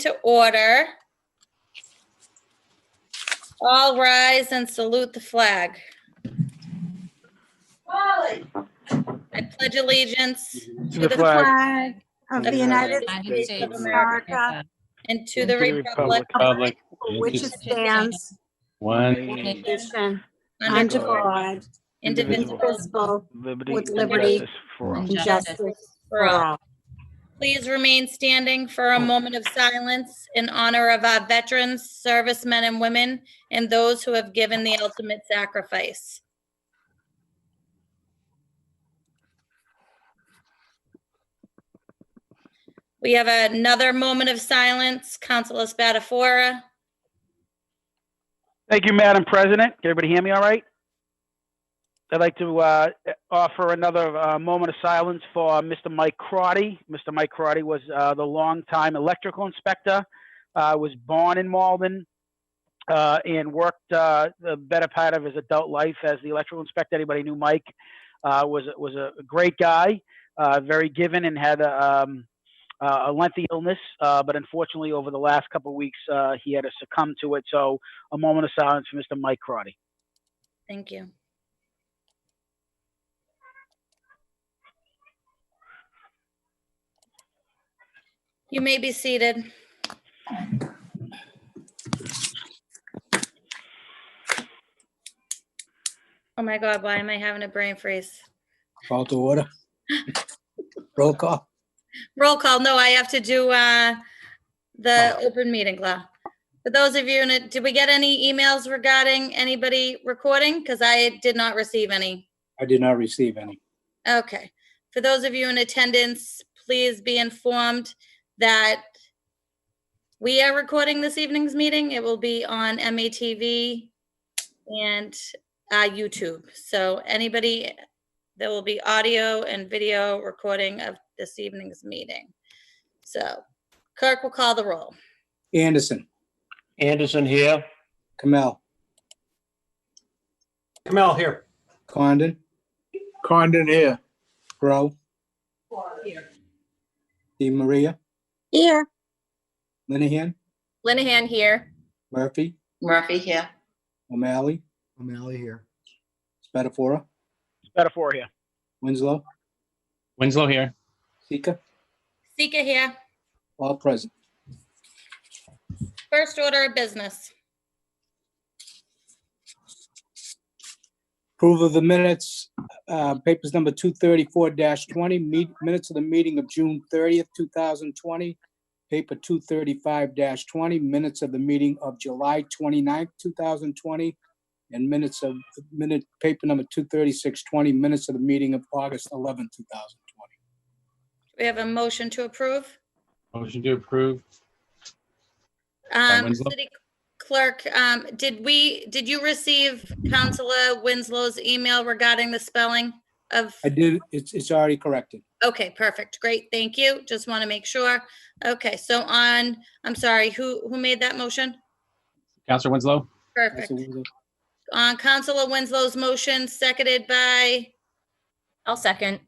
to order. All rise and salute the flag. I pledge allegiance to the flag of the United States States of of America America, and to the republic for which it stands, one nation, under under God, God, indivisible, indivisible, Liberty with and liberty justice for all. and justice for all. Please remain standing for a moment of silence in honor of our veterans, servicemen and women, and those who have given the ultimate sacrifice. We have another moment of silence. Councilor Spatafora. Thank you, Madam President. Can everybody hear me all right? I'd like to offer another moment of silence for Mr. Mike Crotty. Mr. Mike Crotty was the longtime electrical inspector, was born in Malden, and worked the better part of his adult life as the electrical inspector. Anybody knew Mike was a great guy, very given, and had a lengthy illness, but unfortunately over the last couple of weeks, he had to succumb to it. So a moment of silence for Mr. Mike Crotty. Thank you. You may be seated. Oh my God, why am I having a brain freeze? Call to order. Roll call. Roll call. No, I have to do the open meeting law. For those of you, did we get any emails regarding anybody recording? Because I did not receive any. I did not receive any. Okay. For those of you in attendance, please be informed that we are recording this evening's meeting. It will be on MATV and YouTube. So anybody, there will be audio and video recording of this evening's meeting. So clerk will call the roll. Anderson. Anderson here. Kamel. Kamel here. Condon. Condon here. Crow. Here. DeMaria. Here. Linehan. Linehan here. Murphy. Murphy here. O'Malley. O'Malley here. Spatafora. Spatafora here. Winslow. Winslow here. Sika. Sika here. All present. First order of business. Approval of the minutes, papers number 234-20, minutes of the meeting of June 30th, 2020. Paper 235-20, minutes of the meeting of July 29th, 2020. And paper number 236-20, minutes of the meeting of August 11th, 2020. We have a motion to approve. Motion to approve. Winslow. City Clerk, did you receive Councilor Winslow's email regarding the spelling of? I did, it's already corrected. Okay, perfect. Great. Thank you. Just want to make sure. Okay, so I'm sorry, who made that motion? Councilor Winslow. Perfect. On Councilor Winslow's motion, seconded by I'll second.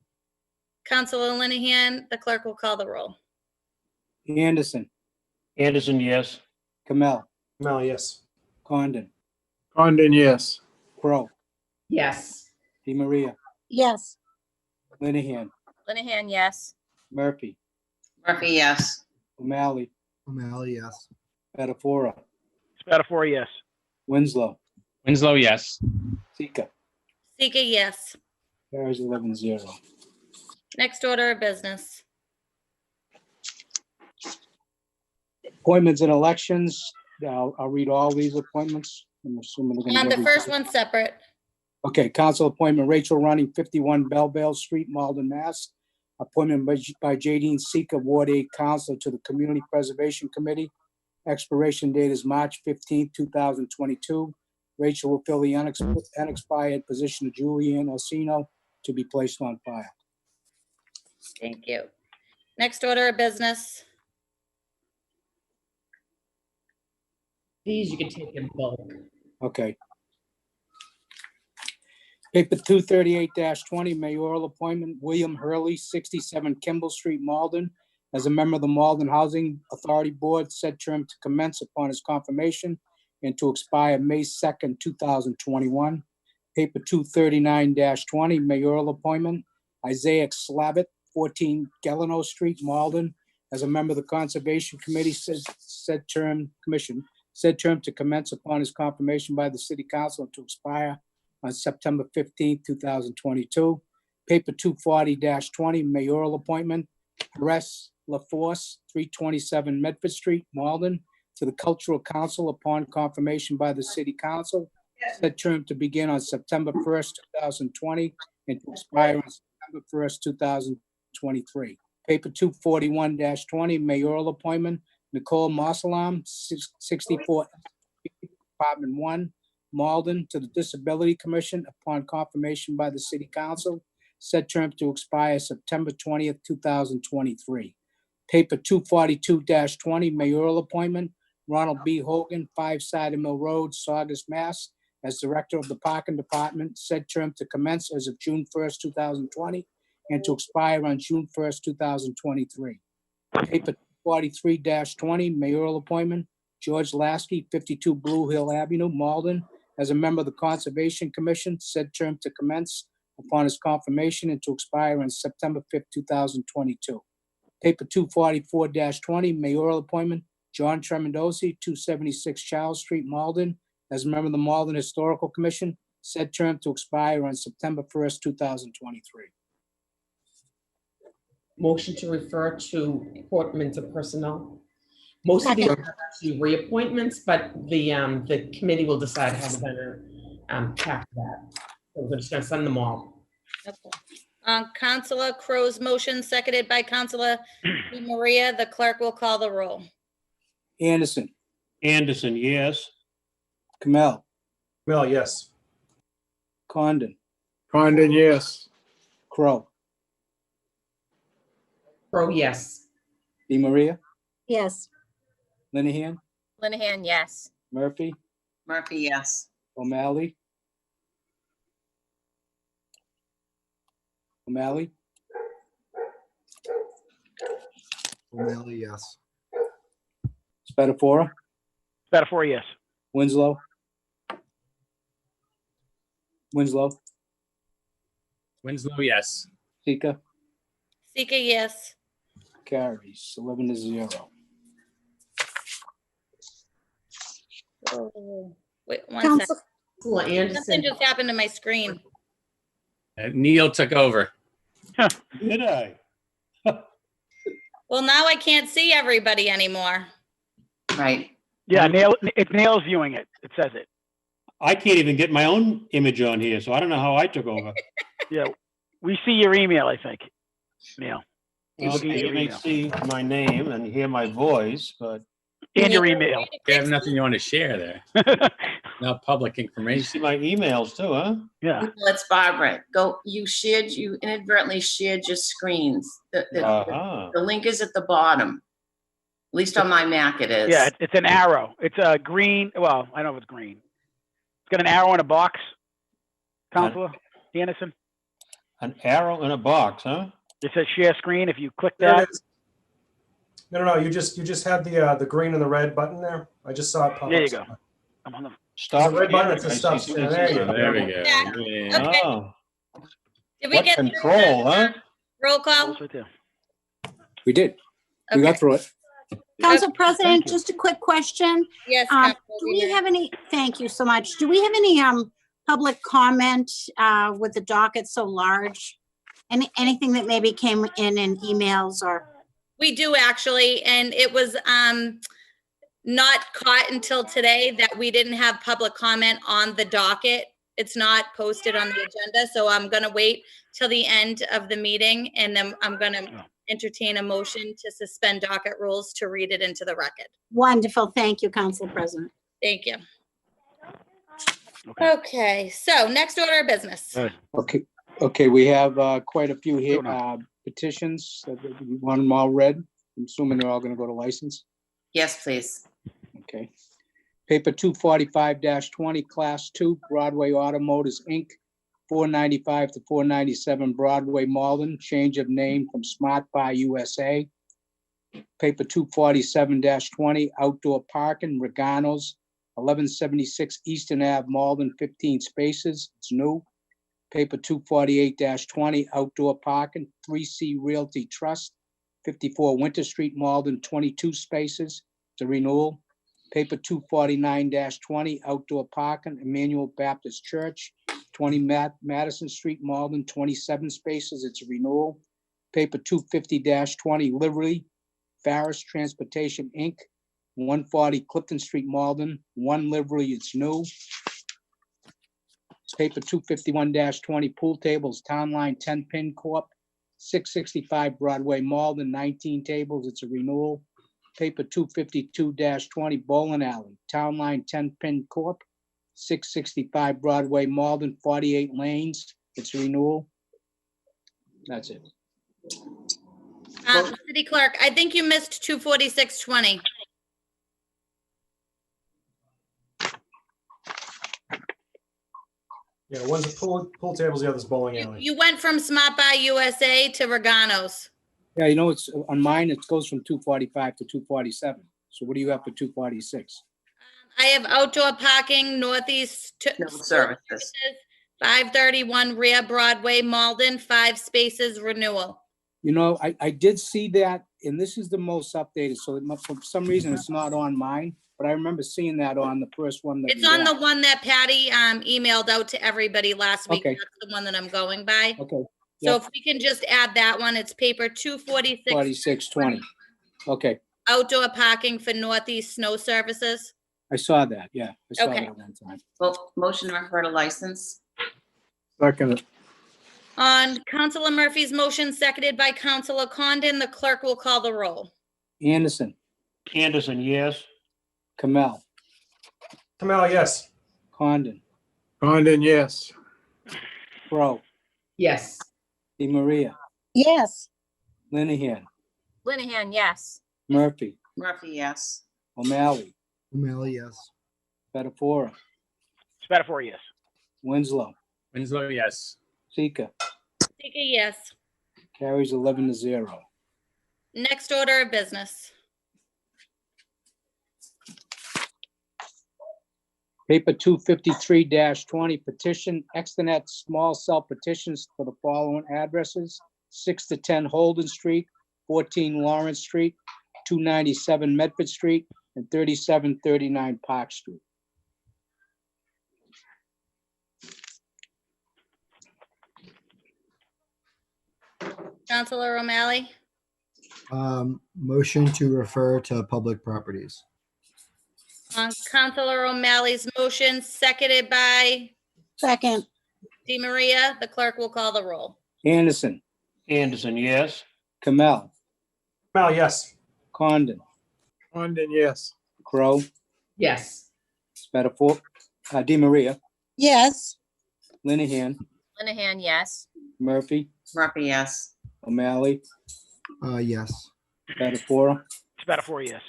Councilor Linehan, the clerk will call the roll. Anderson. Anderson, yes. Kamel. Kamel, yes. Condon. Condon, yes. Crow. Yes. DeMaria. Yes. Linehan. Linehan, yes. Murphy. Murphy, yes. O'Malley. O'Malley, yes. Spatafora. Spatafora, yes. Winslow. Winslow, yes. Sika. Sika, yes. Carries 11-0. Next order of business. Appointments and elections. I'll read all these appointments. I'm assuming they're going to The first one's separate. Okay, council appointment, Rachel Running, 51 Belleville Street, Malden, Mass. Appointment by Jadine Sika, Ward 8 Council to the Community Preservation Committee. Expiration date is March 15, 2022. Rachel will fill the unexpired position of Julianne Orsino to be placed on file. Thank you. Next order of business. These you can take in bulk. Okay. Paper 238-20, mayoral appointment, William Hurley, 67 Kimball Street, Malden. as a member of the Malden Housing Authority Board, said term to commence upon his confirmation and to expire May 2nd, 2021. Paper 239-20, mayoral appointment, Isaiah Slavitt, 14 Gelano Street, Malden, as a member of the Conservation Committee, said term to commence upon his confirmation by the City Council and to expire on September 15th, 2022. Paper 240-20, mayoral appointment, Perez LaForce, 327 Medford Street, Malden, to the Cultural Council upon confirmation by the City Council. Said term to begin on September 1st, 2020, and to expire on September 1st, 2023. Paper 241-20, mayoral appointment, Nicole Marsalam, 64 Department 1, Malden, to the Disability Commission upon confirmation by the City Council. Said term to expire September 20th, 2023. Paper 242-20, mayoral appointment, Ronald B. Hogan, 5 Cider Mill Road, Saugus, Mass., as Director of the Parking Department, said term to commence as of June 1st, 2020, and to expire on June 1st, 2023. Paper 43-20, mayoral appointment, George Lasky, 52 Blue Hill Avenue, Malden, as a member of the Conservation Commission, said term to commence upon his confirmation and to expire on September 5th, 2022. Paper 244-20, mayoral appointment, John Tremendosi, 276 Charles Street, Malden, as a member of the Malden Historical Commission, said term to expire on September 1st, 2023. Motion to refer to appointments of personnel. Most of these are actually reappointments, but the committee will decide how to better tackle that. So we're just gonna send them all. Councilor Crow's motion, seconded by Councilor Di Maria. The clerk will call the roll. Anderson, Anderson, yes. Kamel, Well, yes. Condon, Condon, yes. Crow, Crow, yes. Di Maria, Yes. Linehan, Linehan, yes. Murphy, Murphy, yes. O'Malley. O'Malley, O'Malley, yes. Spatafora, Spatafora, yes. Winslow. Winslow, Winslow, yes. Sika, Sika, yes. carries 11-0. Wait, one second. Council, Councilor Anderson, Something just happened to my screen. Neil took over. Did I? Well, now I can't see everybody anymore. Right. Yeah, it's Neil's viewing it. It says it. I can't even get my own image on here, so I don't know how I took over. Yeah, we see your email, I think, Neil. Okay, you may see my name and hear my voice, but And your email. You have nothing you want to share there. Not public you information. see my emails too, huh? Yeah. Let's Barbara. You inadvertently shared your screens. Uh-huh. The link is at the bottom. At least on my Mac it is. Yeah, it's an arrow. It's a green, well, I don't know if it's green. It's got an arrow in a box. Counselor Anderson. An arrow in a box, huh? It says share screen. If you click There that, it is. No, you just had the green and the red button there. I just saw it pop up. There you go. I'm on the, Stop. There's a red button that sharing. says stop I see sharing. what There it you says. go. There we go. Yeah. Yeah. Okay. Oh, Did we what get through control, the, huh? roll call? it's right there. We did. We got Okay. through it. Council Thank President, you. just a quick question. Yes, Do Councilor we Weaver. have any, thank you so much. Do we have any public comment with the docket so large? Anything that maybe came in emails or? We do actually, and it was not caught until today that we didn't have public comment on the docket. It's not posted on the agenda, so I'm gonna wait till the end of the meeting, and then I'm gonna entertain a motion to suspend docket rules to read it into the record. Wonderful. Thank you, Council President. Thank you. Okay. Okay, so next order of business. Good. Okay, we have quite a few here, Sure enough. petitions. You want them all read? I'm assuming they're all gonna go to license. Yes, please. Okay. Paper 245-20, Class 2, Broadway Automotives, Inc., 495 to 497 Broadway, Malden, change of name from Smart Buy USA. Paper 247-20, outdoor parking, Regano's, 1176 Eastern Ave, Malden, 15 spaces, it's new. Paper 248-20, outdoor parking, 3C Realty Trust, 54 Winter Street, Malden, 22 spaces, it's a renewal. Paper 249-20, outdoor parking, Emmanuel Baptist Church, 20 Madison Street, Malden, 27 spaces, it's a renewal. Paper 250-20, Livery, Farris Transportation, Inc., 140 Clifton Street, Malden, 1 livery, it's new. Paper 251-20, Pool Tables, Town Line 10 Pin Corp., 665 Broadway, Malden, 19 tables, it's a renewal. Paper 252-20, Bowling Alley, Town Line 10 Pin Corp., 665 Broadway, Malden, 48 lanes, it's a renewal. That's it. City Clerk, I think you missed 246-20. Yeah, one's a pool tables, the other's bowling alley. You went from Smart Buy USA to Regano's. Yeah, you know, it's on mine, it goes from 245 to 247. So what do you have for 246? I have outdoor parking, northeast. No services. 531 rear Broadway, Malden, 5 spaces, renewal. You know, I did see that, and this is the most updated, so it must, for some reason, it's not on mine, but I remember seeing that on the first one. That It's you on the had. one that Patty emailed out to everybody last week. Okay. That's the one that I'm going by. Okay, So yep. if we can just add that one, it's paper 246. 4620. Okay, Outdoor parking for Northeast Snow Services. I saw that, yeah. I saw Okay. that one time. Well, motion to refer to license. Second. On Councilor Murphy's motion, seconded by Councilor Condon, the clerk will call the roll. Anderson, Anderson, yes. Kamel, Kamel, yes. Condon, Condon, yes. Crow, Yes. Di Maria, Yes. Linehan, Linehan, yes. Murphy, Murphy, yes. O'Malley, O'Malley, yes. Spatafora, Spatafora, yes. Winslow, Winslow, yes. Sika, Sika, yes. carries 11-0. Next order of business. Paper 253-20, petition, externet small cell petitions for the following addresses: 6 to 10 Holden Street, 14 Lawrence Street, 297 Medford Street, and 3739 Park Street. Councilor O'Malley, Motion to refer to public properties. on Councilor O'Malley's motion, seconded by Second. Di Maria, the clerk will call the roll. Anderson, Anderson, yes. Kamel, Kamel, yes. Condon, Condon, yes. Crow, Yes. Spatafora, Di Maria, Yes. Linehan, Linehan, yes. Murphy, Murphy, yes. O'Malley, Yes. Spatafora, Spatafora, yes.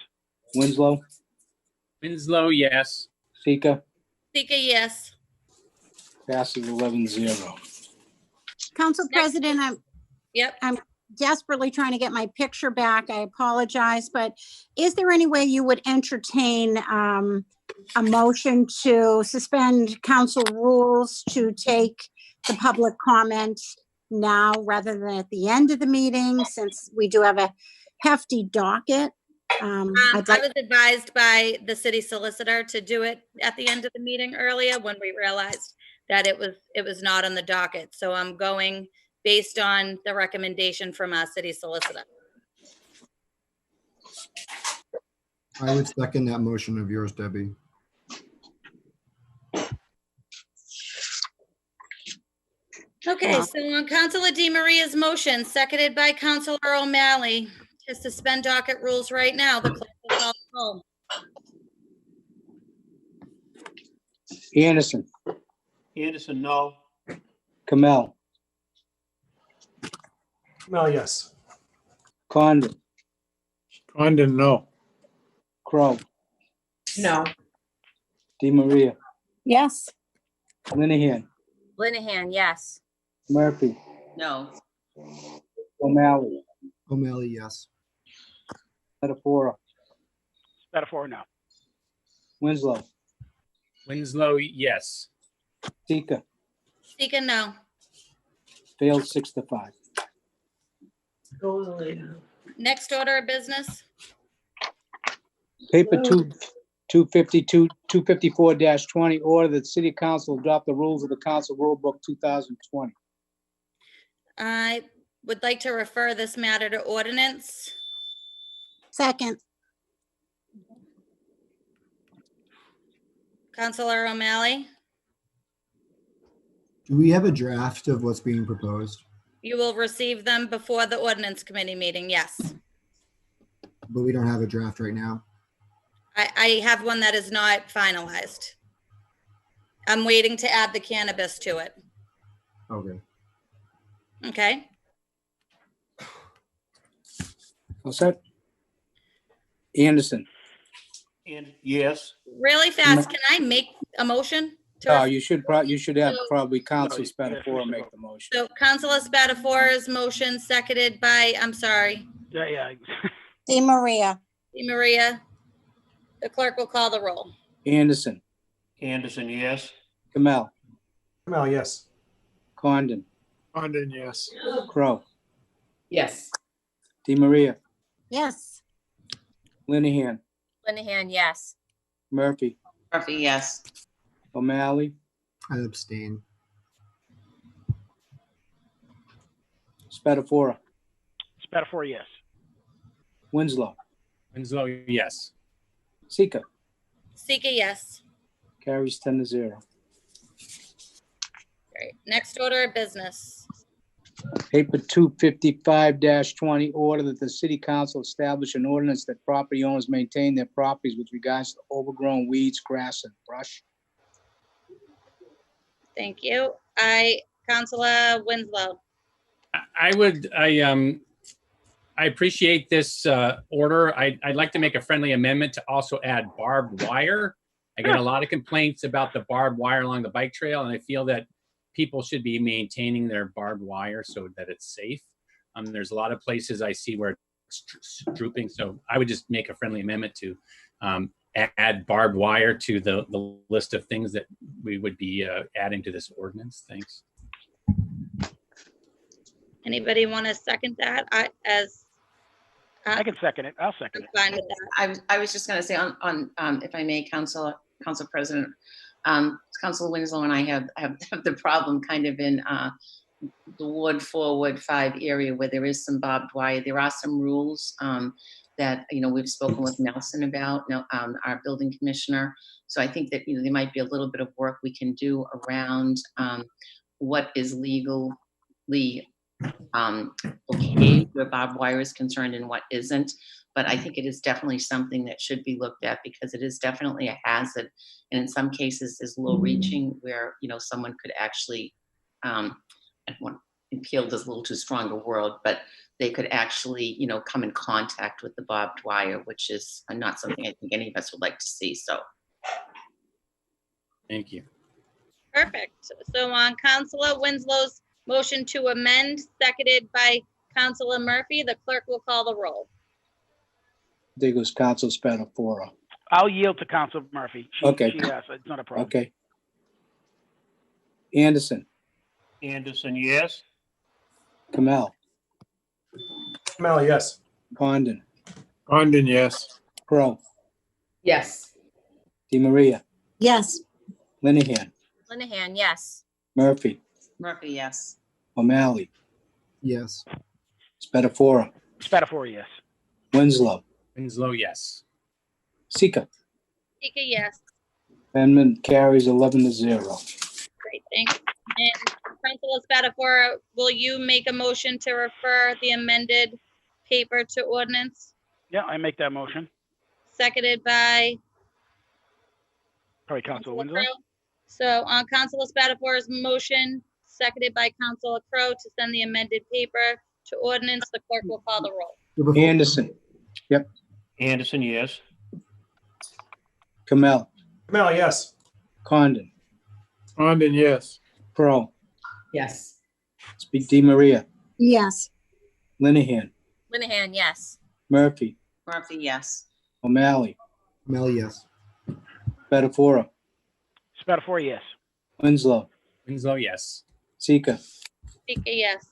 Winslow, Winslow, yes. Sika, Sika, yes. passes 11-0. Council President, Yep. I'm desperately trying to get my picture back. I apologize, but is there any way you would entertain a motion to suspend council rules to take the public comment now rather than at the end of the meeting, since we do have a hefty docket? I I'd like, was advised by the city solicitor to do it at the end of the meeting earlier when we realized that it was not on the docket. So I'm going based on the recommendation from our city solicitor. I would second that motion of yours, Debbie. Okay, so on Councilor Di Maria's motion, seconded by Councilor O'Malley, to suspend docket rules right now, the clerk will call the roll. Anderson, Anderson, no. Kamel, Kamel, yes. Condon, Condon, no. Crow, No. Di Maria, yes. Linehan, Linehan, yes. Murphy, No. O'Malley, O'Malley, yes. Spatafora, Spatafora, no. Winslow, Winslow, yes. Sika, Sika, no. failed 6-5. Next order of business. Paper 254-20, order that City Council adopt the rules of the Council Rule Book 2020. I would like to refer this matter to ordinance. Second, Counselor O'Malley, Do we have a draft of what's being proposed? you will receive them before the ordinance committee meeting, yes. But we don't have a draft right now. I have one that is not finalized. I'm waiting to add the cannabis to it, Okay. okay? All set? Anderson, And yes, Really fast, can I make a motion? you should have probably Council No, Spatafora yeah, make the motion. So Councilor Spatafora's motion seconded by, I'm sorry, Yeah. Di Maria. Di Maria. The clerk will call the roll. Anderson, Anderson, yes. Kamel, Kamel, yes. Condon, Condon, yes. Crow, Yes. Di Maria, Yes. Linehan, Linehan, yes. Murphy, Murphy, yes. O'Malley, I abstain. Spatafora, Spatafora, yes. Winslow, Winslow, yes. Sika, Sika, yes. carries 10-0. Great. Next order of business. Paper 255-20, order that the City Council establish an ordinance that property owners maintain their properties with regards to overgrown weeds, grass, and brush. Thank you. Counselor Winslow. I appreciate this order. I'd like to make a friendly amendment to also add barbed wire. I get a lot of complaints about the barbed wire along the bike trail, and I feel that people should be maintaining their barbed wire so that it's safe. There's a lot of places I see where it's drooping, so I would just make a friendly amendment to add barbed wire to the list of things that we would be adding to this ordinance. Thanks. Anybody want to second that? I can second it. I'll second I'm it. fine with that. I was just going to say on if I may, Council President, Council Winslow and I have the problem kind of in the Ward 4, Ward 5 area where there is some barbed wire. There are some rules that, we've spoken with Nelson about, our building commissioner. So I think that, there might be a little bit of work we can do around what is legally okay where barbed wire is concerned and what isn't. But I think it is definitely something that should be looked at because it is definitely a hazard. And in some cases is low reaching where, someone could actually, impaled is a little too strong a word, but they could actually, come in contact with the barbed wire, which is not something I think any of us would like to see. So. Thank you. Perfect. So on Counselor Winslow's motion to amend, seconded by Counselor Murphy, the clerk will call the roll. There goes Council Spatafora. I'll yield to Council Murphy. Okay. It's not a problem. Okay. Anderson, Anderson, yes. Kamel, Kamel, yes. Condon, Condon, yes. Crow, Yes. Di Maria, Yes. Linehan, Linehan, yes. Murphy, Murphy, yes. O'Malley, Yes. Spatafora, Spatafora, yes. Winslow, Winslow, yes. Sika. Sika, yes. Amendment carries 11-0. Great, thanks. And Counselor Spatafora, will you make a motion to refer the amended paper to ordinance? Yeah, I make that motion. Seconded by Probably Council Counselor Winslow. Crowe. So on Counselor Spatafora's motion, seconded by Counselor Crowe to send the amended paper to ordinance, the clerk will call the roll. Anderson, Anderson, yes. Kamel, Kamel, yes. Condon, Condon, yes. Crow, Yes. Speak Di Maria, Yes. Linehan, Linehan, yes. Murphy, Murphy, yes. O'Malley, O'Malley, yes. Spatafora, Spatafora, yes. Winslow, Winslow, yes. Sika. Sika, yes.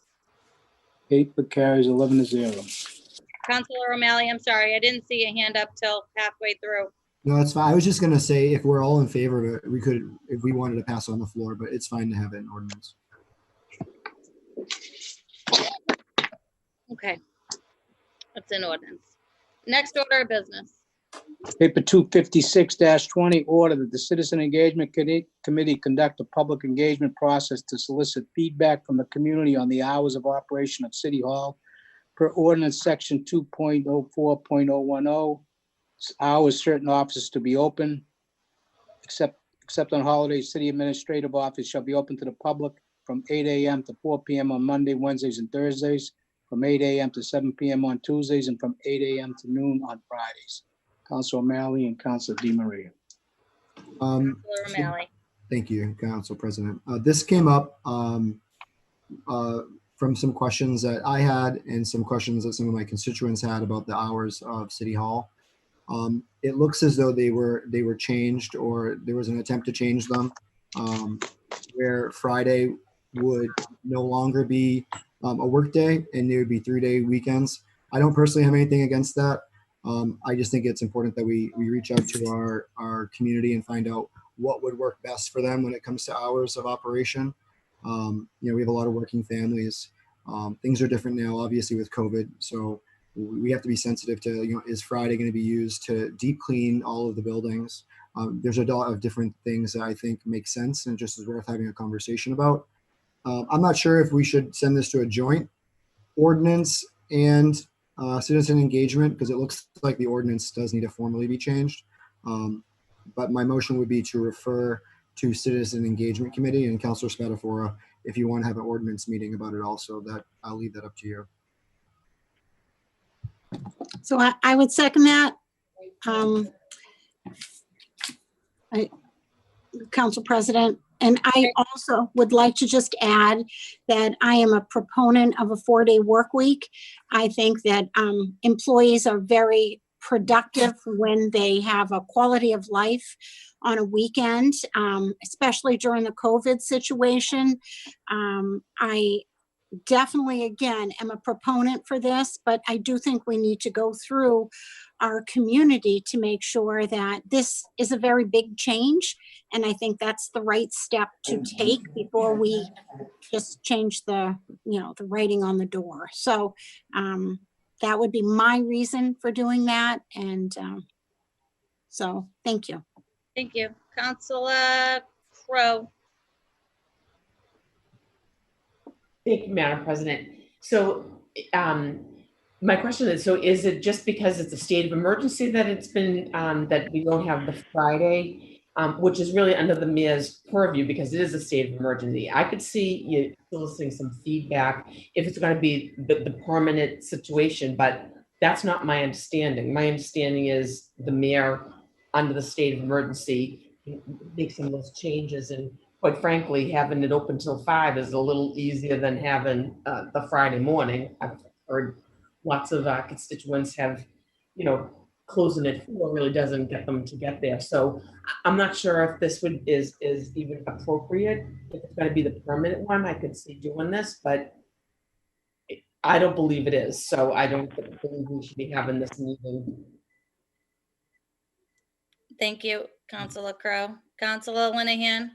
Paper carries 11-0. Counselor O'Malley, I'm sorry, I didn't see a hand up till halfway through. No, it's fine. I was just gonna say, if we're all in favor of it, we could, if we wanted to pass on the floor, but it's fine to have it in ordinance. Okay. That's an ordinance. Next order of business. Paper 256-20, order that the Citizen Engagement Committee conduct a public engagement process to solicit feedback from the community on the hours of operation of City Hall per ordinance section 2.04.010. Hours certain offices to be open, except on holidays. City Administrative Office shall be open to the public from 8 a.m. to 4 p.m. on Monday, Wednesdays, and Thursdays, from 8 a.m. to 7 p.m. on Tuesdays, and from 8 a.m. to noon on Fridays. Council O'Malley and Council DiMaria. Counselor O'Malley. Thank you, Council President. This came up from some questions that I had and some questions that some of my constituents had about the hours of City Hall. It looks as though they were changed, or there was an attempt to change them, where Friday would no longer be a work day and there would be 3-day weekends. I don't personally have anything against that. I just think it's important that we reach out to our community and find out what would work best for them when it comes to hours of operation. We have a lot of working families. Things are different now, obviously, with COVID. So we have to be sensitive to, is Friday going to be used to deep clean all of the buildings? There's a lot of different things that I think make sense and just is worth having a conversation about. I'm not sure if we should send this to a joint ordinance and citizen engagement, because it looks like the ordinance does need to formally be changed. But my motion would be to refer to Citizen Engagement Committee, and Councilor Spatafora, if you want to have an ordinance meeting about it also, that I'll leave that up to you. So I would second that. Council President, and I also would like to just add that I am a proponent of a 4-day work week. I think that employees are very productive when they have a quality of life on a weekend, especially during the COVID situation. I definitely, again, am a proponent for this, but I do think we need to go through our community to make sure that this is a very big change. And I think that's the right step to take before we just change the writing on the door. So that would be my reason for doing that. And so thank you. Thank you. Counselor Crowe. Thank you, Madam President. So my question is, so is it just because it's a state of emergency that it's been, that we don't have the Friday, which is really under the mayor's purview because it is a state of emergency? I could see you soliciting some feedback if it's going to be the permanent situation, but that's not my understanding. My understanding is the mayor, under the state of emergency, makes some of those changes, and quite frankly, having it open till 5 is a little easier than having the Friday morning. I've heard lots of constituents have, closing at 4 really doesn't get them to get there. So I'm not sure if this is even appropriate. If it's going to be the permanent one, I could see doing this, but I don't believe it is. So I don't believe we should be having this meeting. Thank you, Counselor Crowe. Counselor Linehan.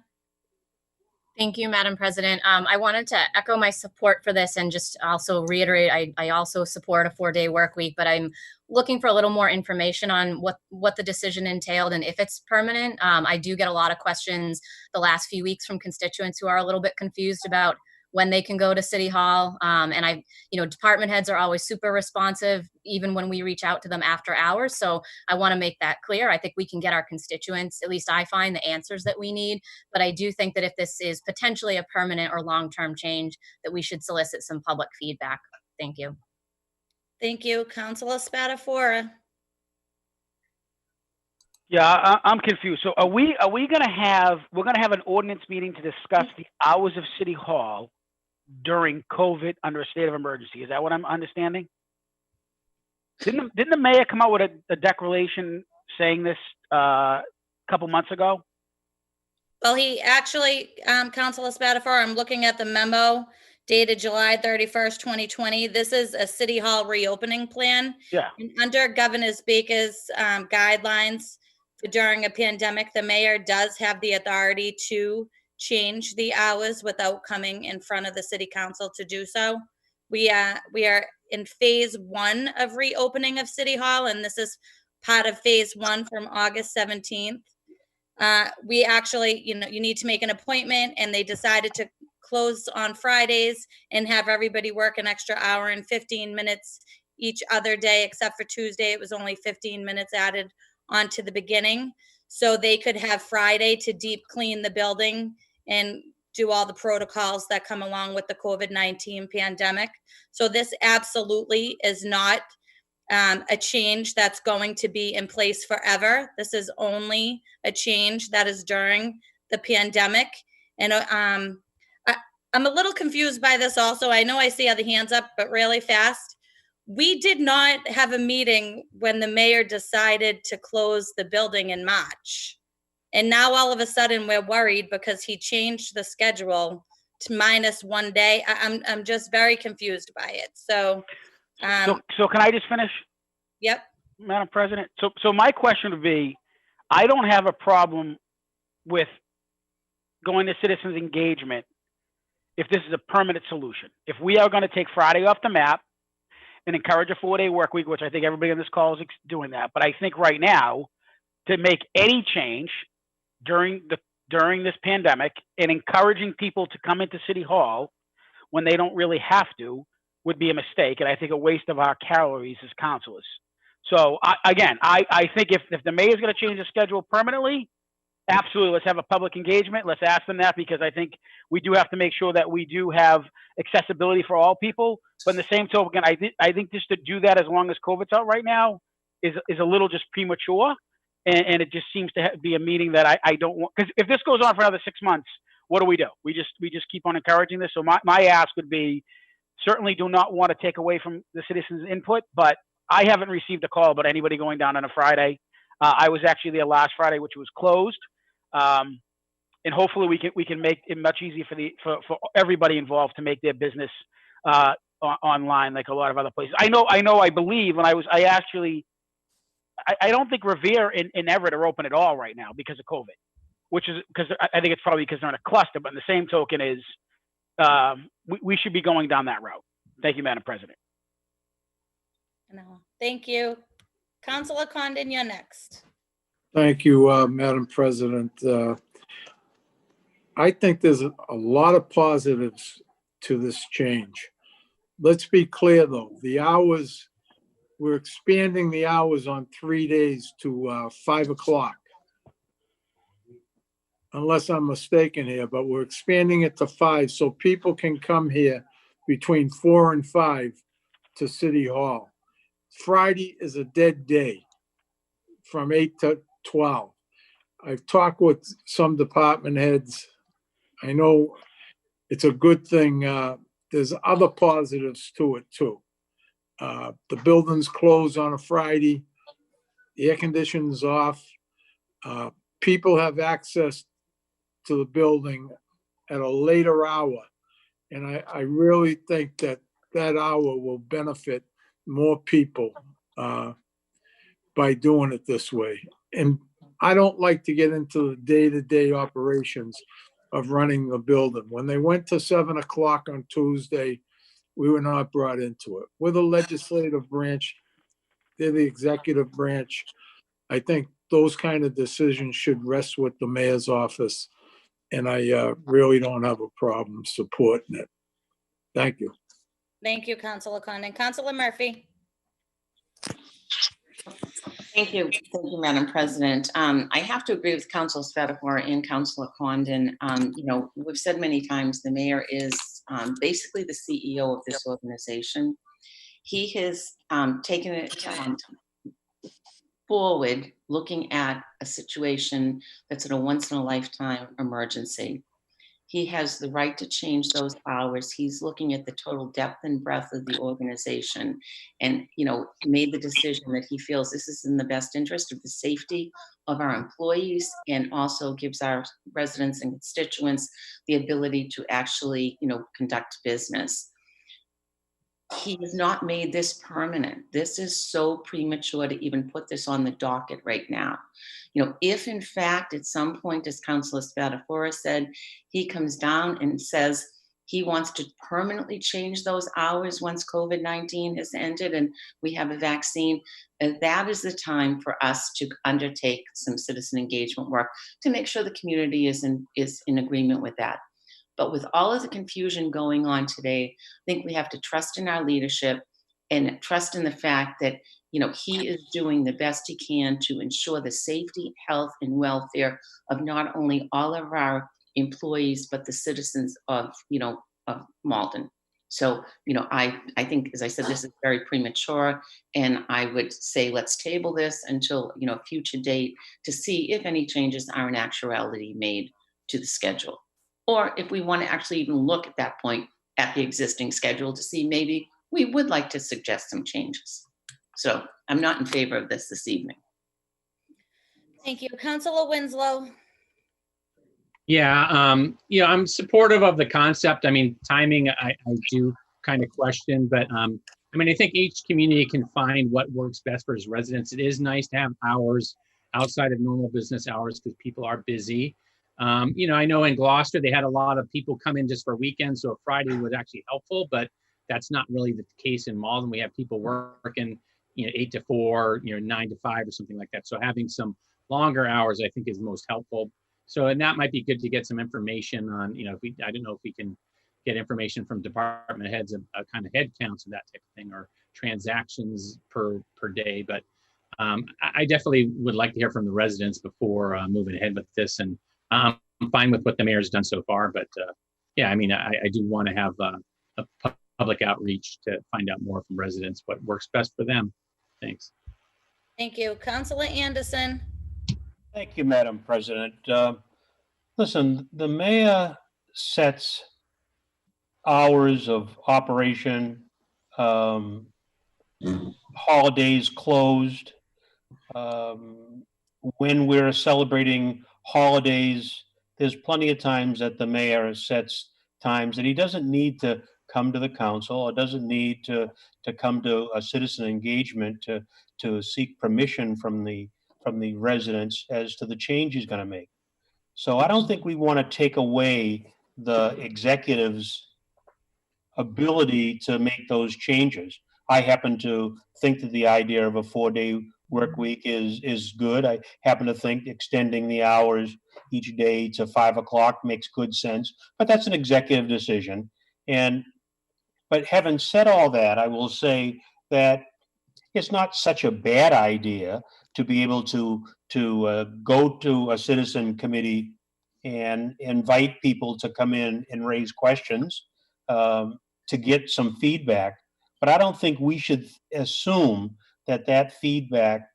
Thank you, Madam President. I wanted to echo my support for this and just also reiterate, I also support a 4-day work week, but I'm looking for a little more information on what the decision entailed and if it's permanent. I do get a lot of questions the last few weeks from constituents who are a little bit confused about when they can go to City Hall. And department heads are always super responsive, even when we reach out to them after hours. So I want to make that clear. I think we can get our constituents, at least I find, the answers that we need. But I do think that if this is potentially a permanent or long-term change, that we should solicit some public feedback. Thank you. Thank you, Counselor Spatafora. Yeah, I'm confused. So we're going to have an ordinance meeting to discuss the hours of City Hall during COVID under a state of emergency. Is that what I'm understanding? Didn't the mayor come out with a declaration saying this a couple months ago? Well, he actually, Councilor Spatafor, I'm looking at the memo dated July 31st, 2020. This is a city hall reopening plan. Yeah. And under Governor Baker's guidelines for during a pandemic, the mayor does have the authority to change the hours without coming in front of the city council to do so. We are in phase 1 of reopening of City Hall, and this is part of phase 1 from August 17th. We actually, you need to make an appointment, and they decided to close on Fridays and have everybody work an extra hour and 15 minutes each other day, except for Tuesday. It was only 15 minutes added onto the beginning. So they could have Friday to deep clean the building and do all the protocols that come along with the COVID-19 pandemic. So this absolutely is not a change that's going to be in place forever. This is only a change that is during the pandemic. And I'm a little confused by this also. I know I see other hands up, but really fast. We did not have a meeting when the mayor decided to close the building in March. And now all of a sudden we're worried because he changed the schedule to -1 day. I'm just very confused by it. So can I just finish? Yep. Madam President. So my question would be, I don't have a problem with going to citizens engagement if this is a permanent solution. If we are going to take Friday off the map and encourage a 4-day work week, which I think everybody on this call is doing that, but I think right now to make any change during this pandemic and encouraging people to come into City Hall when they don't really have to would be a mistake, and I think a waste of our calories as councilors. So I think if the mayor is going to change the schedule permanently, absolutely, let's have a public engagement. Let's ask them that, because I think we do have to make sure that we do have accessibility for all people. But in the same token, I think just to do that as long as COVID's out right now is a little just premature. And it just seems to be a meeting that I don't want, because if this goes on for another 6 months, what do? We just keep on encouraging this. So my ask would be, certainly do not want to take away from the citizens' input, but I haven't received a call about anybody going down on a Friday. I was actually there last Friday, which was closed. And hopefully we can make it much easier for everybody involved to make their business online, like a lot of other places. I believe when I don't think Revere and Everett are open at all right now because of COVID, which is because I think it's probably because they're in a cluster. But in the same token is we should be going down that route. Thank you, Madam President. No, thank you. Councilor Condon, you're next. Thank you, Madam President. I think there's a lot of positives to this change. Let's be clear, though. The hours, we're expanding the hours on 3 days to 5 o'clock. Unless I'm mistaken here, but we're expanding it to 5 so people can come here between 4 and 5 to City Hall. Friday is a dead day from 8 to 12. I've talked with some department heads. I know it's a good thing. There's other positives to it too. The building's closed on a Friday. The air conditioning's off. People have access to the building at a later hour. And I really think that hour will benefit more people by doing it this way. And I don't like to get into the day-to-day operations of running the building. When they went to 7 o'clock on Tuesday, we were not brought into it. We're the legislative branch. They're the executive branch. I think those kind of decisions should rest with the mayor's office. And I really don't have a problem supporting it. Thank you. Thank you, Councilor Condon. Councilor Murphy. Thank you, Madam President. I have to agree with Councilor Spatafor and Councilor Condon. We've said many times the mayor is basically the CEO of this organization. He has taken it forward, looking at a situation that's in a once-in-a-lifetime emergency. he has the right to change those hours. He's looking at the total depth and breadth of the organization and, made the decision that he feels this is in the best interest of the safety of our employees and also gives our residents and constituents the ability to actually, conduct business. He has not made this permanent. This is so premature to even put this on the docket right now. If in fact at some point, as Councilor Spatafora said, he comes down and says he wants to permanently change those hours once COVID-19 has ended and we have a vaccine, that is the time for us to undertake some citizen engagement work to make sure the community is in agreement with that. But with all of the confusion going on today, I think we have to trust in our leadership and trust in the fact that, he is doing the best he can to ensure the safety, health, and welfare of not only all of our employees, but the citizens of Malden. So, I think, as I said, this is very premature, and I would say let's table this until, a future date to see if any changes are in actuality made to the schedule. Or if we want to actually even look at that point at the existing schedule to see maybe we would like to suggest some changes. So I'm not in favor of this evening. Thank you. Councilor Winslow. Yeah, I'm supportive of the concept. I mean, timing, I do kind of question, but I think each community can find what works best for its residents. It is nice to have hours outside of normal business hours because people are busy. I know in Gloucester, they had a lot of people come in just for weekends, so a Friday was actually helpful, but that's not really the case in Malden. We have people working, 8 to 4, 9 to 5 or something like that. So having some longer hours, I think, is most helpful. So, and that might be good to get some information on, I don't know if we can get information from department heads, a kind of head counts and that type of thing, or transactions per day. But I definitely would like to hear from the residents before moving ahead with this. And I'm fine with what the mayor's done so far, but I do want to have a public outreach to find out more from residents what works best for them. Thanks. Thank you. Councilor Anderson. Thank you, Madam President. Listen, the mayor sets hours of operation, holidays closed. When we're celebrating holidays, there's plenty of times that the mayor sets times that he doesn't need to come to the council or doesn't need to come to a citizen engagement to seek permission from the residents as to the change he's going to make. So I don't think we want to take away the executive's ability to make those changes. I happen to think that the idea of a 4-day work week is good. I happen to think extending the hours each day to 5 o'clock makes good sense, but that's an executive decision. But having said all that, I will say that it's not such a bad idea to be able to go to a citizen committee and invite people to come in and raise questions to get some feedback. But I don't think we should assume that feedback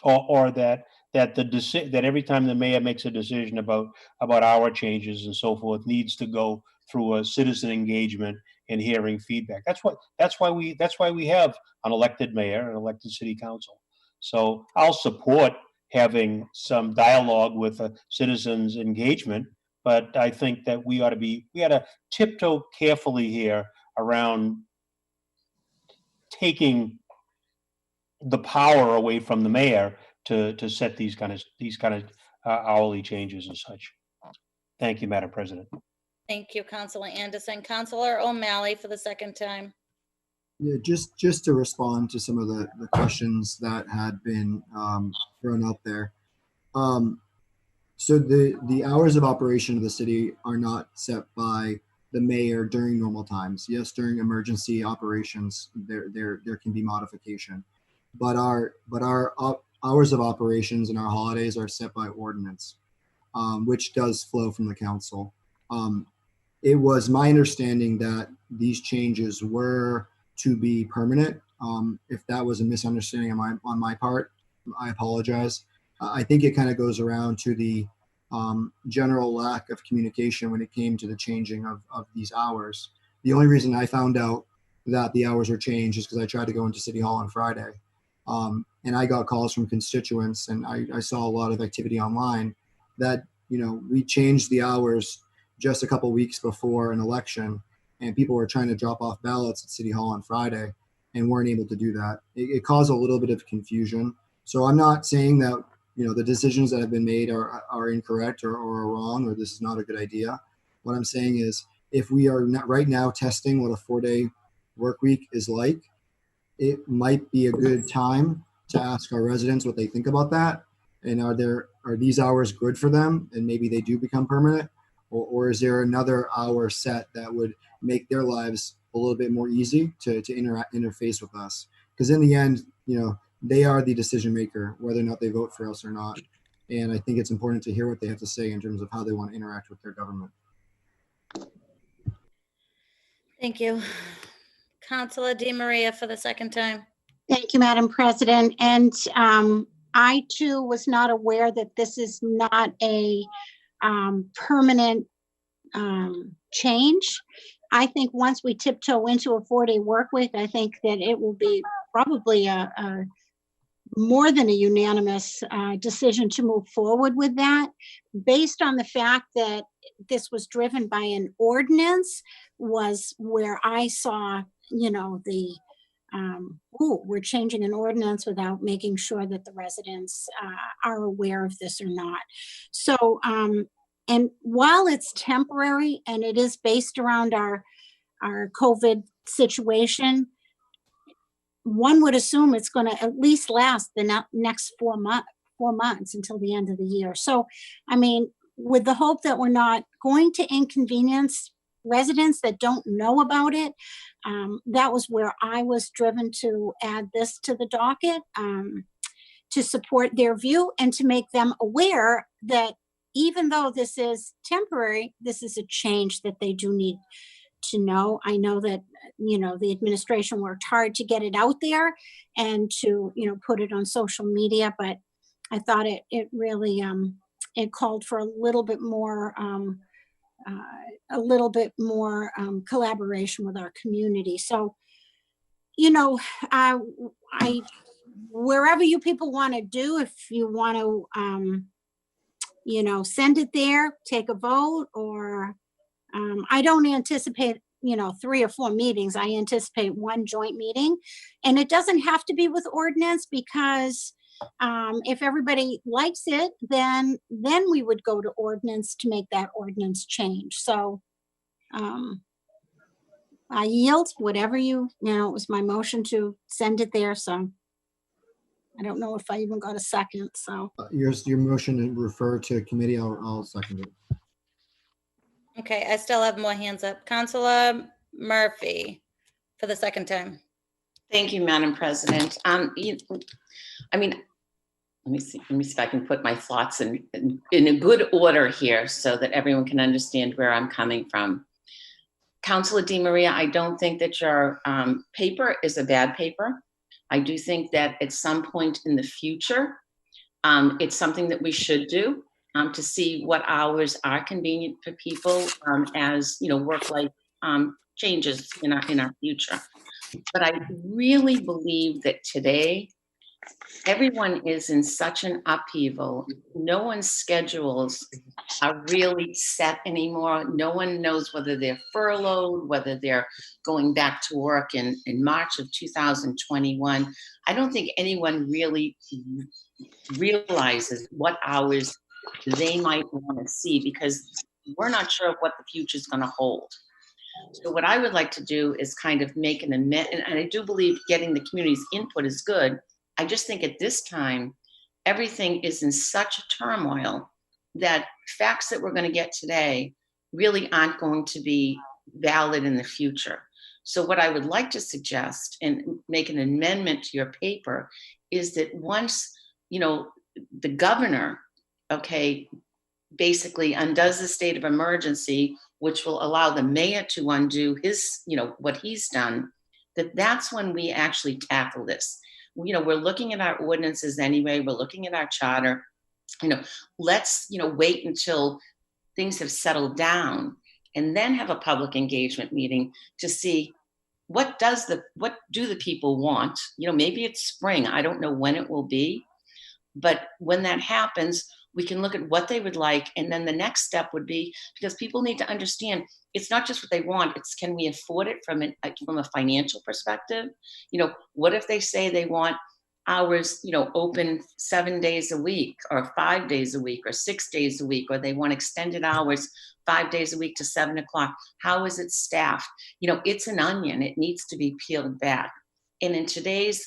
or that every time the mayor makes a decision about hour changes and so forth needs to go through a citizen engagement and hearing feedback. That's why we have an elected mayor and elected city council. So I'll support having some dialogue with a citizens engagement, but I think that we ought to tiptoe carefully here around taking the power away from the mayor to set these kind of hourly changes and such. Thank you, Madam President. Thank you, Councilor Anderson. Councilor O'Malley for the second time. Yeah, just to respond to some of the questions that had been thrown out there. So the hours of operation of the city are not set by the mayor during normal times. Yes, during emergency operations, there can be modification, but our hours of operations and our holidays are set by ordinance, which does flow from the council. It was my understanding that these changes were to be permanent. If that was a misunderstanding on my part, I apologize. I think it kind of goes around to the general lack of communication when it came to the changing of these hours. The only reason I found out that the hours were changed is because I tried to go into City Hall on Friday. And I got calls from constituents, and I saw a lot of activity online that, we changed the hours just a couple weeks before an election, and people were trying to drop off ballots at City Hall on Friday and weren't able to do that. It caused a little bit of confusion. So I'm not saying that, the decisions that have been made are incorrect or wrong, or this is not a good idea. What I'm saying is, if we are not right now testing what a 4-day work week is like, it might be a good time to ask our residents what they think about that. And are these hours good for them? And maybe they do become permanent, or is there another hour set that would make their lives a little bit more easy to interface with us? Because in the end, they are the decision maker, whether or not they vote for us or not. And I think it's important to hear what they have to say in terms of how they want to interact with their government. Thank you. Councilor Di Maria for the second time. Thank you, Madam President. And I too was not aware that this is not a permanent change. I think once we tiptoe into a 4-day work week, I think that it will be probably a more than a unanimous decision to move forward with that, based on the fact that this was driven by an ordinance, was where I saw, we're changing an ordinance without making sure that the residents are aware of this or not. So, and while it's temporary and it is based around our COVID situation, one would assume it's going to at least last the next 4 months until the end of the year. So, I mean, with the hope that we're not going to inconvenience residents that don't know about it, that was where I was driven to add this to the docket, to support their view and to make them aware that even though this is temporary, this is a change that they do need to know. I know that, the administration worked hard to get it out there and to, put it on social media, but I thought it really, it called for a little bit more collaboration with our community. So, wherever you people want to do, if you want to, send it there, take a vote, or I don't anticipate, 3 or 4 meetings. I anticipate 1 joint meeting, and it doesn't have to be with ordinance, because if everybody likes it, then we would go to ordinance to make that ordinance change. So I yield whatever it was my motion to send it there. So I don't know if I even got a second. So Your motion to refer to committee, I'll second it. Okay, I still have more hands up. Councilor Murphy for the second time. Thank you, Madam President. Let me see if I can put my thoughts in a good order here so that everyone can understand where I'm coming from. Councilor Di Maria, I don't think that your paper is a bad paper. I do think that at some point in the future, it's something that we should do to see what hours are convenient for people as work-life changes in our future. But I really believe that today, everyone is in such an upheaval. No one's schedules are really set anymore. No one knows whether they're furloughed, whether they're going back to work in March of 2021. I don't think anyone really realizes what hours they might want to see, because we're not sure what the future is going to hold. So what I would like to do is kind of make an amendment, and I do believe getting the community's input is good. I just think at this time, everything is in such a turmoil that facts that we're going to get today really aren't going to be valid in the future. So what I would like to suggest and make an amendment to your paper is that once, the governor, basically undoes the state of emergency, which will allow the mayor to undo his, what he's done, that's when we actually tackle this. We're looking at our ordinances anyway, we're looking at our charter. let's, wait until things have settled down and then have a public engagement meeting to see what do the people want? Maybe it's spring. I don't know when it will be, but when that happens, we can look at what they would like. And then the next step would be, because people need to understand, it's not just what they want, it's can we afford it from a financial perspective? What if they say they want hours, open 7 days a week or 5 days a week or 6 days a week, or they want extended hours 5 days a week to 7 o'clock? How is it staffed? It's an onion. It needs to be peeled back. And in today's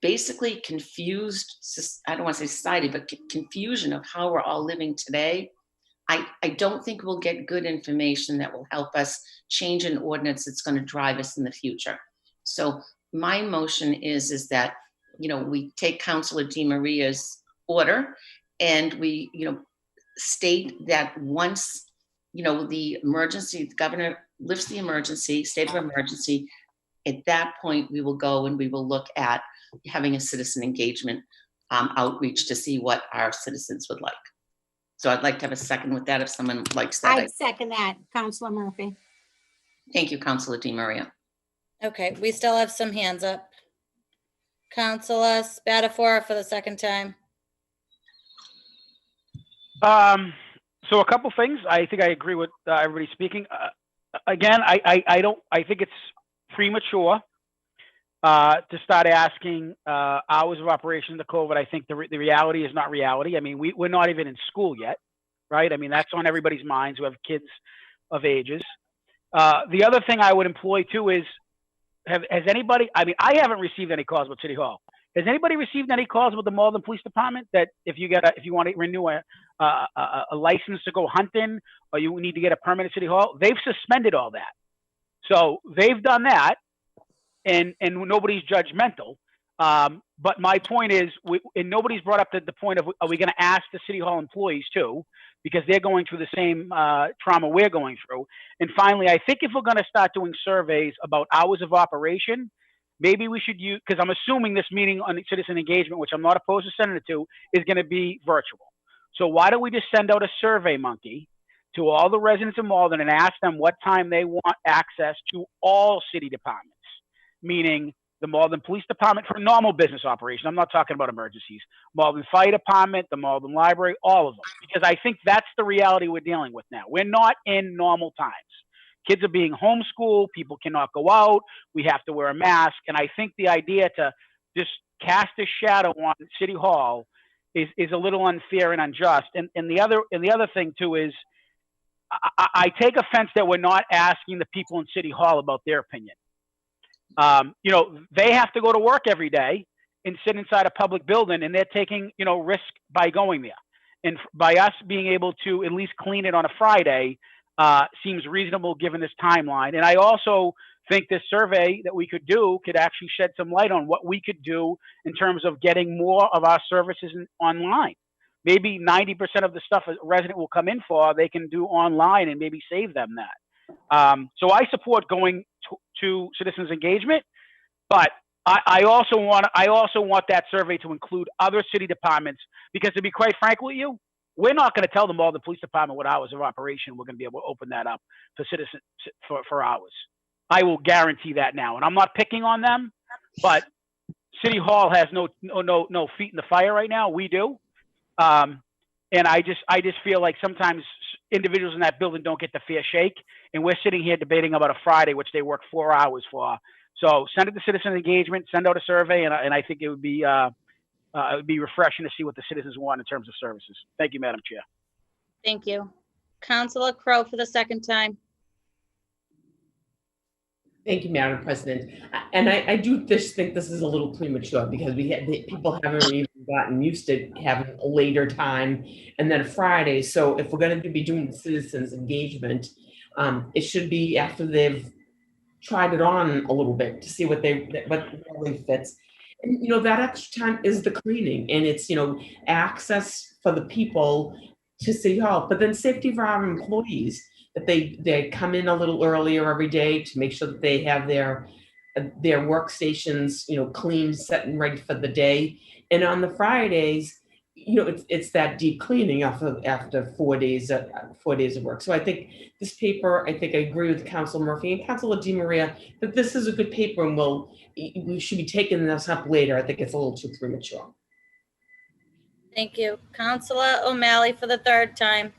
basically confused, I don't want to say society, but confusion of how we're all living today, I don't think we'll get good information that will help us change an ordinance that's going to drive us in the future. So my motion is that, we take Councilor DiMaria's order and we, state that once, the governor lifts the emergency, state of emergency, at that point, we will go and we will look at having a citizen engagement outreach to see what our citizens would like. So I'd like to have a second with that if someone likes that. I second that, Councilor Murphy. Thank you, Councilor DiMaria. Okay, we still have some hands up. Councilor Spatafora for the second time. So a couple things. I think I agree with everybody speaking. Again, I think it's premature to start asking hours of operation to COVID. I think the reality is not reality. I mean, we're not even in school yet, right? I mean, that's on everybody's minds who have kids of ages. The other thing I would employ too is, has anybody, I mean, I haven't received any calls about City Hall. Has anybody received any calls about the Malden Police Department that if you want to renew a license to go hunting, or you need to get a permit at City Hall, they've suspended all that. So they've done that, and nobody's judgmental. But my point is, and nobody's brought up the point of, are we going to ask the City Hall employees too, because they're going through the same trauma we're going through. And finally, I think if we're going to start doing surveys about hours of operation, maybe we should use, because I'm assuming this meeting on citizen engagement, which I'm not opposed to sending it to, is going to be virtual. So why don't we just send out a survey monkey to all the residents of Malden and ask them what time they want access to all city departments, meaning the Malden Police Department for normal business operation. I'm not talking about emergencies. Malden Fire Department, the Malden Library, all of them. Because I think that's the reality we're dealing with now. We're not in normal times. Kids are being homeschooled. People cannot go out. We have to wear a mask. And I think the idea to just cast a shadow on City Hall is a little unfair and unjust. And the other thing too is, I take offense that we're not asking the people in City Hall about their opinion. They have to go to work every day and sit inside a public building, and they're taking, risk by going there. And by us being able to at least clean it on a Friday seems reasonable given this timeline. And I also think this survey that we could do could actually shed some light on what we could do in terms of getting more of our services online. Maybe 90% of the stuff a resident will come in for, they can do online and maybe save them that. So I support going to citizens engagement, but I also want that survey to include other city departments, because to be quite frank with you, we're not going to tell them all the police department what hours of operation we're going to be able to open that up for citizens for hours. I will guarantee that now, and I'm not picking on them, but City Hall has no feet in the fire right now. We do. And I just feel like sometimes individuals in that building don't get the fair shake, and we're sitting here debating about a Friday, which they work 4 hours for. So send it to citizen engagement, send out a survey, and I think it would be refreshing to see what the citizens want in terms of services. Thank you, Madam Chair. Thank you. Councilor Crowe for the second time. Thank you, Madam President. And I do just think this is a little premature, because people haven't even gotten used to having a later time and then a Friday. So if we're going to be doing citizens engagement, it should be after they've tried it on a little bit to see what really fits. And that extra time is the cleaning, and it's access for the people to City Hall, but then safety for our employees, that they come in a little earlier every day to make sure that they have their workstations, clean, set and ready for the day. And on the Fridays, it's that deep cleaning after 4 days of work. So I think this paper, I agree with Councilor Murphy and Councilor DiMaria that this is a good paper, and we should be taking this up later. I think it's a little too premature. Thank you. Counselor O'Malley for the third time.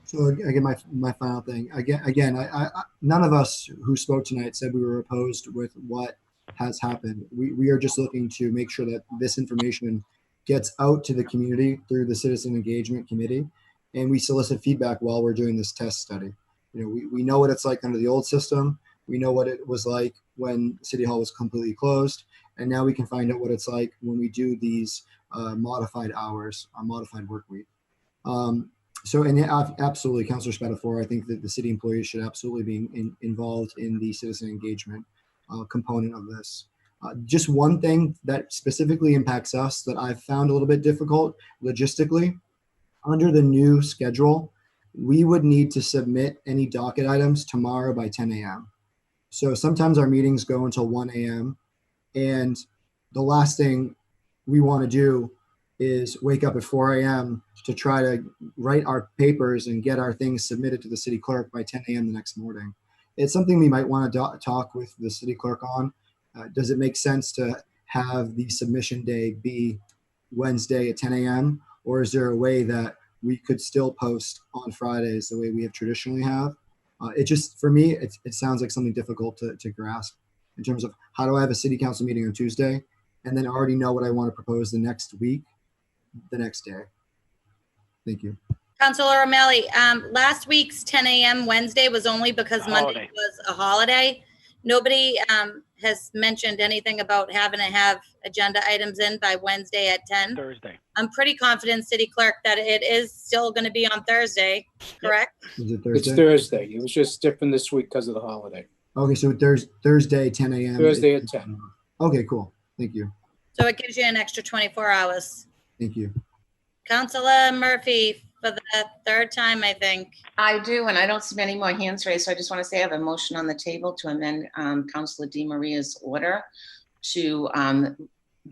So again, my final thing. Again, I none of us who spoke tonight said we were opposed with what has happened. We are just looking to make sure that this information gets out to the community through the Citizen Engagement Committee, and we solicit feedback while we're doing this test study. We know what it's like under the old system. We know what it was like when City Hall was completely closed, and now we can find out what it's like when we do these modified hours, a modified work week. Absolutely, Councilor Spatafor, I think that the city employees should absolutely be involved in the citizen engagement component of this. Just one thing that specifically impacts us that I've found a little bit difficult logistically, under the new schedule, we would need to submit any docket items tomorrow by 10 a.m. So sometimes our meetings go until 1 a.m. and the last thing we want to do is wake up at 4 a.m. to try to write our papers and get our things submitted to the city clerk by 10 a.m. the next morning. It's something we might want to talk with the city clerk on. Does it make sense to have the submission day be Wednesday at 10 a.m.? Or is there a way that we could still post on Fridays the way we have traditionally have? It just, for me, it sounds like something difficult to grasp in terms of how do I have a city council meeting on Tuesday and then already know what I want to propose the next week, the next day. Thank you. Councilor O'Malley, last week's 10 a.m. Wednesday was only because Monday was a holiday. Nobody has mentioned anything about having to have agenda items in by Wednesday at 10. Thursday. I'm pretty confident, City Clerk, that it is still going to be on Thursday, correct? Is it Thursday? It's Thursday. It was just different this week because of the holiday. Okay, so Thursday, 10 a.m. Thursday at 10. Okay, cool. Thank you. So it gives you an extra 24 hours. Thank you. Councilor Murphy for the third time, I think. I do, and I don't see any more hands raised, so I just want to say I have a motion on the table to amend Councilor DiMaria's order to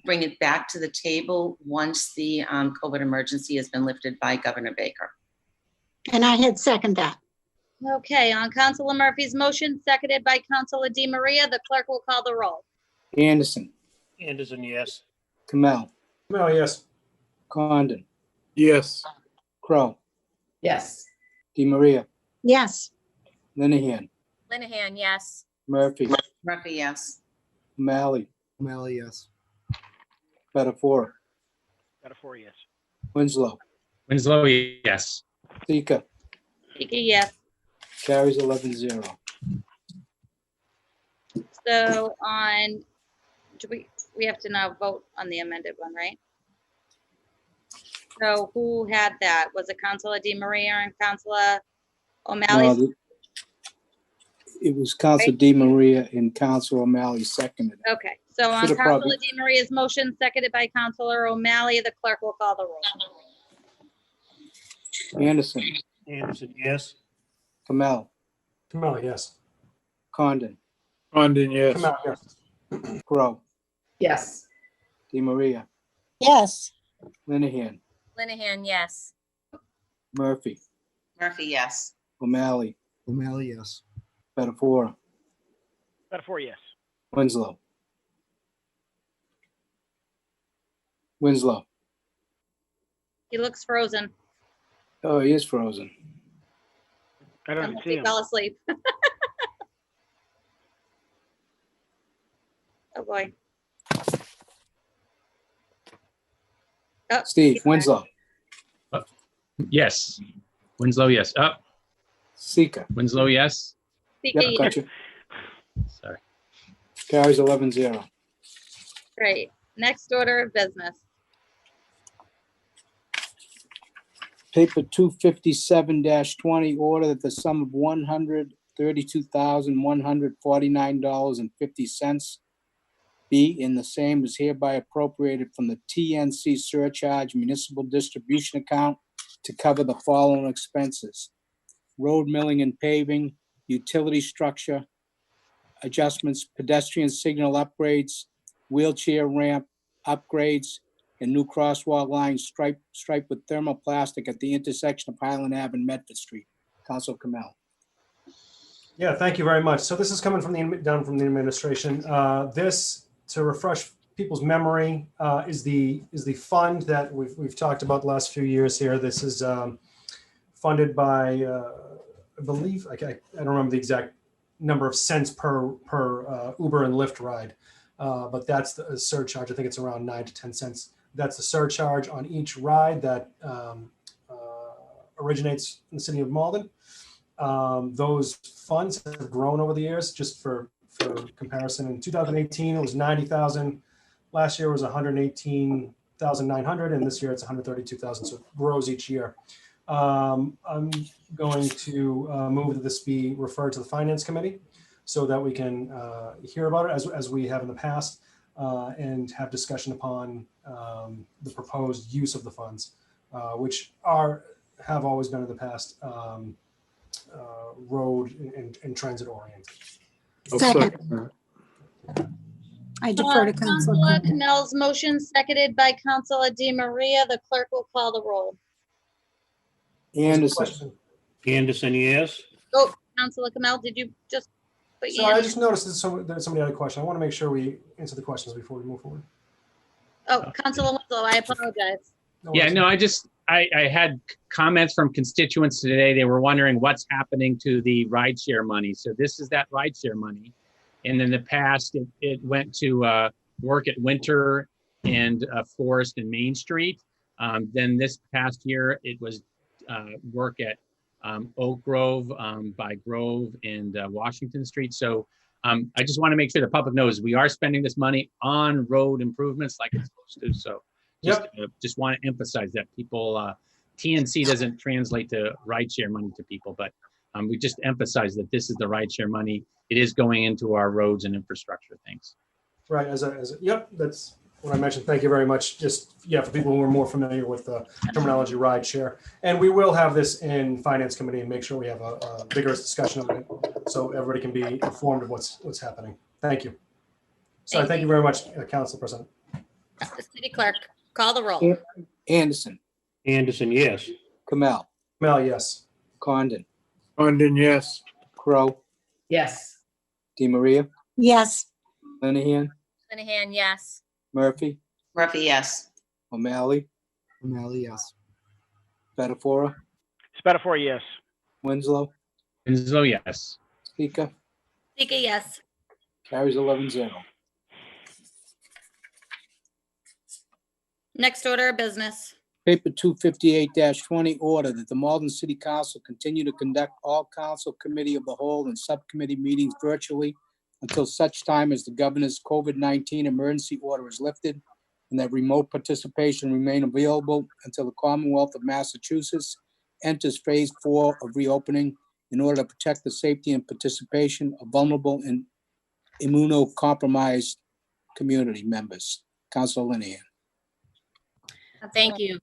bring it back to the table once the COVID emergency has been lifted by Governor Baker. And I had second that. Okay, on Councilor Murphy's motion, seconded by Councilor DiMaria, the clerk will call the roll. Anderson, Anderson, yes. Kamel, Well, yes. Condon, Yes. Crow, Yes. DiMaria, Yes. Linehan, Linehan, yes. Murphy, Murphy, yes. O'Malley, O'Malley, yes. Spatafor, Spatafor, yes. Winslow, Winslow, yes. Sika, Speaker, yes. carries 11-0. So on, do we have to now vote on the amended one, right? So who had that? Was it Councilor DiMaria and Councilor O'Malley? No, it was Council DiMaria and Council O'Malley seconded. Okay, so on Should've Councilor probably- DiMaria's motion, seconded by Councilor O'Malley, the clerk will call the roll. Anderson, Anderson, yes. Kamel, Kamel, yes. Condon, Condon, yes. Kamel, yes. Crow, Yes. DiMaria, Yes. Linehan, Linehan, yes. Murphy, Murphy, yes. O'Malley, O'Malley, yes. Spatafor, Spatafor, yes. Winslow. Winslow. He looks frozen. Oh, he is frozen. I don't Unless see he him. fell asleep. Oh, boy. Oh, Steve, he's back. Winslow, Yes. Winslow, yes. Up. Sika. Winslow, yes. Speaker, Yep, yes. got you. Sorry. Carries 11-0. Great. Next order of business. Paper 257-20, order that the sum of $132,149.50 be and the same is hereby appropriated from the TNC surcharge municipal distribution account to cover the following expenses: road milling and paving, utility structure adjustments, pedestrian signal upgrades, wheelchair ramp upgrades, and new crosswalk lines striped with thermoplastic at the intersection of Highland Ave and Medford Street. Council Kamel. Yeah, thank you very much. So this is coming from down from the administration. This, to refresh people's memory, is the fund that we've talked about the last few years here. This is funded by, I believe, I don't remember the exact number of cents per Uber and Lyft ride, but that's the surcharge. I think it's around 9 to 10 cents. That's the surcharge on each ride that originates in the city of Malden. Those funds have grown over the years. Just for comparison, in 2018 it was 90,000. Last year was 118,900, and this year it's 132,000. So it grows each year. I'm going to move that this be referred to the Finance Committee so that we can hear about it as we have in the past and have discussion upon the proposed use of the funds, which have always been in the past road and transit oriented. Second. I defer to Councilor Councilor Crum. Camel's motion, seconded by Councilor Di Maria. The clerk will call the roll. Anderson. Question. Anderson, yes. Oh, Councilor Camel, did you just put So your I hand? just noticed that somebody had a question. I want to make sure we answer the questions before we move forward. Oh, Councilor Winslow, I apologize. Yeah, worries. no, I had comments from constituents today. They were wondering what's happening to the rideshare money. So this is that rideshare money. And in the past, it went to work at Winter and Forest and Main Street. Then this past year, it was work at Oak Grove by Grove and Washington Street. So I just want to make sure the public knows we are spending this money on road improvements like it's supposed to. So just want to emphasize that people, TNC doesn't translate to rideshare money to people, but we just emphasize that this is the rideshare money. It is going into our roads and infrastructure things. Right, yep, that's what I mentioned. Thank you very much. Just, yeah, for people who are more familiar with the terminology ride share. And we will have this in Finance Committee and make sure we have a vigorous discussion of it so everybody can be informed of what's happening. Thank you. Sorry, thank you very much, Council President. The city clerk, call the roll. Anderson. Anderson, yes. Kamel. Mel, yes. Condon. Condon, yes. Crow. Yes. Di Maria. Yes. Linehan. Linehan, yes. Murphy. Murphy, yes. O'Malley. O'Malley, yes. Spatafora. Spatafora, yes. Winslow. Winslow, yes. Speaker. Speaker, yes. Carries 11-0. Next order of business. Paper 258-20, order that the Malden City Council continue to conduct all council committee of the whole and subcommittee meetings virtually until such time as the governor's COVID-19 emergency order is lifted, and that remote participation remain available until the Commonwealth of Massachusetts enters phase 4 of reopening in order to protect the safety and participation of vulnerable and immunocompromised community members. Councilor Linehan. Thank you.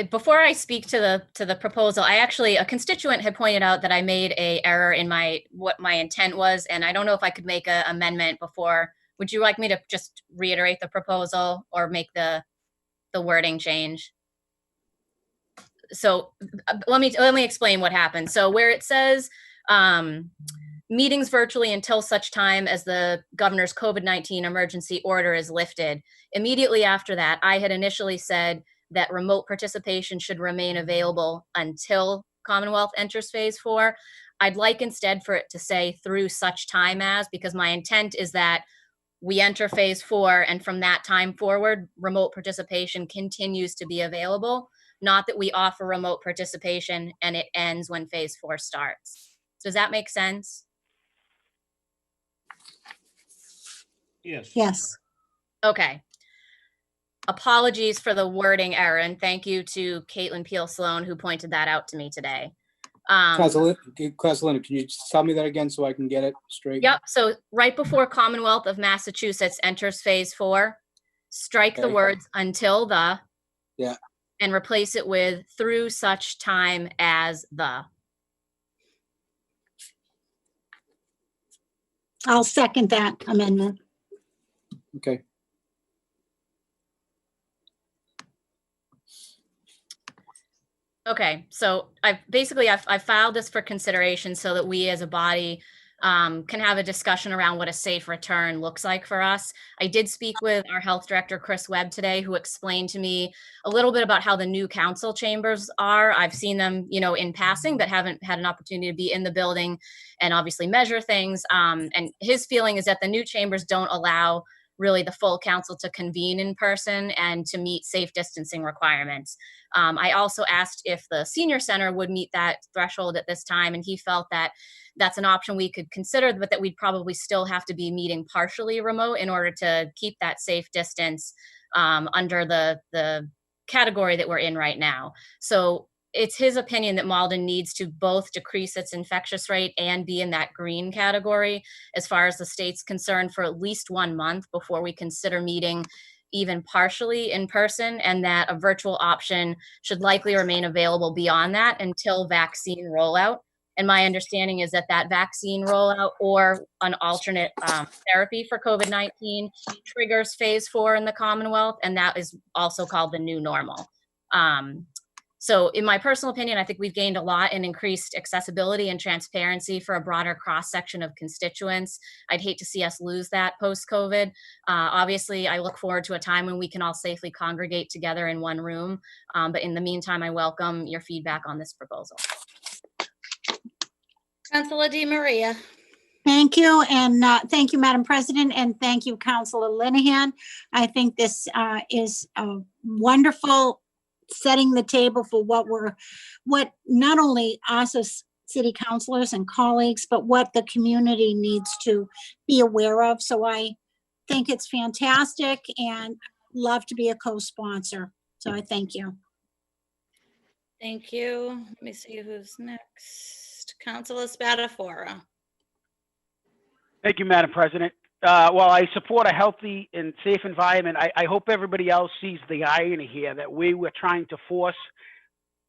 Before I speak to the proposal, a constituent had pointed out that I made a error in what my intent was, and I don't know if I could make an amendment before. Would you like me to just reiterate the proposal or make the wording change? So let me explain what happened. So where it says meetings virtually until such time as the governor's COVID-19 emergency order is lifted, immediately after that, I had initially said that remote participation should remain available until Commonwealth enters phase 4. I'd like instead for it to say through such time as, because my intent is that we enter phase 4 and from that time forward, remote participation continues to be available, not that we offer remote participation and it ends when phase 4 starts. Does that make sense? Yes. Yes. Okay. Apologies for the wording error, and thank you to Caitlin Peel-Sloan who pointed that out to me today. Councilor, can you just tell me that again so I can get it straight? Yep, so right before Commonwealth of Massachusetts enters phase 4, strike the Okay. words until the, Yeah. and replace it with through such time as the. I'll second that amendment. Okay. Okay, so I've filed this for consideration so that we as a body can have a discussion around what a safe return looks like for us. I did speak with our health director, Chris Webb, today, who explained to me a little bit about how the new council chambers are. I've seen them, in passing, but haven't had an opportunity to be in the building and obviously measure things. And his feeling is that the new chambers don't allow really the full council to convene in person and to meet safe distancing requirements. I also asked if the senior center would meet that threshold at this time, and he felt that that's an option we could consider, but that we'd probably still have to be meeting partially remote in order to keep that safe distance under the category that we're in right now. So it's his opinion that Malden needs to both decrease its infectious rate and be in that green category as far as the state's concerned for at least 1 month before we consider meeting even partially in person, and that a virtual option should likely remain available beyond that until vaccine rollout. And my understanding is that that vaccine rollout or an alternate therapy for COVID-19 triggers phase 4 in the Commonwealth, and that is also called the new normal. So in my personal opinion, I think we've gained a lot in increased accessibility and transparency for a broader cross-section of constituents. I'd hate to see us lose that post-COVID. Obviously, I look forward to a time when we can all safely congregate together in one room. But in the meantime, I welcome your feedback on this proposal. Councilor DiMaria. Thank you, and thank you, Madam President, and thank you, Councilor Linehan. I think this is a wonderful setting the table for what not only us as city councilors and colleagues, but what the community needs to be aware of. So I think it's fantastic and love to be a co-sponsor. So I thank you. Thank you. Let me see who's next. Councilor Spatafora. Thank you, Madam President. While I support a healthy and safe environment, I hope everybody else sees the irony here that we were trying to force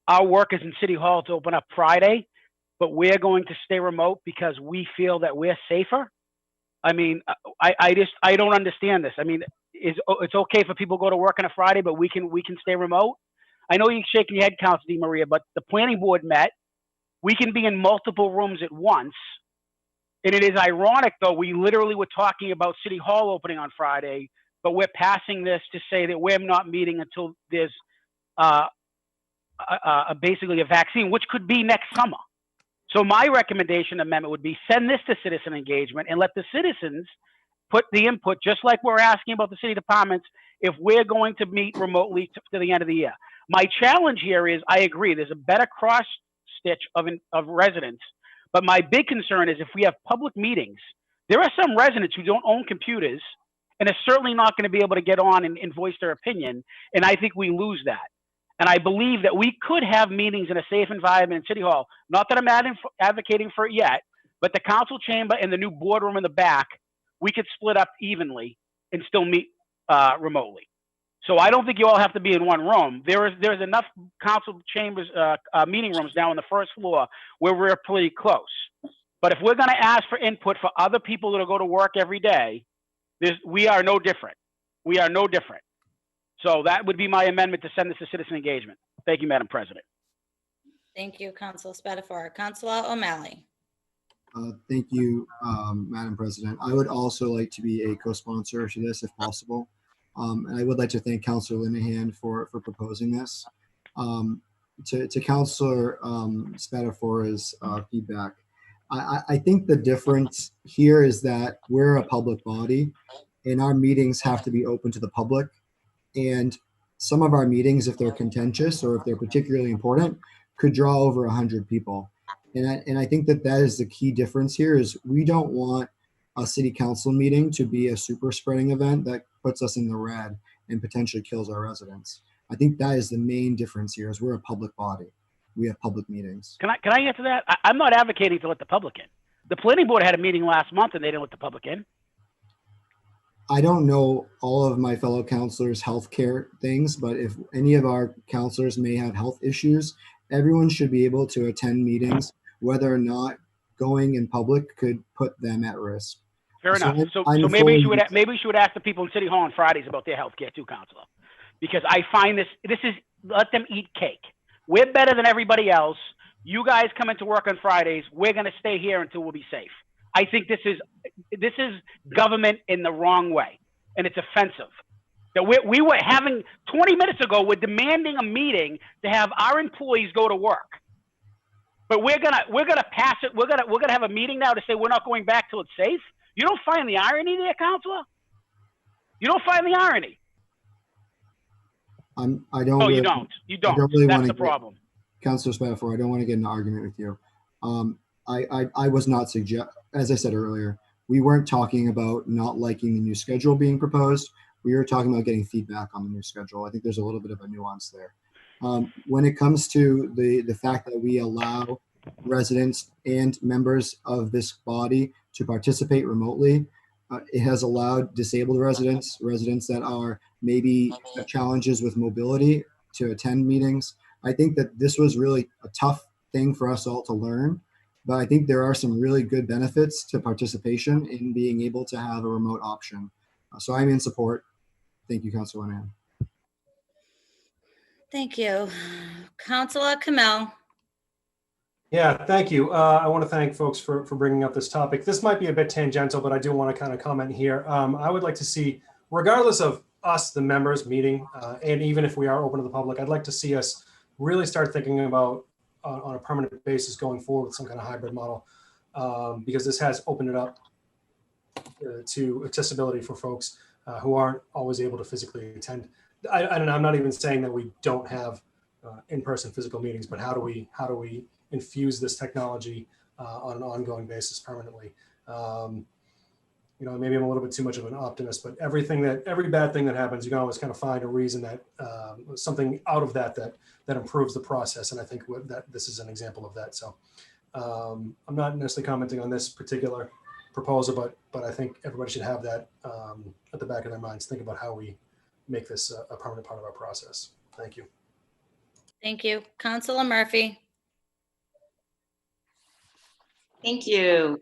our workers in City Hall to open up Friday, but we're going to stay remote because we feel that we're safer. I mean, I don't understand this. I mean, it's okay for people to go to work on a Friday, but we can stay remote. I know you're shaking your head, Councilor DiMaria, but the planning board met. We can be in multiple rooms at once. And it is ironic, though, we literally were talking about City Hall opening on Friday, but we're passing this to say that we're not meeting until there's basically a vaccine, which could be next summer. So my recommendation amendment would be send this to citizen engagement and let the citizens put the input, just like we're asking about the city departments, if we're going to meet remotely to the end of the year. My challenge here is, I agree, there's a better cross stitch of residents. But my big concern is if we have public meetings, there are some residents who don't own computers and are certainly not going to be able to get on and voice their opinion. And I think we lose that. And I believe that we could have meetings in a safe environment in City Hall. Not that I'm advocating for it yet, but the council chamber and the new boardroom in the back, we could split up evenly and still meet remotely. So I don't think you all have to be in one room. There's enough council chambers, meeting rooms now on the first floor where we're pretty close. But if we're going to ask for input for other people that go to work every day, we are no different. We are no different. So that would be my amendment to send this to citizen engagement. Thank you, Madam President. Thank you, Councilor Spatafora. Councilor O'Malley. Thank you, Madam President. I would also like to be a co-sponsor to this if possible. And I would like to thank Councilor Linehan for proposing this. To Councilor Spatafora's feedback, I think the difference here is that we're a public body and our meetings have to be open to the public. And some of our meetings, if they're contentious or if they're particularly important, could draw over 100 people. And I think that is the key difference here is we don't want a city council meeting to be a super spreading event that puts us in the red and potentially kills our residents. I think that is the main difference here is we're a public body. We have public meetings. Can I answer that? I'm not advocating to let the public in. The planning board had a meeting last month and they didn't let the public in. I don't know all of my fellow councilors' healthcare things, but if any of our councilors may have health issues, everyone should be able to attend meetings, whether or not going in public could put them at risk. Fair enough. So maybe we should ask the people in City Hall on Fridays about their health care too, Councilor. Because I find this is let them eat cake. we're better than everybody else. You guys come into work on Fridays. We're going to stay here until we'll be safe. I think this is government in the wrong way, and it's offensive. That we were having 20 minutes ago, we're demanding a meeting to have our employees go to work. But we're gonna pass it. We're gonna have a meeting now to say we're not going back till it's safe. You don't find the irony there, Counselor? You don't find the irony? I don't. No, really, you don't. You don't. really That's wanna the problem. Councilor Spatafor, I don't want to get in an argument with you. I was not as I said earlier, we weren't talking about not liking the new schedule being proposed. We were talking about getting feedback on the new schedule. I think there's a little bit of a nuance there. When it comes to the fact that we allow residents and members of this body to participate remotely, it has allowed disabled residents that are maybe challenges with mobility to attend meetings. I think that this was really a tough thing for us all to learn, but I think there are some really good benefits to participation in being able to have a remote option. So I'm in support. Thank you, Councilor Linehan. Thank you. Councilor Kamel. Yeah, thank you. I want to thank folks for bringing up this topic. This might be a bit tangential, but I do want to kind of comment here. I would like to see, regardless of us, the members meeting, and even if we are open to the public, I'd like to see us really start thinking about on a permanent basis going forward with some kind of hybrid model, because this has opened it up to accessibility for folks who aren't always able to physically attend. I'm not even saying that we don't have in-person physical meetings, but how do we infuse this technology on an ongoing basis permanently? You know, maybe I'm a little bit too much of an optimist, but every bad thing that happens, you can always kind of find a reason that something out of that improves the process. And I think that this is an example of that. So I'm not necessarily commenting on this particular proposal, but I think everybody should have that at the back of their minds. Think about how we make this a permanent part of our process. Thank you. Thank you. Councilor Murphy. Thank you.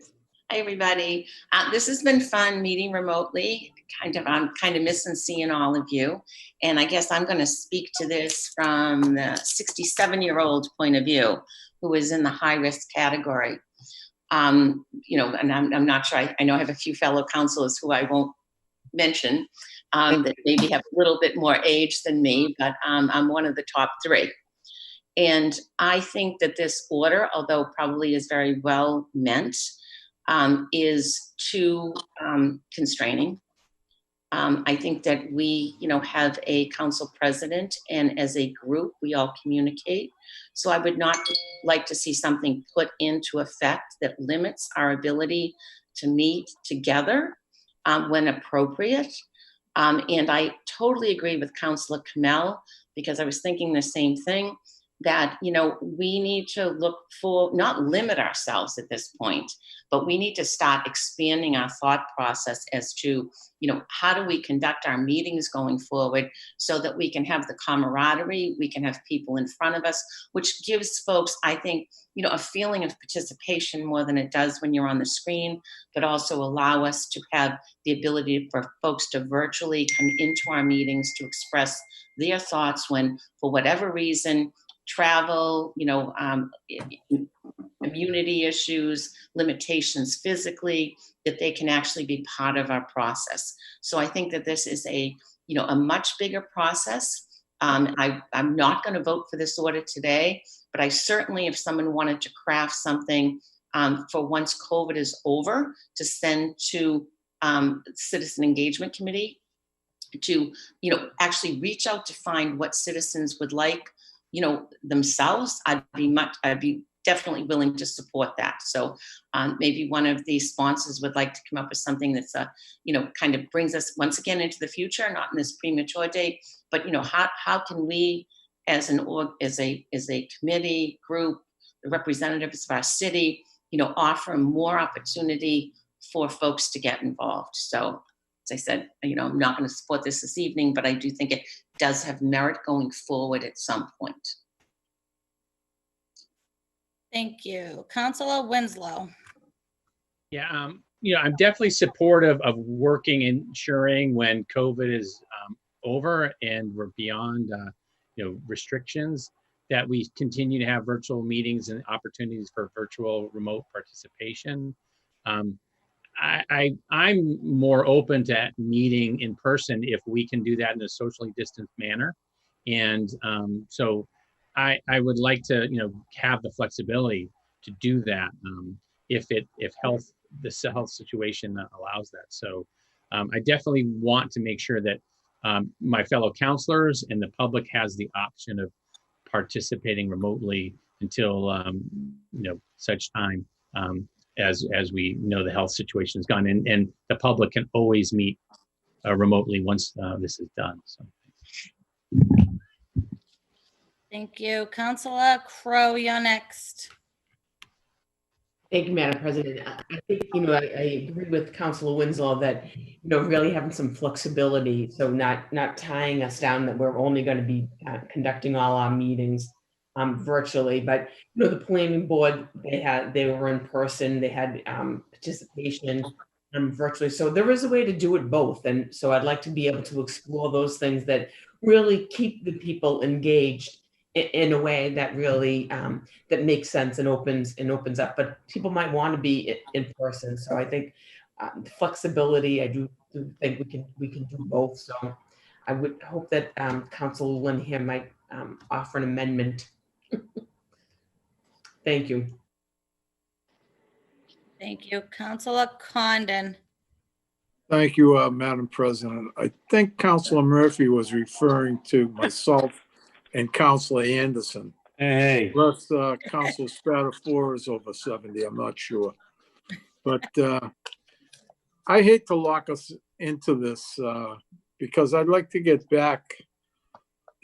Hi, everybody. This has been fun meeting remotely. I'm kind of missing seeing all of you. And I guess I'm going to speak to this from the 67-year-old point of view, who is in the high-risk category. You know, and I'm not sure, I know I have a few fellow councilors who I won't mention that maybe have a little bit more age than me, but I'm one of the top 3. And I think that this order, although probably is very well meant, is too constraining. I think that we, have a council president, and as a group, we all communicate. So I would not like to see something put into effect that limits our ability to meet together when appropriate. And I totally agree with Councilor Kamel, because I was thinking the same thing, that, we need to look for, not limit ourselves at this point, but we need to start expanding our thought process as to, how do we conduct our meetings going forward so that we can have the camaraderie, we can have people in front of us, which gives folks, I think, a feeling of participation more than it does when you're on the screen, but also allow us to have the ability for folks to virtually come into our meetings to express their thoughts when, for whatever reason, travel, immunity issues, limitations physically, that they can actually be part of our process. So I think that this is a much bigger process. I'm not going to vote for this order today, but I certainly, if someone wanted to craft something for once COVID is over, to send to Citizen Engagement Committee to, actually reach out to find what citizens would like, themselves, I'd be definitely willing to support that. So maybe one of the sponsors would like to come up with something that's, kind of brings us once again into the future, not in this premature date, but, how can we as a committee group, the representatives of our city, offer more opportunity for folks to get involved. So as I said, I'm not going to support this evening, but I do think it does have merit going forward at some point. Thank you. Councilor Winslow. Yeah, I'm definitely supportive of working, ensuring when COVID is over and we're beyond, restrictions, that we continue to have virtual meetings and opportunities for virtual remote participation. I'm more open to meeting in person if we can do that in a socially distanced manner. And so I would like to, have the flexibility to do that if the health situation allows that. So I definitely want to make sure that my fellow counselors and the public has the option of participating remotely until such time as we know the health situation is gone, and the public can always meet remotely once this is done. So. Thank you. Councilor Crowe, you're next. Thank you, Madam President. I think, I agree with Councilor Winslow that, really having some flexibility, so not tying us down that we're only going to be conducting all our meetings virtually. But, the planning board, they were in person, they had participation virtually. So there is a way to do it both. And so I'd like to be able to explore those things that really keep the people engaged in a way that really that makes sense and opens up. But people might want to be in person. So I think flexibility, I do think we can do both. So I would hope that Councilor Lynn here might offer an amendment. Thank you. Thank you. Councilor Condon. Thank you, Madam President. I think Councilor Murphy was referring to myself and Councilor Anderson. Hey, Plus, Councilor Spatafora is over 70, I'm not sure. But I hate to lock us into this because I'd like to get back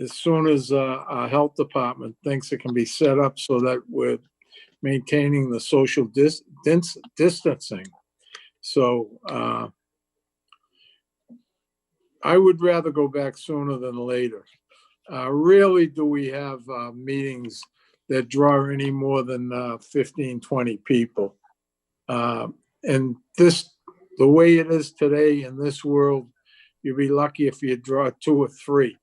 as soon as our health department thinks it can be set up so that we're maintaining the social distancing. So I would rather go back sooner than later. Rarely do we have meetings that draw any more than 15, 20 people. And the way it is today in this world, you'd be lucky if you draw 2 or 3.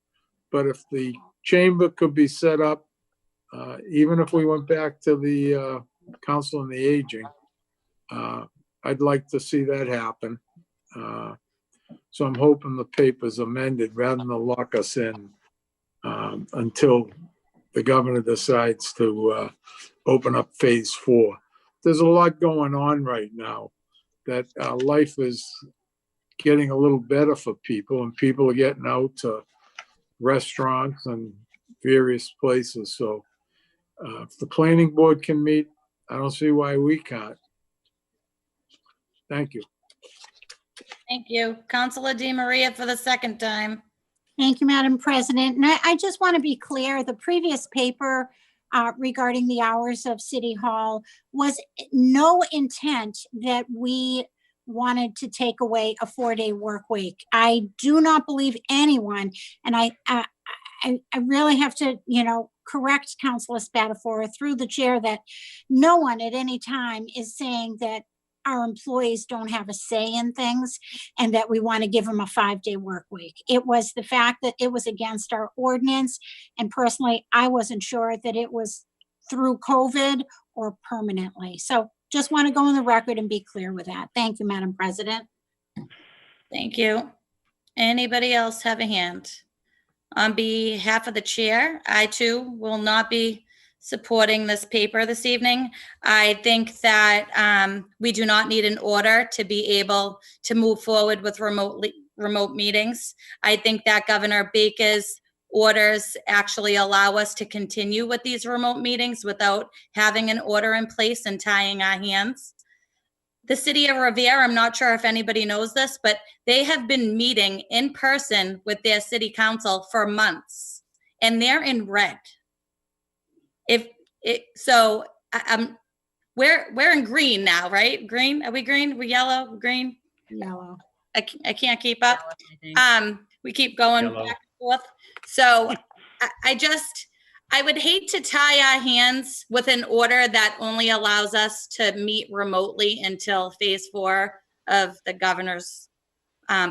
But if the chamber could be set up, even if we went back to the Council on the Aging, I'd like to see that happen. So I'm hoping the paper's amended rather than lock us in until the governor decides to open up phase 4. There's a lot going on right now that life is getting a little better for people, and people are getting out to restaurants and various places. So if the planning board can meet, I don't see why we can't. Thank you. Thank you. Councilor DeMaria for the second time. Thank you, Madam President. And I just want to be clear, the previous paper regarding the hours of City Hall was no intent that we wanted to take away a 4-day work week. I do not believe anyone, and I really have to, correct Councilor Spatafora through the chair, that no one at any time is saying that our employees don't have a say in things and that we want to give them a 5-day work week. It was the fact that it was against our ordinance. And personally, I wasn't sure that it was through COVID or permanently. So just want to go on the record and be clear with that. Thank you, Madam President. Thank you. Anybody else have a hand? On behalf of the chair, I too will not be supporting this paper this evening. I think that we do not need an order to be able to move forward with remote meetings. I think that Governor Baker's orders actually allow us to continue with these remote meetings without having an order in place and tying our hands. The city of Revere, I'm not sure if anybody knows this, but they have been meeting in person with their city council for months, and they're in red. We're in green now, right? Green? Are we green? We yellow? Green? Yellow. I can't keep up. We keep going Yellow. back and forth. So I would hate to tie our hands with an order that only allows us to meet remotely until phase 4 of the governor's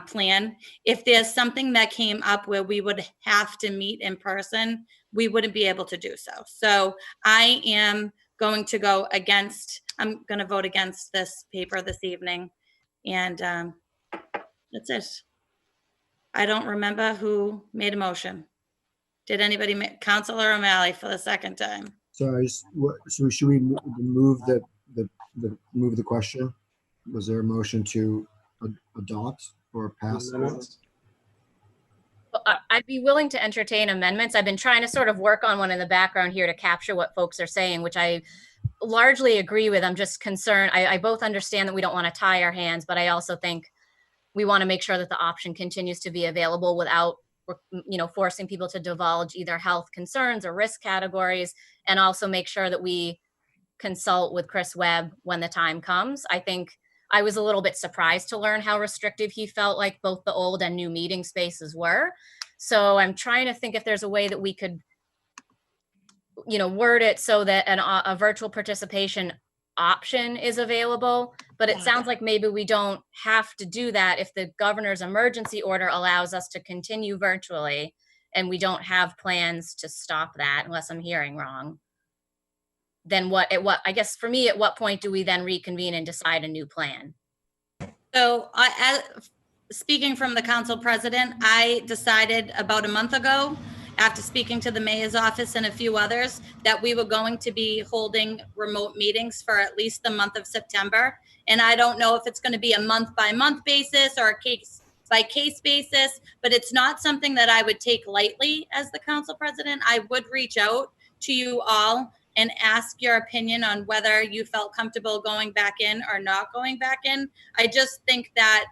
plan. If there's something that came up where we would have to meet in person, we wouldn't be able to do so. So I am going to go against, I'm going to vote against this paper this evening. And that's it. I don't remember who made a motion. Did anybody, Councilor O'Malley for the second time? So so should we move move the question? Was there a motion to adopt or pass? I'd be willing to entertain amendments. I've been trying to sort of work on one in the background here to capture what folks are saying, which I largely agree with. I'm just concerned. I both understand that we don't want to tie our hands, but I also think we want to make sure that the option continues to be available without, forcing people to divulge either health concerns or risk categories, and also make sure that we consult with Chris Webb when the time comes. I think I was a little bit surprised to learn how restrictive he felt like both the old and new meeting spaces were. So I'm trying to think if there's a way that we could, word it so that a virtual participation option is available. But it sounds like maybe we don't have to do that if the governor's emergency order allows us to continue virtually, and we don't have plans to stop that, unless I'm hearing wrong. Then I guess for me, at what point do we then reconvene and decide a new plan? So speaking from the council president, I decided about a month ago, after speaking to the mayor's office and a few others, that we were going to be holding remote meetings for at least the month of September. And I don't know if it's going to be a month by month basis or a case by case basis, but it's not something that I would take lightly as the council president. I would reach out to you all and ask your opinion on whether you felt comfortable going back in or not going back in. I just think that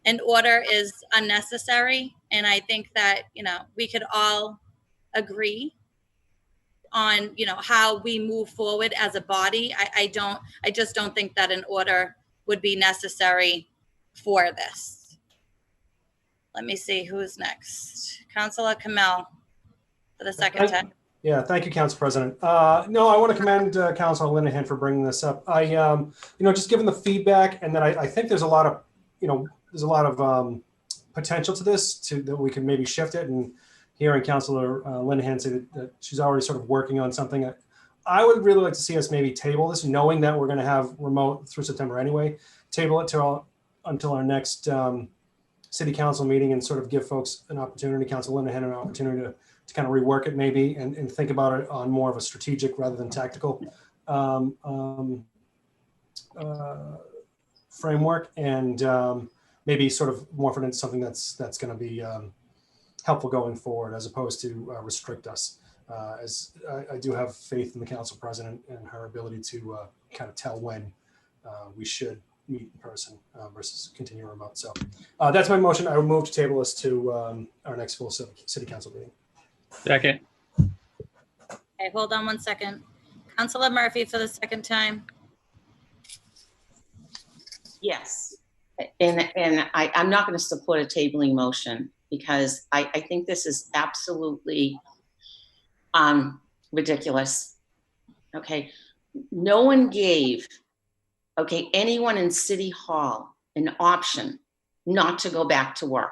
an order is unnecessary. And I think that, we could all agree on, how we move forward as a body. I just don't think that an order would be necessary for this. Let me see who's next. Councilor Kamel for the second time. Yeah, thank you, Council President. No, I want to commend Councilor Linehan for bringing this up. I, just given the feedback, and that I think there's a lot of, potential to this, that we can maybe shift it. And hearing Councilor Linehan say that she's already sort of working on something, I would really like to see us maybe table this, knowing that we're going to have remote through September anyway. Table it until our next city council meeting, and sort of give folks an opportunity, Councilor Linehan an opportunity to kind of rework it maybe, and think about it on more of a strategic rather than tactical framework, and maybe sort of morph it into something that's going to be helpful going forward, as opposed to restrict us. As I do have faith in the council president and her ability to kind of tell when we should meet in person versus continue remote. So that's my motion. I will move to table this to our next full city council meeting. Second. Okay, hold on one second. Councilor Murphy for the second time. Yes, and I'm not going to support a tabling motion, because I think this is absolutely ridiculous. Okay, no one gave anyone in City Hall an option not to go back to work.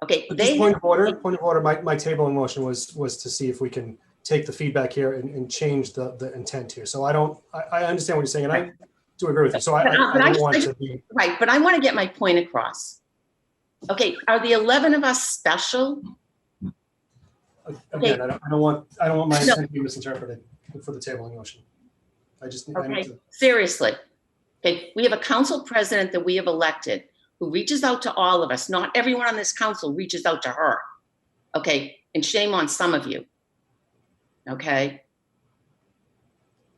Okay, Point of order. My tabling motion was to see if we can take the feedback here and change the intent here. So I understand what you're saying, and I do agree with you. So I don't want to be right, but I want to get my point across. Okay, are the 11 of us special? Again, I don't want my intent to be misinterpreted for the tabling motion. I just I need to... Seriously. Okay, we have a council president that we have elected who reaches out to all of us. Not everyone on this council reaches out to her. Okay, and shame on some of you. Okay.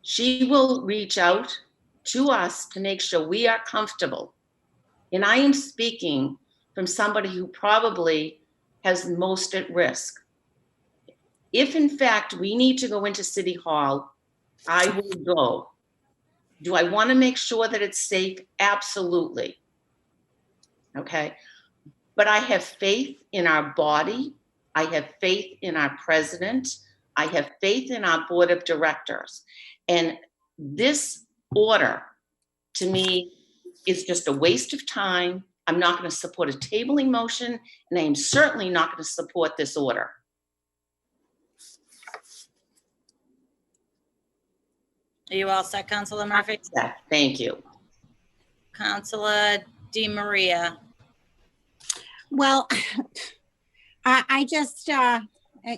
She will reach out to us to make sure we are comfortable. And I am speaking from somebody who probably has most at risk. If in fact we need to go into City Hall, I will go. Do I want to make sure that it's safe? Absolutely. Okay. But I have faith in our body. I have faith in our president. I have faith in our board of directors. And this order, to me, is just a waste of time. I'm not going to support a tabling motion, and I am certainly not going to support this order. Are you all set, Councilor Murphy? Yeah, thank you. Councilor Di Maria. Well, I just,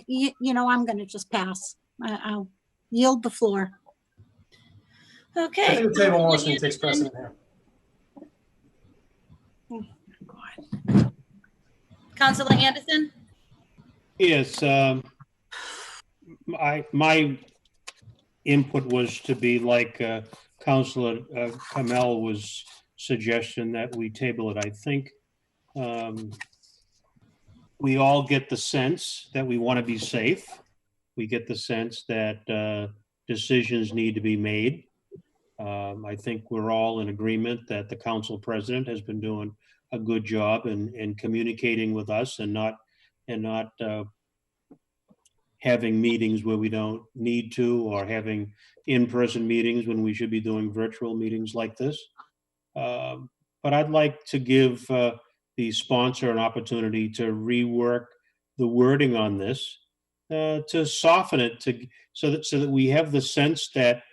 you know, I'm going to just pass. I'll yield the floor. I Okay. think the table motion takes precedent here. Councilor Anderson? Yes, my input was to be like Councilor Kamel was suggestion that we table it. I think we all get the sense that we want to be safe. We get the sense that decisions need to be made. I think we're all in agreement that the council president has been doing a good job in communicating with us and not having meetings where we don't need to, or having in-person meetings when we should be doing virtual meetings like this. But I'd like to give the sponsor an opportunity to rework the wording on this, to soften it, so that we have the sense that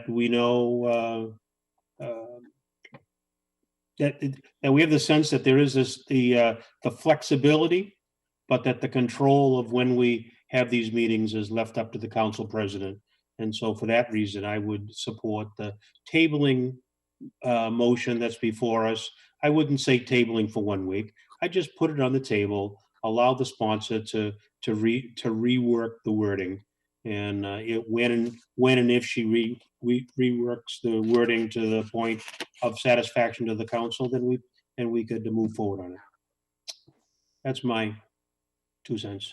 we know that we have the sense that there is the flexibility, but that the control of when we have these meetings is left up to the council president. And so for that reason, I would support the tabling motion that's before us. I wouldn't say tabling for 1 week. I just put it on the table, allow the sponsor to rework the wording. And when and if she reworks the wording to the point of satisfaction to the council, then we could move forward on it. That's my 2 cents.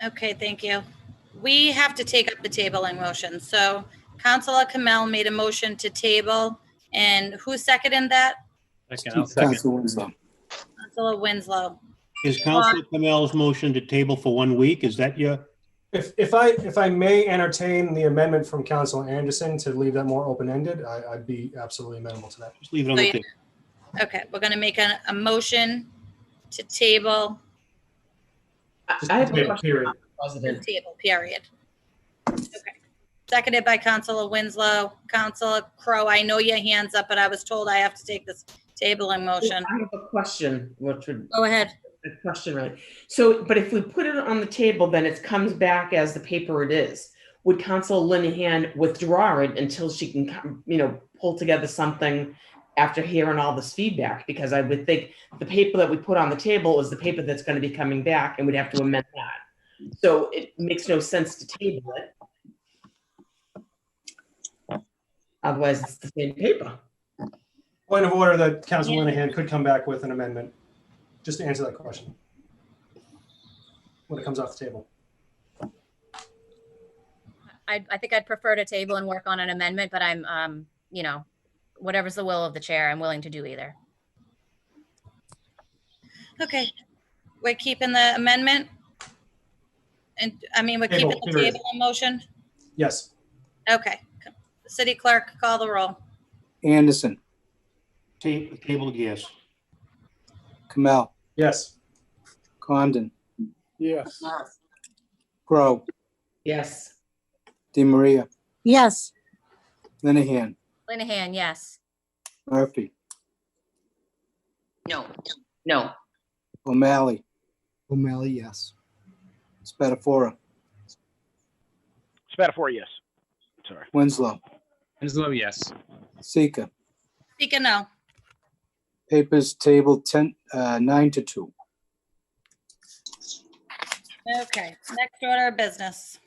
Okay, thank you. We have to take up the tabling motion. So Councilor Kamel made a motion to table, and who seconded that? Second, I'll second. Council Winslow. Councilor Winslow. Is Councilor Kamel's motion to table for 1 week? Is that your? If I may entertain the amendment from Councilor Anderson to leave that more open-ended, I'd be absolutely amenable to that. Just leave it on the table. Okay, we're gonna make a motion to table, Just I have a table, question, period. President. table, period. Okay. Seconded by Councilor Winslow. Councilor Crowe, I know your hand's up, but I was told I have to take this tabling motion. I have a question, which would Go ahead. a question really. So, but if we put it on the table, then it comes back as the paper it is. Would Council Linehan withdraw it until she can come, pull together something after hearing all this feedback? Because I would think the paper that we put on the table is the paper that's going to be coming back, and we'd have to amend that. So it makes no sense to table it. Otherwise, it's the same paper. Point of order that Council Linehan could come back with an amendment, just to answer that question when it comes off the table. I think I'd prefer to table and work on an amendment, but I'm, whatever's the will of the chair, I'm willing to do either. Okay, we're keeping the amendment? And, we're Table, keeping the period. table in motion? Yes. Okay. City Clerk, call the roll. Anderson, Table, yes. Kamel, Yes. Condon, Yes. Crowe, Yes. Di Maria, Yes, Linehan, Linehan, yes. Murphy, No. O'Malley, O'Malley, yes. Spatafora, Spatafora, yes. Sorry. Winslow, Winslow, yes. Sika. Speaker, no. Papers table 9-2. Okay, next order of business.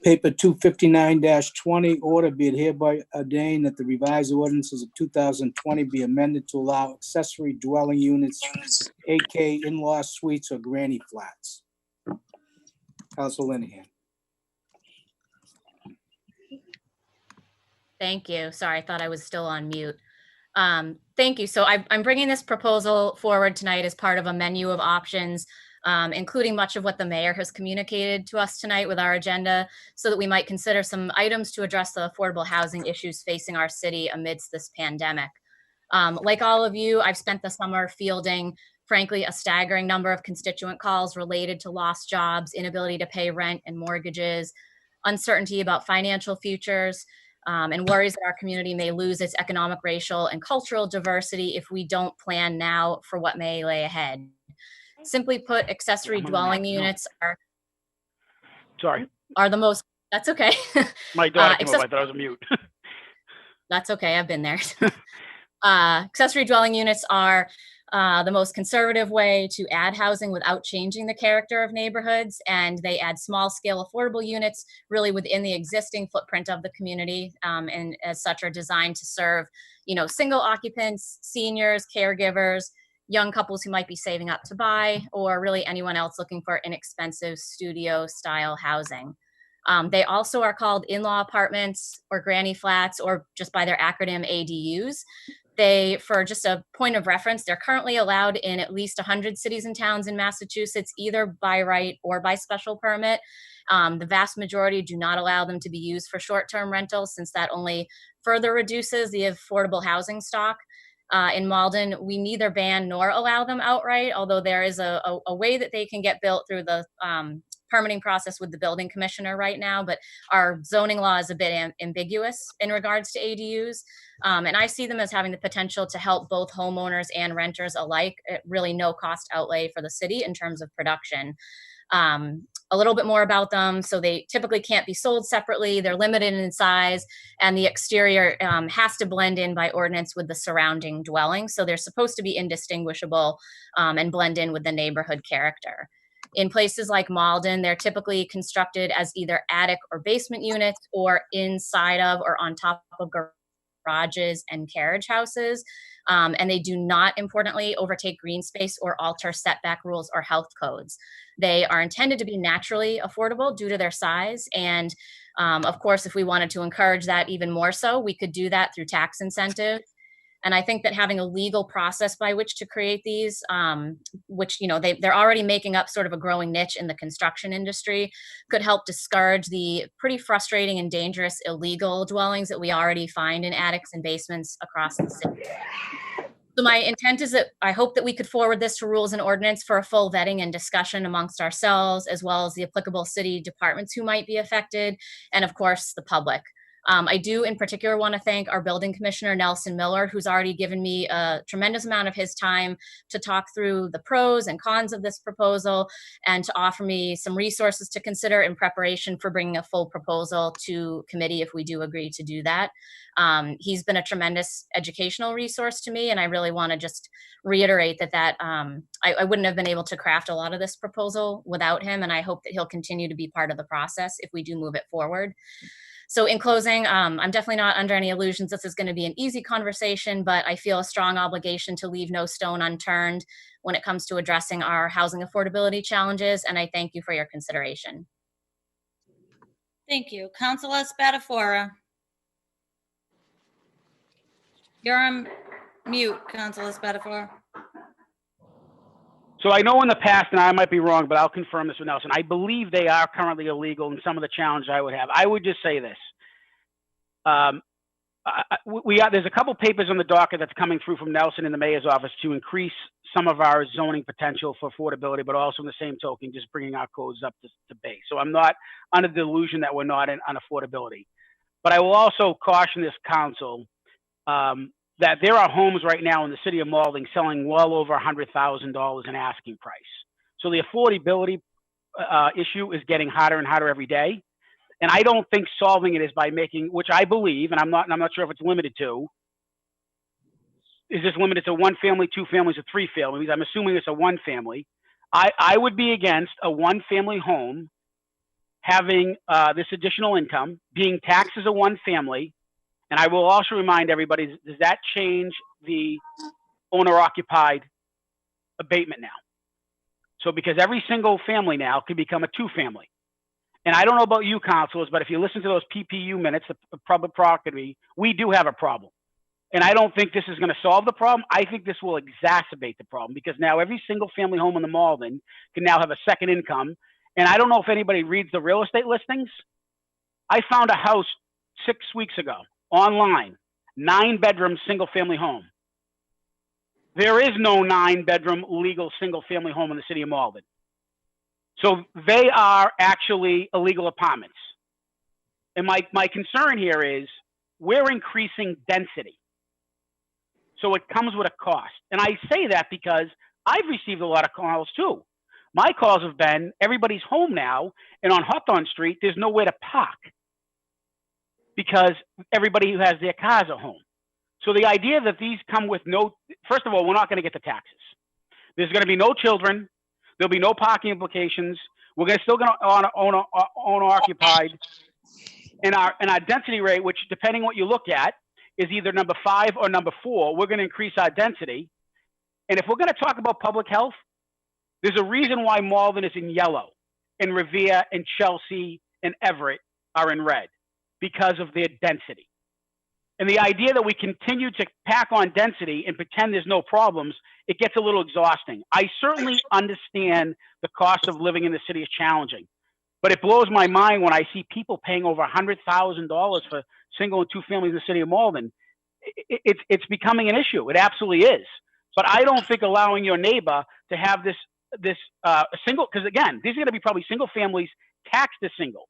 Paper 259-20, order be it hereby ordained that the revised ordinances of 2020 be amended to allow accessory dwelling units, AK in-law suites or granny flats. Council Linehan. Thank you. Sorry, I thought I was still on mute. Thank you. So I'm bringing this proposal forward tonight as part of a menu of options including much of what the mayor has communicated to us tonight with our agenda, so that we might consider some items to address the affordable housing issues facing our city amidst this pandemic. Like all of you, I've spent the summer fielding, frankly, a staggering number of constituent calls related to lost jobs, inability to pay rent and mortgages, uncertainty about financial futures, and worries that our community may lose its economic, racial, and cultural diversity if we don't plan now for what may lay ahead. Simply put, accessory dwelling units are the most, that's okay. My daughter came up, I thought I was on mute. That's okay, I've been there. Accessory dwelling units are the most conservative way to add housing without changing the character of neighborhoods, and they add small-scale affordable units really within the existing footprint of the community, and as such are designed to serve, single occupants, seniors, caregivers, young couples who might be saving up to buy, or really anyone else looking for inexpensive studio-style housing. They also are called in-law apartments or granny flats, or just by their acronym ADUs. They, for just a point of reference, they're currently allowed in at least 100 cities and towns in Massachusetts, either by right or by special permit. The vast majority do not allow them to be used for short-term rentals, since that only further reduces the affordable housing stock. In Malden, we neither ban nor allow them outright, although there is a way that they can get built through the permitting process with the building commissioner right now, but our zoning law is a bit ambiguous in regards to ADUs. And I see them as having the potential to help both homeowners and renters alike at really no cost outlay for the city in terms of production. A little bit more about them. So they typically can't be sold separately. They're limited in size, and the exterior has to blend in by ordinance with the surrounding dwelling. So they're supposed to be indistinguishable and blend in with the neighborhood character. In places like Malden, they're typically constructed as either attic or basement units, or inside of or on top of garages and carriage houses. And they do not, importantly, overtake green space or alter setback rules or health codes. They are intended to be naturally affordable due to their size. And of course, if we wanted to encourage that even more so, we could do that through tax incentives. And I think that having a legal process by which to create these, which, they're already making up sort of a growing niche in the construction industry, could help discourage the pretty frustrating and dangerous illegal dwellings that we already find in attics and basements across the city. So my intent is that I hope that we could forward this to Rules and Ordinance for a full vetting and discussion amongst ourselves, as well as the applicable city departments who might be affected, and of course, the public. I do in particular want to thank our building commissioner, Nelson Miller, who's already given me a tremendous amount of his time to talk through the pros and cons of this proposal, and to offer me some resources to consider in preparation for bringing a full proposal to committee if we do agree to do that. He's been a tremendous educational resource to me, and I really want to just reiterate that I wouldn't have been able to craft a lot of this proposal without him, and I hope that he'll continue to be part of the process if we do move it forward. So in closing, I'm definitely not under any illusions this is going to be an easy conversation, but I feel a strong obligation to leave no stone unturned when it comes to addressing our housing affordability challenges, and I thank you for your consideration. Thank you. Councilor Spatafora. You're on mute, Councilor Spatafora. So I know in the past, and I might be wrong, but I'll confirm this with Nelson, I believe they are currently illegal in some of the challenges I would have. I would just say this. There's a couple papers on the docket that's coming through from Nelson in the mayor's office to increase some of our zoning potential for affordability, but also in the same token, just bringing our codes up to base. So I'm not under the delusion that we're not on affordability. But I will also caution this council that there are homes right now in the city of Malden selling well over $100,000 in asking price. So the affordability issue is getting hotter and hotter every day. And I don't think solving it is by making, which I believe, and I'm not sure if it's limited to, is this limited to one family, two families, or three families? I'm assuming it's a one family. I would be against a one family home having this additional income, being taxed as a one family. And I will also remind everybody, does that change the owner-occupied abatement now? So because every single family now can become a two-family. And I don't know about you, councilors, but if you listen to those PPU minutes, the public property, we do have a problem. And I don't think this is going to solve the problem. I think this will exacerbate the problem because now every single family home in the Malden can now have a second income. And I don't know if anybody reads the real estate listings. I found a house 6 weeks ago online, 9-bedroom single family home. There is no 9-bedroom legal single family home in the city of Malden. So they are actually illegal apartments. And my concern here is we're increasing density. So it comes with a cost. And I say that because I've received a lot of calls too. My calls have been, everybody's home now, and on Hawthorne Street, there's nowhere to park because everybody who has their cars are home. So the idea that these come with no, first of all, we're not going to get the taxes. There's going to be no children. There'll be no parking implications. We're still going to own occupied. And our density rate, which depending what you look at, is either number 5 or number 4. We're going to increase our density. And if we're going to talk about public health, there's a reason why Malden is in yellow and Revere and Chelsea and Everett are in red because of their density. And the idea that we continue to pack on density and pretend there's no problems, it gets a little exhausting. I certainly understand the cost of living in the city is challenging, but it blows my mind when I see people paying over $100,000 for single and two families in the city of Malden. It's becoming an issue. It absolutely is. But I don't think allowing your neighbor to have this single, because again, these are going to be probably single families taxed as singles.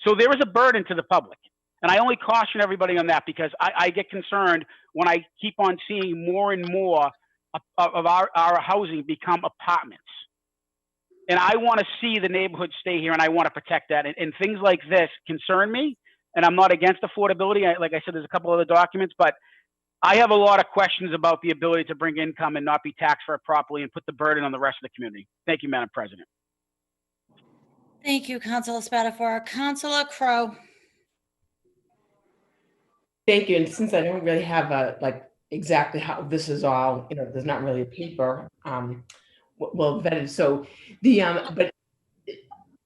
So there is a burden to the public. And I only caution everybody on that because I get concerned when I keep on seeing more and more of our housing become apartments. And I want to see the neighborhood stay here and I want to protect that. And things like this concern me. And I'm not against affordability. Like I said, there's a couple other documents, but I have a lot of questions about the ability to bring income and not be taxed for it properly and put the burden on the rest of the community. Thank you, Madam President. Thank you, Councilor Spatafor. Councilor Crowe. Thank you. And since I don't really have exactly how this is all, there's not really a paper, well vetted. So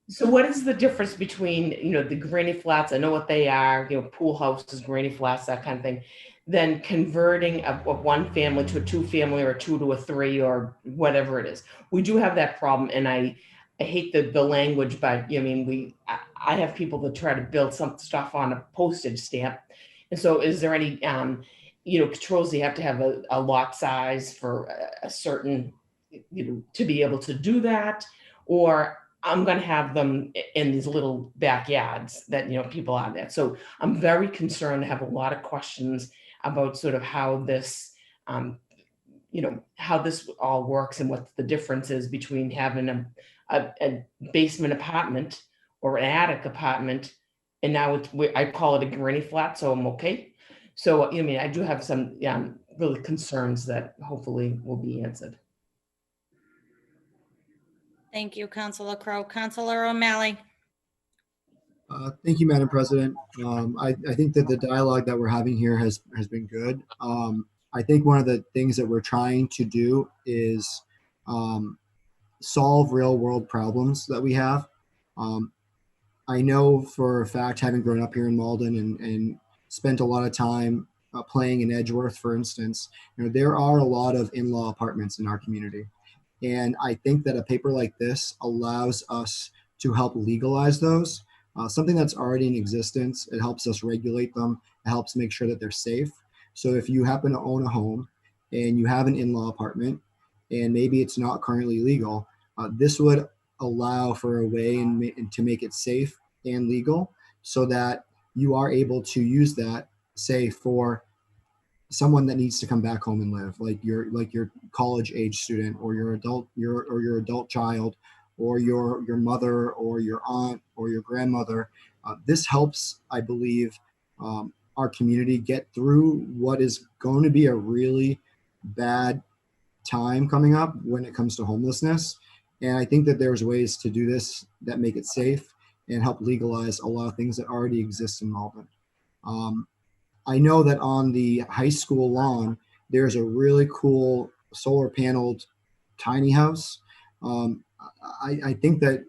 so what is the difference between, the granny flats? I know what they are, pool houses, granny flats, that kind of thing. Then converting a one family to a two family or a 2 to a 3 or whatever it is. We do have that problem. And I hate the language, but I have people that try to build some stuff on a postage stamp. And so is there any, controls? You have to have a lot size for a certain, to be able to do that, or I'm going to have them in these little backyards that, people have that. So I'm very concerned, I have a lot of questions about sort of how this, how this all works and what the difference is between having a basement apartment or an attic apartment. And now I call it a granny flat, so I'm okay. So, I do have some really concerns that hopefully will be answered. Thank you, Councilor Crowe. Councilor O'Malley. Thank you, Madam President. I think that the dialogue that we're having here has been good. I think one of the things that we're trying to do is solve real world problems that we have. I know for a fact, having grown up here in Malden and spent a lot of time playing in Edgeworth, for instance, there are a lot of in-law apartments in our community. And I think that a paper like this allows us to help legalize those. Something that's already in existence, it helps us regulate them. It helps make sure that they're safe. So if you happen to own a home and you have an in-law apartment and maybe it's not currently legal, this would allow for a way to make it safe and legal so that you are able to use that, say, for someone that needs to come back home and live, like your college age student or your adult child or your mother or your aunt or your grandmother. This helps, I believe, our community get through what is going to be a really bad time coming up when it comes to homelessness. And I think that there's ways to do this that make it safe and help legalize a lot of things that already exist in Malden. I know that on the high school lawn, there's a really cool solar paneled tiny house. I think that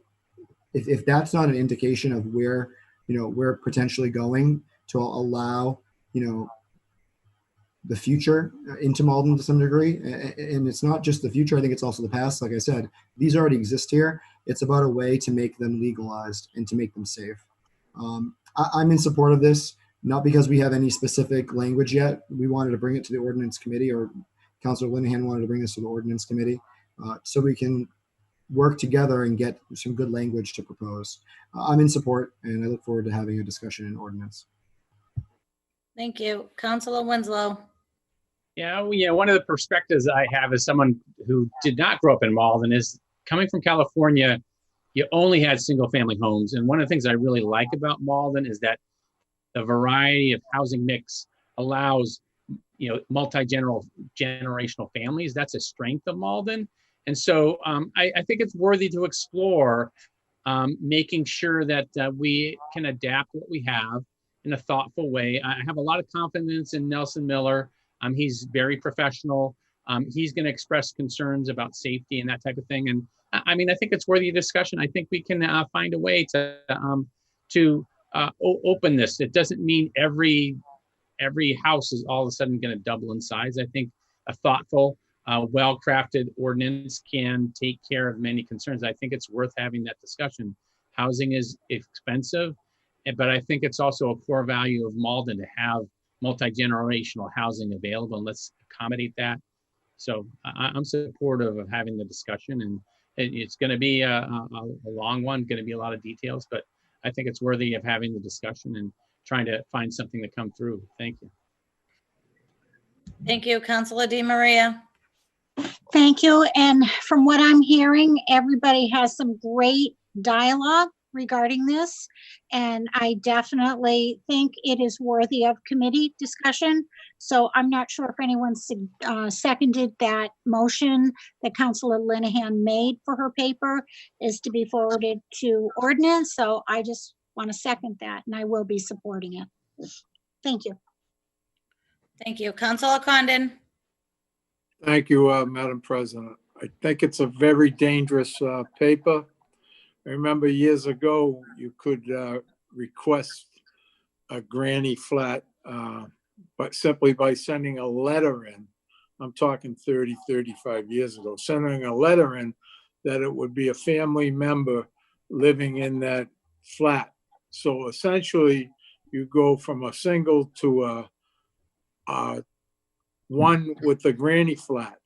if that's not an indication of where, we're potentially going to allow, the future into Malden to some degree. And it's not just the future. I think it's also the past. Like I said, these already exist here. It's about a way to make them legalized and to make them safe. I'm in support of this, not because we have any specific language yet. We wanted to bring it to the ordinance committee, or Councilor Linehan wanted to bring this to the ordinance committee, so we can work together and get some good language to propose. I'm in support, and I look forward to having a discussion in ordinance. Thank you. Councilor Winslow. Yeah, one of the perspectives I have as someone who did not grow up in Malden is coming from California, you only had single family homes. And one of the things I really like about Malden is that the variety of housing mix allows, multi-generational families. That's a strength of Malden. And so I think it's worthy to explore making sure that we can adapt what we have in a thoughtful way. I have a lot of confidence in Nelson Miller. He's very professional. He's going to express concerns about safety and that type of thing. And I think it's worthy of discussion. I think we can find a way to open this. It doesn't mean every house is all of a sudden going to double in size. I think a thoughtful, well-crafted ordinance can take care of many concerns. I think it's worth having that discussion. Housing is expensive, but I think it's also a core value of Malden to have multi-generational housing available, and let's accommodate that. So I'm supportive of having the discussion, and it's going to be a long one, going to be a lot of details, but I think it's worthy of having the discussion and trying to find something to come through. Thank you. Thank you. Councilor Di Maria. Thank you. And from what I'm hearing, everybody has some great dialogue regarding this. And I definitely think it is worthy of committee discussion. So I'm not sure if anyone seconded that motion that Councilor Linehan made for her paper is to be forwarded to ordinance. So I just want to second that, and I will be supporting it. Thank you. Thank you. Councilor Condon. Thank you, Madam President. I think it's a very dangerous paper. I remember years ago, you could request a granny flat, but simply by sending a letter in. I'm talking 30, 35 years ago, sending a letter in that it would be a family member living in that flat. So essentially, you go from a single to a one with the granny flat.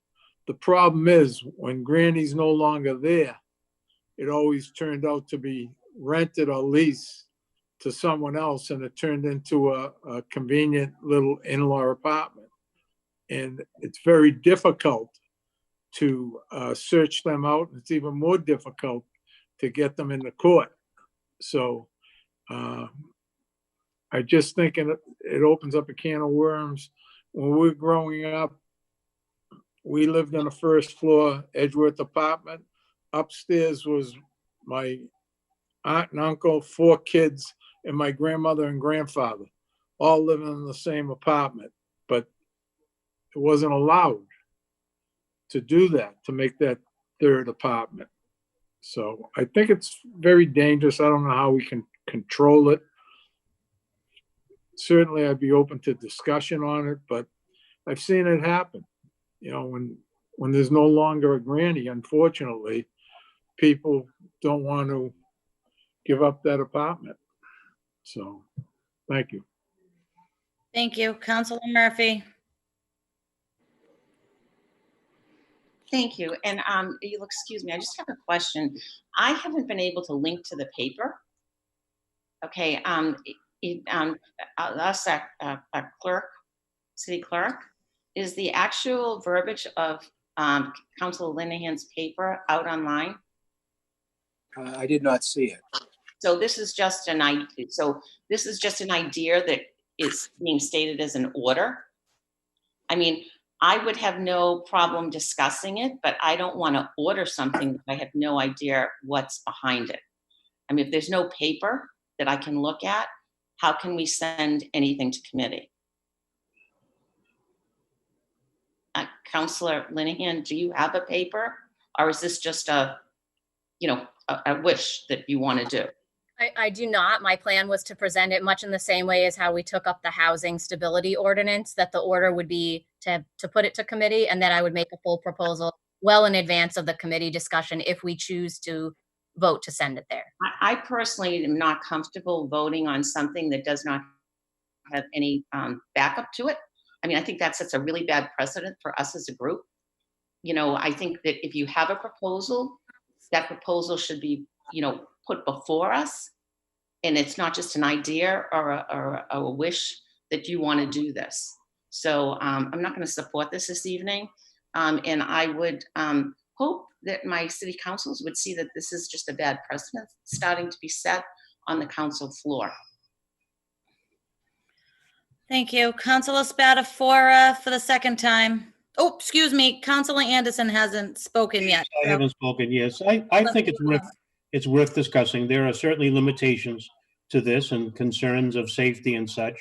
The problem is when granny's no longer there, it always turned out to be rented or leased to someone else, and it turned into a convenient little in-law apartment. And it's very difficult to search them out. It's even more difficult to get them in the court. So I just think it opens up a can of worms. When we were growing up, we lived on a first floor Edgeworth apartment. Upstairs was my aunt and uncle, 4 kids, and my grandmother and grandfather, all living in the same apartment. But it wasn't allowed to do that, to make that third apartment. So I think it's very dangerous. I don't know how we can control it. Certainly, I'd be open to discussion on it, but I've seen it happen. When there's no longer a granny, unfortunately, people don't want to give up that apartment. So, thank you. Thank you. Councilor Murphy. Thank you. And you'll excuse me, I just have a question. I haven't been able to link to the paper. Okay, us at clerk, city clerk, is the actual verbiage of Councilor Linehan's paper out online? I did not see it. So this is just an idea. So this is just an idea that is being stated as an order. I mean, I would have no problem discussing it, but I don't want to order something that I have no idea what's behind it. I mean, if there's no paper that I can look at, how can we send anything to committee? Councilor Linehan, do you have a paper, or is this just a wish that you want to do? I do not. My plan was to present it much in the same way as how we took up the housing stability ordinance, that the order would be to put it to committee, and then I would make a full proposal well in advance of the committee discussion if we choose to vote to send it there. I personally am not comfortable voting on something that does not have any backup to it. I mean, I think that sets a really bad precedent for us as a group. You know, I think that if you have a proposal, that proposal should be, you know, put before us. And it's not just an idea or a wish that you want to do this. So I'm not going to support this evening. And I would hope that my city councils would see that this is just a bad precedent starting to be set on the council floor. Thank you. Councilor Spatafora for the second time. Oh, excuse me, Councilor Anderson hasn't spoken yet. I haven't spoken, yes. I think it's worth discussing. There are certainly limitations to this and concerns of safety and such.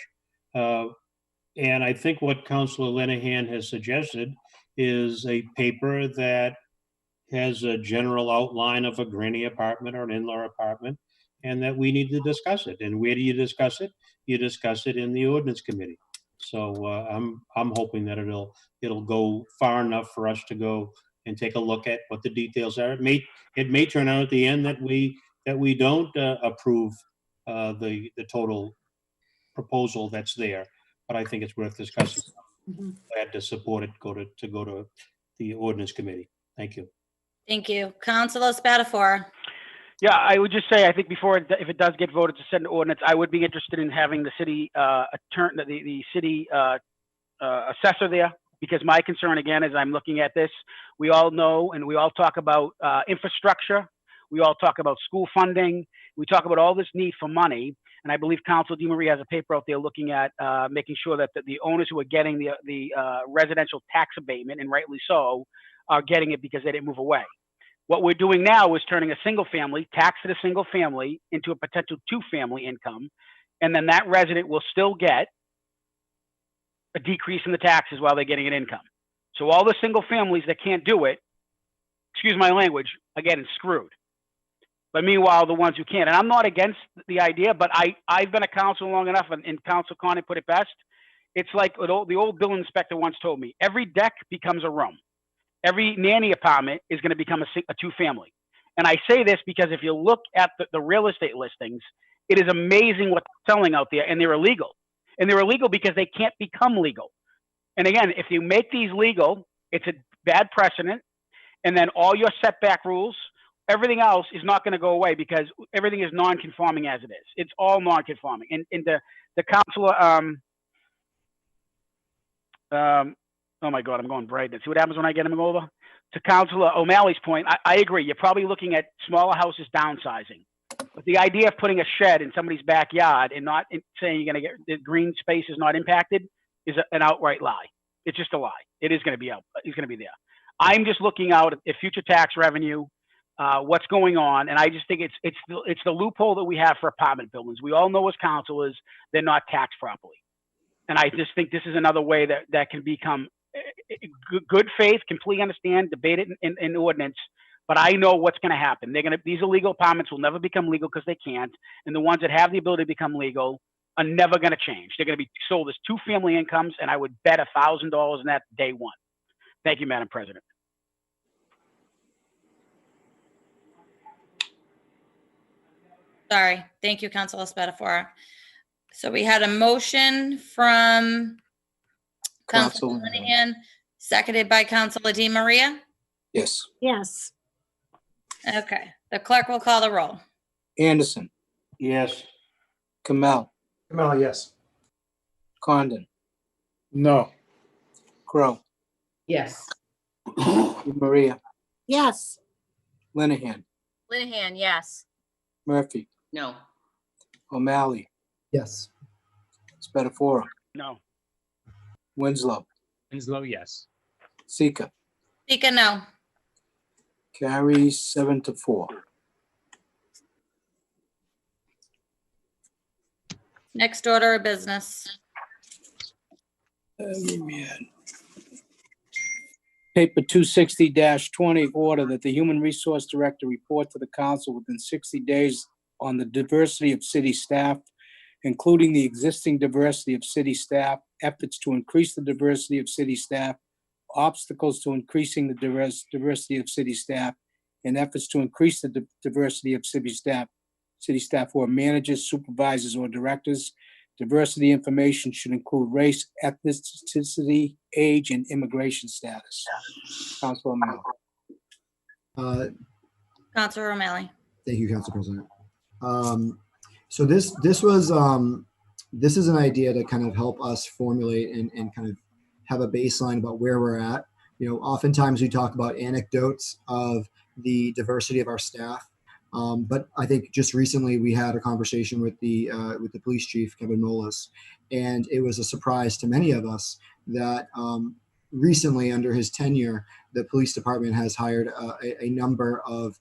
And I think what Councilor Linehan has suggested is a paper that has a general outline of a granny apartment or an in-law apartment, and that we need to discuss it. And where do you discuss it? You discuss it in the ordinance committee. So I'm hoping that it'll go far enough for us to go and take a look at what the details are. It may turn out at the end that we don't approve the total proposal that's there, but I think it's worth discussing. Glad to support it. Go to the ordinance committee. Thank you. Thank you. Councilor Spatafora. Yeah, I would just say, I think if it does get voted to send an ordinance, I would be interested in having the city attorney, the city assessor there, because my concern again, as I'm looking at this, we all know and we all talk about infrastructure. We all talk about school funding. We talk about all this need for money. And I believe Councilor DiMaria has a paper out there looking at making sure that the owners who are getting the residential tax abatement, and rightly so, are getting it because they didn't move away. What we're doing now is turning a single family, tax to the single family, into a potential two-family income. And then that resident will still get a decrease in the taxes while they're getting an income. So all the single families that can't do it, excuse my language, are getting screwed. But meanwhile, the ones who can, and I'm not against the idea, but I've been a counselor long enough, and Councilor Connie put it best. It's like the old building inspector once told me, every deck becomes a room. Every nanny apartment is going to become a two-family. And I say this because if you look at the real estate listings, it is amazing what's selling out there, and they're illegal. And they're illegal because they can't become legal. And again, if you make these legal, it's a bad precedent, and then all your setback rules, everything else is not going to go away because everything is non-conforming as it is. It's all non-conforming. And the councilor, oh my God, I'm going bright. See what happens when I get him over? To Councilor O'Malley's point, I agree. You're probably looking at smaller houses downsizing. But the idea of putting a shed in somebody's backyard and not saying you're going to get the green space is not impacted is an outright lie. It's just a lie. It is going to be out. It's going to be there. I'm just looking out at future tax revenue, what's going on, and I just think it's the loophole that we have for apartment buildings. We all know as councilors they're not taxed properly, and I just think this is another way that can become good faith, completely understand, debate it in ordinance. But I know what's going to happen. These illegal apartments will never become legal because they can't, and the ones that have the ability to become legal are never going to change. They're going to be sold as two-family incomes, and I would bet $1,000 in that day one. Thank you, Madam President. Sorry. Thank you, Councilor Spatafora. So we had a motion from Councilor Linehan, seconded by Councilor DiMaria. Yes. Yes. Okay. The clerk will call the roll. Anderson, Yes. Kamel, Kamala, yes. Condon, No. Crow, Yes. Maria, Yes. Linehan, Linehan, yes. Murphy, No. O'Malley, Yes. Spatafora, No. Winslow, Winslow, yes. Sika. Sika, no. Carries 7-4. Next order of business. Paper 260-20, order that the Human Resource Director report to the council within 60 days on the diversity of city staff, including the existing diversity of city staff, efforts to increase the diversity of city staff, obstacles to increasing the diversity of city staff, and efforts to increase the diversity of city staff who are managers, supervisors, or directors. Diversity information should include race, ethnicity, age, and immigration status. Councilor O'Malley. Counselor O'Malley. Thank you, Council President. So this is an idea to kind of help us formulate and kind of have a baseline about where we're at. You know, oftentimes we talk about anecdotes of the diversity of our staff, but I think just recently we had a conversation with the police chief, Kevin Molis, and it was a surprise to many of us that recently under his tenure, the police department has hired a number of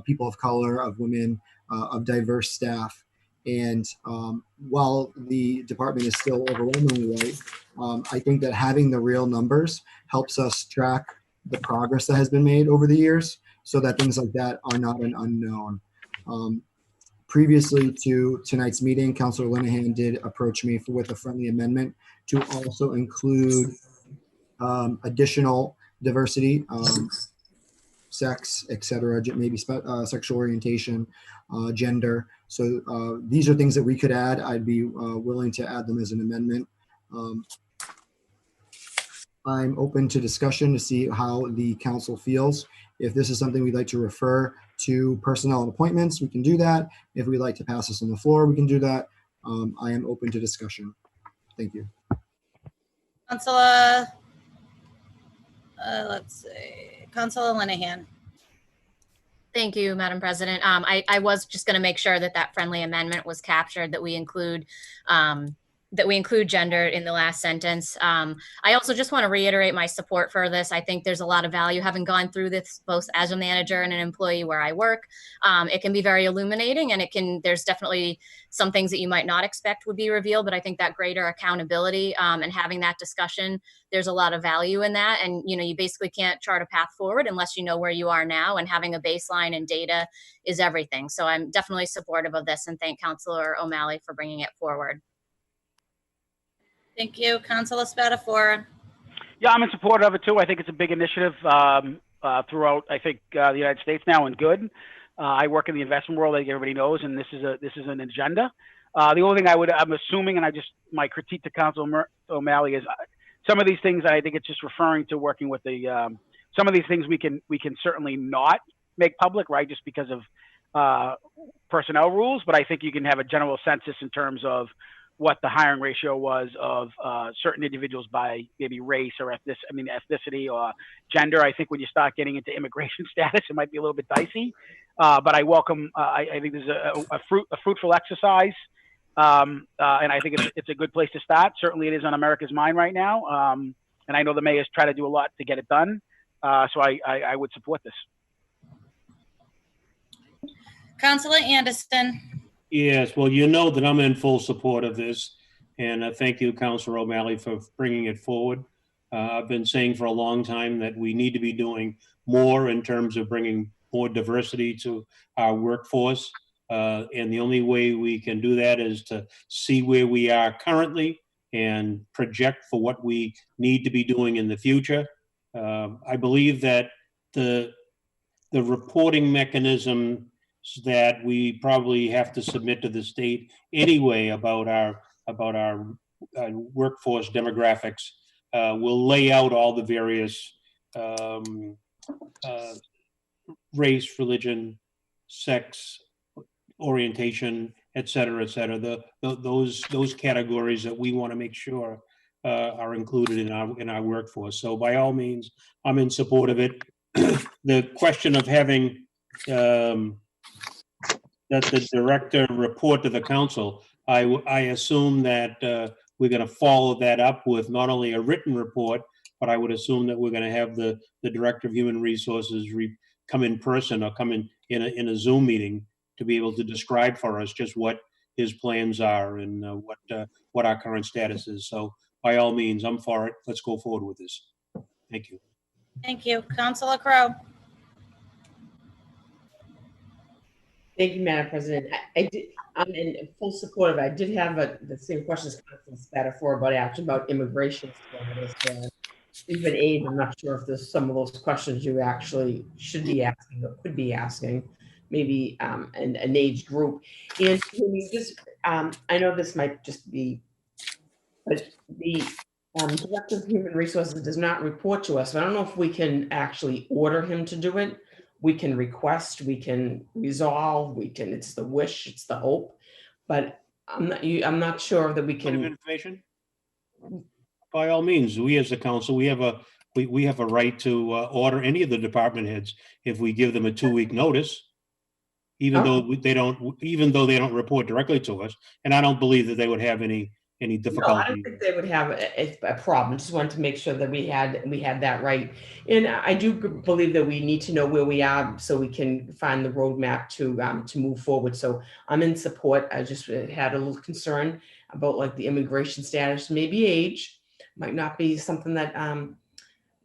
people of color, of women, of diverse staff. And while the department is still overwhelmingly white, I think that having the real numbers helps us track the progress that has been made over the years so that things like that are not an unknown. Previously to tonight's meeting, Councilor Linehan did approach me with a friendly amendment to also include additional diversity, sex, etc., maybe sexual orientation, gender. So these are things that we could add. I'd be willing to add them as an amendment. I'm open to discussion to see how the council feels. If this is something we'd like to refer to personnel and appointments, we can do that. If we'd like to pass this on the floor, we can do that. I am open to discussion. Thank you. Counselor, let's see, Counselor Linehan. Thank you, Madam President. I was just going to make sure that that friendly amendment was captured, that we include gender in the last sentence. I also just want to reiterate my support for this. I think there's a lot of value having gone through this both as a manager and an employee where I work. It can be very illuminating, and there's definitely some things that you might not expect would be revealed, but I think that greater accountability and having that discussion, there's a lot of value in that. And, you know, you basically can't chart a path forward unless you know where you are now, and having a baseline and data is everything. So I'm definitely supportive of this, and thank Councilor O'Malley for bringing it forward. Thank you. Councilor Spatafora. Yeah, I'm in support of it too. I think it's a big initiative throughout, I think, the United States now, and good. I work in the investment world, like everybody knows, and this is an agenda. The only thing I'm assuming, and my critique to Councilor O'Malley is some of these things, I think it's just referring to working with some of these things we can certainly not make public, right, just because of personnel rules. But I think you can have a general census in terms of what the hiring ratio was of certain individuals by maybe race or ethnicity or gender. I think when you start getting into immigration status, it might be a little bit dicey. But I welcome. I think this is a fruitful exercise, and I think it's a good place to start. Certainly, it is on America's mind right now, and I know the mayor's trying to do a lot to get it done. So I would support this. Councilor Anderson. Yes, well, you know that I'm in full support of this, and thank you, Councilor O'Malley, for bringing it forward. I've been saying for a long time that we need to be doing more in terms of bringing more diversity to our workforce, and the only way we can do that is to see where we are currently and project for what we need to be doing in the future. I believe that the reporting mechanism that we probably have to submit to the state anyway about our workforce demographics will lay out all the various race, religion, sex, orientation, et cetera, those categories that we want to make sure are included in our workforce. So by all means, I'm in support of it. The question of having that the director report to the council, I assume that we're going to follow that up with not only a written report, but I would assume that we're going to have the director of human resources come in person or come in a Zoom meeting to be able to describe for us just what his plans are and what our current status is. So by all means, I'm for it. Let's go forward with this. Thank you. Thank you. Councilor Crowe. Thank you, Madam President. I did, I'm in full support of it. I did have the same questions Councilor Spatafora about immigration status. Even age, I'm not sure if there's some of those questions you actually should be asking or could be asking, maybe an age group. And when you just, I know this might just be, but the Director of Human Resources does not report to us. So I don't know if we can actually order him to do it. We can request, we can resolve, we can, it's the wish, it's the hope, but I'm not sure that we Point of can. information? By all means, we as a council, we have a right to order any of the department heads if we give them a 2-week notice, even though they don't report directly to us. And I don't believe that they would have any No, I difficulty. don't think they would have a problem. Just wanted to make sure that we had that right. And I do believe that we need to know where we are so we can find the roadmap to move forward. So I'm in support. I just had a little concern about like the immigration status, maybe age might not be something that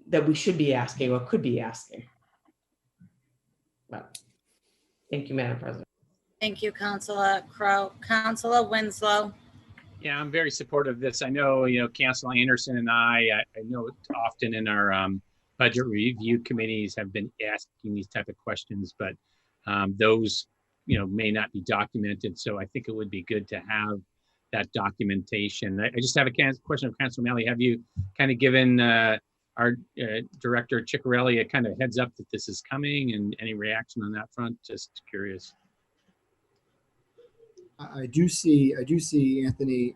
that we should be asking or could be asking. But thank you, Madam President. Thank you, Councilor Crowe. Councilor Winslow. Yeah, I'm very supportive of this. I know, Councilor Anderson and I know often in our budget review committees have been asking these type of questions, but those, may not be documented. So I think it would be good to have that documentation. I just have a question of Councilor O'Malley. Have you kind of given our Director Ciccarelli a kind of heads up that this is coming, and any reaction on that front? Just curious. I do see Anthony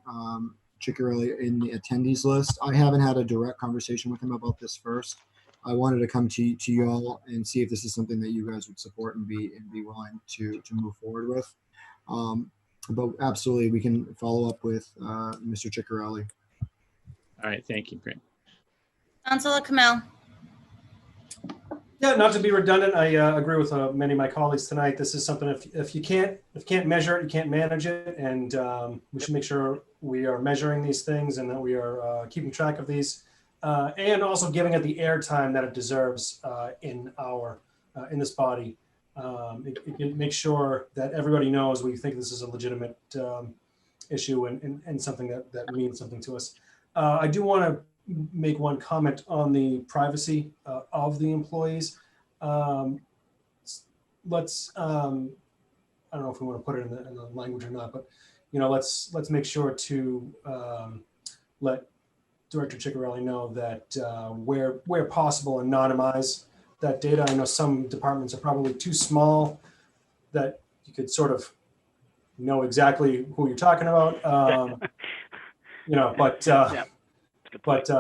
Ciccarelli in the attendees list. I haven't had a direct conversation with him about this first. I wanted to come to you all and see if this is something that you guys would support and be willing to move forward with. But absolutely, we can follow up with Mr. Ciccarelli. All right, thank you. Great. Councilor Kamel. Yeah, not to be redundant, I agree with many of my colleagues tonight. This is something, if you can't measure it, you can't manage it. And we should make sure we are measuring these things and that we are keeping track of these and also giving it the airtime that it deserves in this body. It can make sure that everybody knows we think this is a legitimate issue and something that means something to us. I do want to make one comment on the privacy of the employees. Let's I don't know if we want to put it in the language or not, but let's make sure to let Director Ciccarelli know that where possible, anonymize that data. I know some departments are probably too small that you could sort of know exactly who you're talking about. But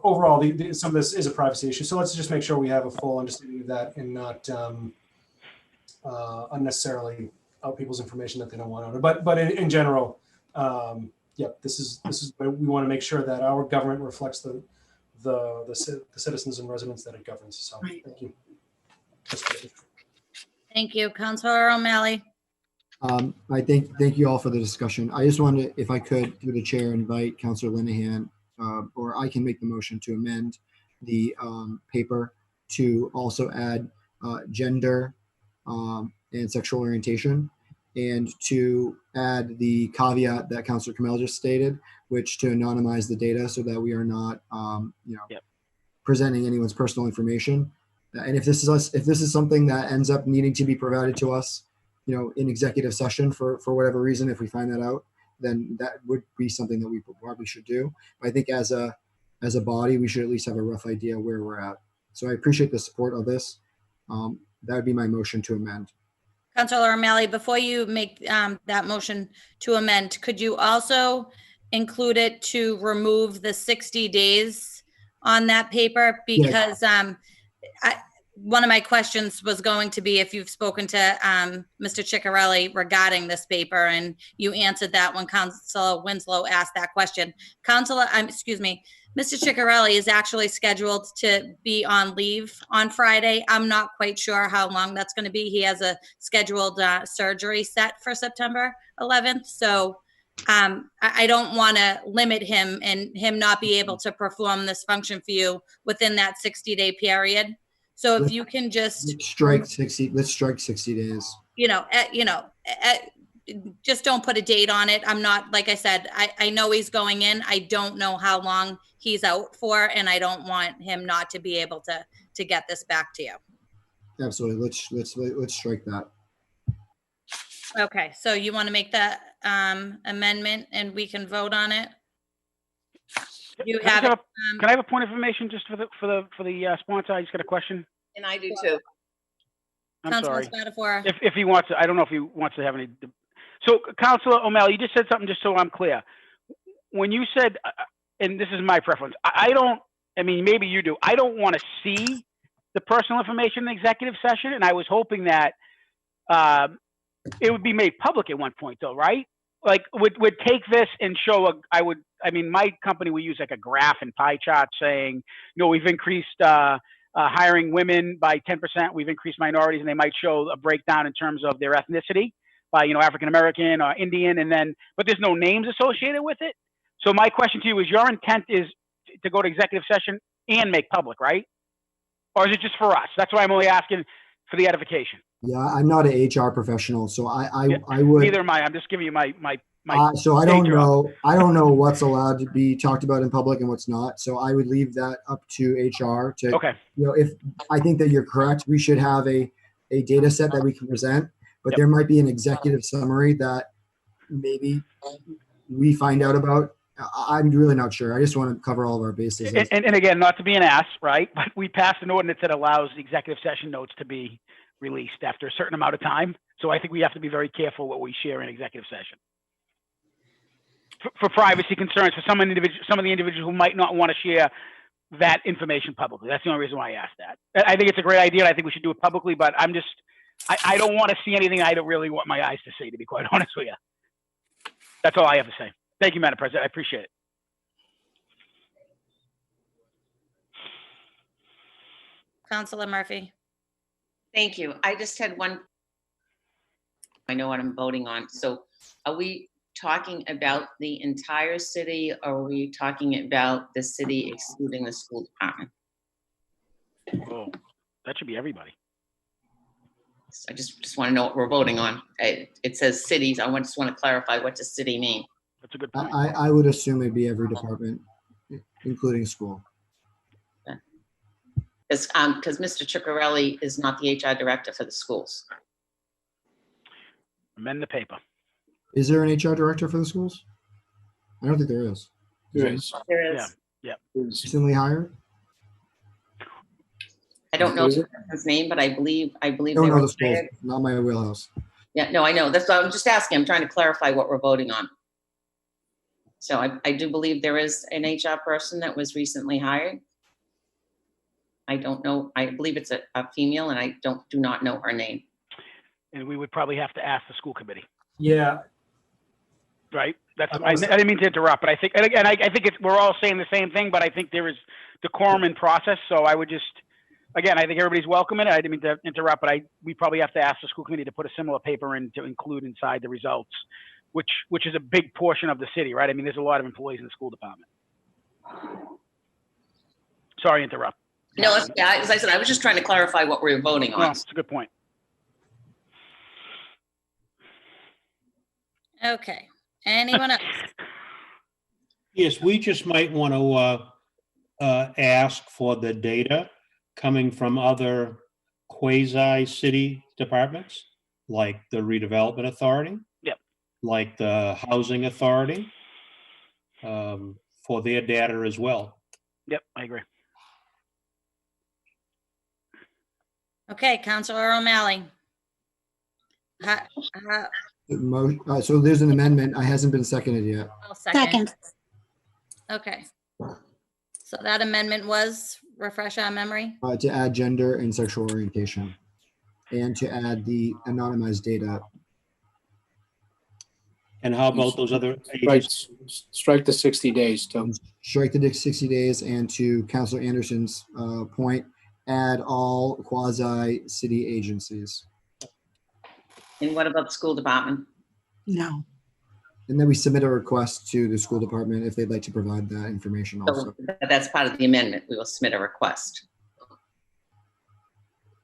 overall, some of this is a privacy issue. So let's just make sure we have a full understanding of that and not unnecessarily out people's information that they don't want to. But in general, this is we want to make sure that our government reflects the citizens and residents that it governs. So thank you. Thank you, Councilor O'Malley. I thank you all for the discussion. I just wanted to, if I could, through the chair, invite Councilor Linehan, or I can make the motion to amend the paper to also add gender and sexual orientation, and to add the caveat that Councilor Kamel just stated, which to anonymize the data so that we are not, presenting anyone's personal information. And if this is something that ends up needing to be provided to us, in executive session for whatever reason, if we find that out, then that would be something that we probably should do. But I think as a body, we should at least have a rough idea where we're at. So I appreciate the support of this. That would be my motion to amend. Councilor O'Malley, before you make that motion to amend, could you also include it to remove the 60 days on that paper? Because one of my questions was going to be if you've spoken to Mr. Ciccarelli regarding this paper, and you answered that when Councilor Winslow asked that question. Mr. Ciccarelli is actually scheduled to be on leave on Friday. I'm not quite sure how long that's going to be. He has a scheduled surgery set for September 11th. So I don't want to limit him and him not be able to perform this function for you within that 60-day period. So if you can just let's strike 60 days. just don't put a date on it. I'm not, like I said, I know he's going in. I don't know how long he's out for, and I don't want him not to be able to get this back to you. Absolutely. Let's strike that. Okay, so you want to make that amendment and we can vote on it? You have it. Can I have a point of information just for the sponsor? I just got a question. And I do too. I'm Councilman sorry. Spatafora. If he wants to, I don't know if he wants to have any. So, Councilor O'Malley, you just said something just so I'm clear. When you said, and this is my preference, I mean, maybe you do. I don't want to see the personal information in the executive session, and I was hoping that it would be made public at one point, though, right? Like, would take this and show my company, we use like a graph and pie chart saying, we've increased hiring women by 10%, we've increased minorities, and they might show a breakdown in terms of their ethnicity by, African-American or Indian, but there's no names associated with it. So my question to you is, your intent is to go to executive session and make public, right? Or is it just for us? That's why I'm only asking for the edification. Yeah, I'm not an HR professional, so I would. Neither am I. I'm just giving you my. So I don't know. I don't know what's allowed to be talked about in public and what's not. So I would leave that up to HR to. Okay. If I think that you're correct, we should have a data set that we can present, but there might be an executive summary that maybe we find out about. I'm really not sure. I just want to cover all of our bases. And again, not to be an ass, right? But we passed an ordinance that allows the executive session notes to be released after a certain amount of time. So I think we have to be very careful what we share in executive session. For privacy concerns, for some of the individuals who might not want to share that information publicly. That's the only reason why I asked that. I think it's a great idea. I think we should do it publicly, but I don't want to see anything I don't really want my eyes to see, to be quite honest with you. That's all I have to say. Thank you, Madam President. I appreciate it. Councilor Murphy. Thank you. I just had one. I know what I'm voting on. So are we talking about the entire city, or are we talking about the city excluding the school department? Oh, that should be everybody. So I just want to know what we're voting on. It says cities. I just want to clarify, what does city mean? That's a good point. I would assume it'd be every department, including school. Because Mr. Ciccarelli is not the HR director for the schools. Amend the paper. Is there an HR director for the schools? I don't think there is. There is. There is. Yeah. Recently hired? I don't know his name, but I believe I don't they know were the schools. hired. Not my wheelhouse. Yeah, no, I know. That's why I'm just asking. I'm trying to clarify what we're voting on. So I do believe there is an HR person that was recently hired. I don't know. I believe it's a female, and I do not know her name. And we would probably have to ask the school committee. Yeah. Right. I didn't mean to interrupt, but I think, and again, I think we're all saying the same thing, but I think there is decorum in process. So I would just, again, I think everybody's welcome in it. I didn't mean to interrupt, but we probably have to ask the school committee to put a similar paper in to include inside the results, which is a big portion of the city, right? I mean, there's a lot of employees in the school department. Sorry to interrupt. No, as I said, I was just trying to clarify what we're voting on. No, it's a good point. Okay. Anyone else? Yes, we just might want to ask for the data coming from other quasi-city departments, like the redevelopment authority. Yep. Like the housing authority, for their data as well. Yep, I agree. Okay, Councilor O'Malley. So there's an amendment. It hasn't been seconded yet. I'll second. Second. Okay. So that amendment was, refresh our memory? To add gender and sexual orientation, and to add the anonymized data. And how about those other Right. Strike the 60 days, Tom. Strike the 60 days, and to Councilor Anderson's point, add all quasi-city agencies. And what about the school department? No. And then we submit a request to the school department if they'd like to provide that information also. So that's part of the amendment. We will submit a request.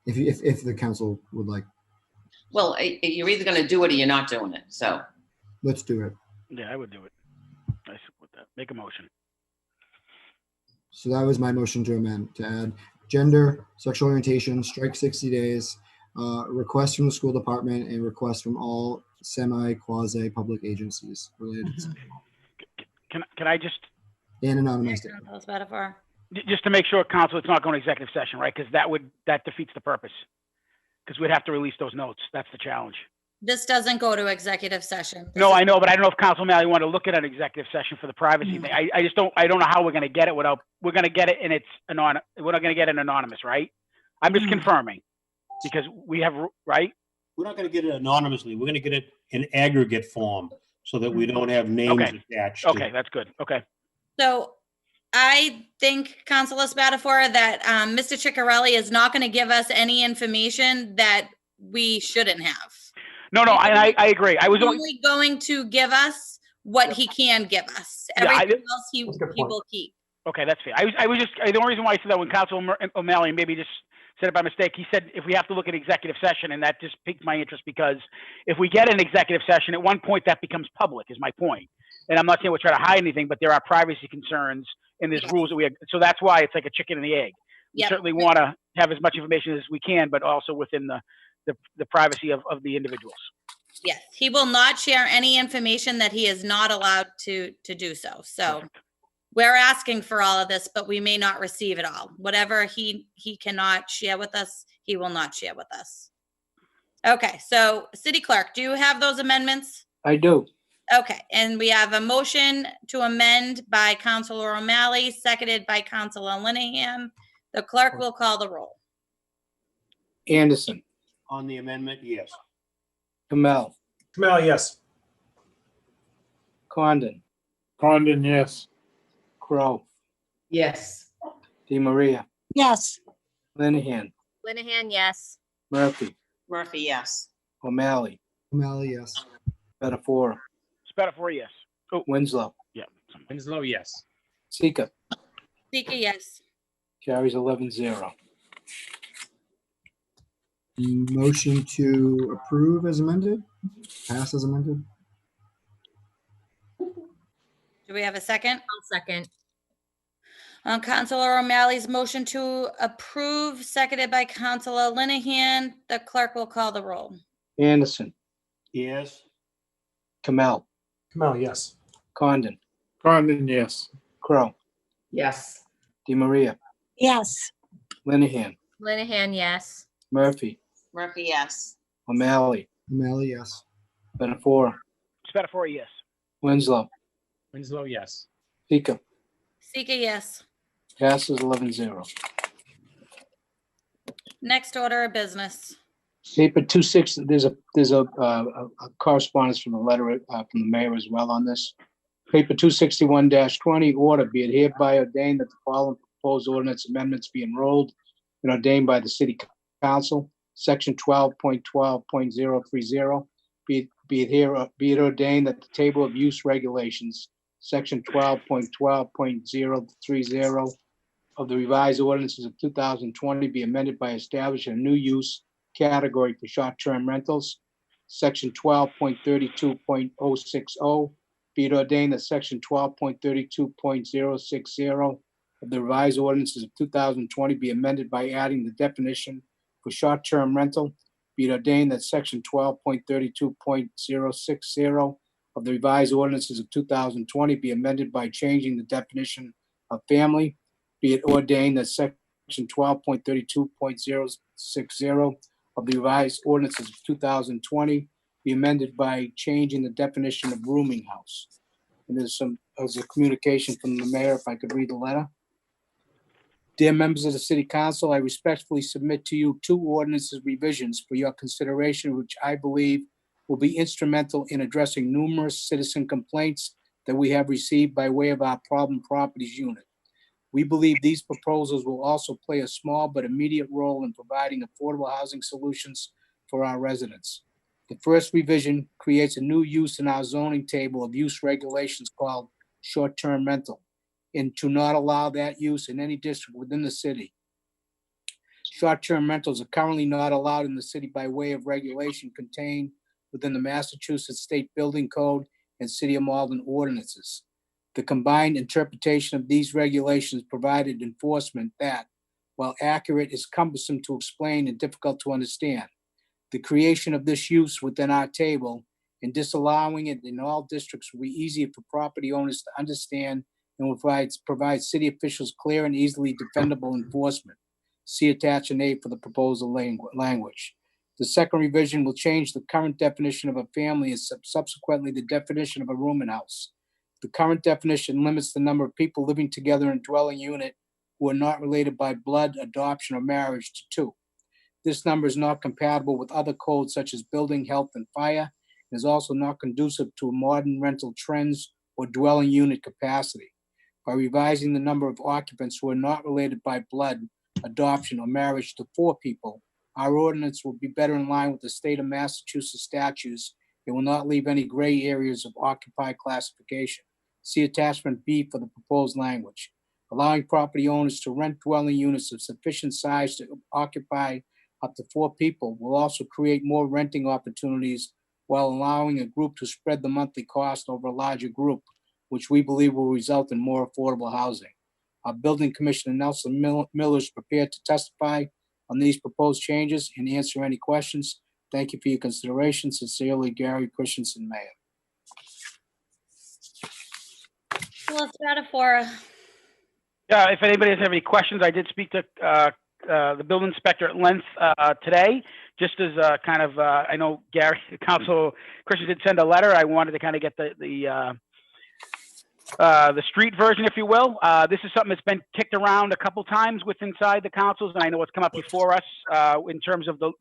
If the council would like. Well, you're either going to do it or you're not doing it. So, Let's do it. Yeah, I would do it. I support that. Make a motion. So that was my motion to amend, to add gender, sexual orientation, strike 60 days, request from the school department, and request from all semi-quasi public agencies related to City Hall. Can I just, And anonymous. Council Spatafor. just to make sure, council, it's not going to executive session, right? Because that defeats the purpose. Because we'd have to release those notes. That's the challenge. This doesn't go to executive session. No, I know, but I don't know if Council O'Malley wanted to look at an executive session for the privacy thing. I just don't know how we're going to get it without, we're going to get it and it's we're not going to get it anonymous, right? I'm just confirming because we have, right? We're not going to get it anonymously. We're going to get it in aggregate form so that we don't have names Okay. attached. to Okay, it. that's good. Okay. So I think, Councilor Spatafor, that Mr. Ciccarelli is not going to give us any information that we shouldn't have. No, I agree. I was only, Only going to give us what he can give us. Yeah, Everything else he That's a good he point. will keep. okay, that's fair. I was just, the only reason why I said that when Council O'Malley maybe just said it by mistake, he said if we have to look at executive session, and that just piqued my interest because if we get an executive session, at one point that becomes public, is my point. And I'm not saying we're trying to hide anything, but there are privacy concerns and there's rules that we have. So that's why it's like a chicken and the egg. We Yep. certainly want to have as much information as we can, but also within the privacy of the individuals. Yes, he will not share any information that he is not allowed to do so. So Perfect. we're asking for all of this, but we may not receive it all. Whatever he cannot share with us, he will not share with us. Okay, so City Clerk, do you have those amendments? I do. Okay, and we have a motion to amend by Councilor O'Malley, seconded by Councilor Linehan. The clerk will call the roll. Anderson, On the amendment, yes. Kamel, Kamel, yes. Condon, Condon, yes. Crow, Yes. Di Maria, Yes. Linehan, Linehan, yes. Murphy, Murphy, yes. O'Malley, O'Malley, yes. Spatafora, Spatafora, yes. Oh, Winslow, yeah. Winslow, yes. Sika, Sika, yes. carries 11-0. Motion to approve as amended, pass as amended. Do we have a second? I'll second. On Councilor O'Malley's motion to approve, seconded by Councilor Linehan, the clerk will call the roll. Anderson, Yes. Kamel, Kamel, yes. Condon, Condon, yes. Crow, Yes. Di Maria, Yes. Linehan, Linehan, yes. Murphy, Murphy, yes. O'Malley, O'Malley, yes. Spatafora, Spatafora, yes. Winslow, Winslow, yes. Sika, Sika, yes. passes 11-0. Next order of business. Paper 260, there's a correspondence from the letter from the mayor as well on this. Paper 261-20, order be it hereby ordained that the following proposed ordinance amendments be enrolled and ordained by the city council. Section 12.12.030, be it ordained that the table of use regulations, section 12.12.030 of the revised ordinances of 2020 be amended by establishing a new use category for short-term rentals. Section 12.32.060, be it ordained that section 12.32.060 of the revised ordinances of 2020 be amended by adding the definition for short-term rental. Be it ordained that section 12.32.060 of the revised ordinances of 2020 be amended by changing the definition of family. Be it ordained that section 12.32.060 of the revised ordinances of 2020 be amended by changing the definition of rooming house. And there's a communication from the mayor, if I could read the letter. Dear members of the city council, I respectfully submit to you 2 ordinances revisions for your consideration, which I believe will be instrumental in addressing numerous citizen complaints that we have received by way of our problem properties unit. We believe these proposals will also play a small but immediate role in providing affordable housing solutions for our residents. The first revision creates a new use in our zoning table of use regulations called short-term rental, and to not allow that use in any district within the city. Short-term rentals are currently not allowed in the city by way of regulation contained within the Massachusetts State Building Code and City of Malden ordinances. The combined interpretation of these regulations provided enforcement that, while accurate, is cumbersome to explain and difficult to understand. The creation of this use within our table and disallowing it in all districts will be easier for property owners to understand and will provide city officials clear and easily defendable enforcement. See attachment A for the proposal language. The second revision will change the current definition of a family and subsequently the definition of a rooming house. The current definition limits the number of people living together in a dwelling unit who are not related by blood, adoption, or marriage to 2. This number is not compatible with other codes such as building, health, and fire, and is also not conducive to modern rental trends or dwelling unit capacity. By revising the number of occupants who are not related by blood, adoption, or marriage to 4 people, our ordinance will be better in line with the state of Massachusetts statutes. It will not leave any gray areas of occupied classification. See attachment B for the proposed language. Allowing property owners to rent dwelling units of sufficient size to occupy up to 4 people will also create more renting opportunities while allowing a group to spread the monthly cost over a larger group, which we believe will result in more affordable housing. Our building commissioner, Nelson Miller, is prepared to testify on these proposed changes and answer any questions. Thank you for your consideration. Sincerely, Gary Christensen, Mayor. Well, Stratafora. Yeah, if anybody has any questions, I did speak to the building inspector at length today, just as kind of, I know Gary, Council Christian did send a letter. I wanted to kind of get the street version, if you will. This is something that's been kicked around a couple times with inside the councils, and I know it's come up before us in terms of the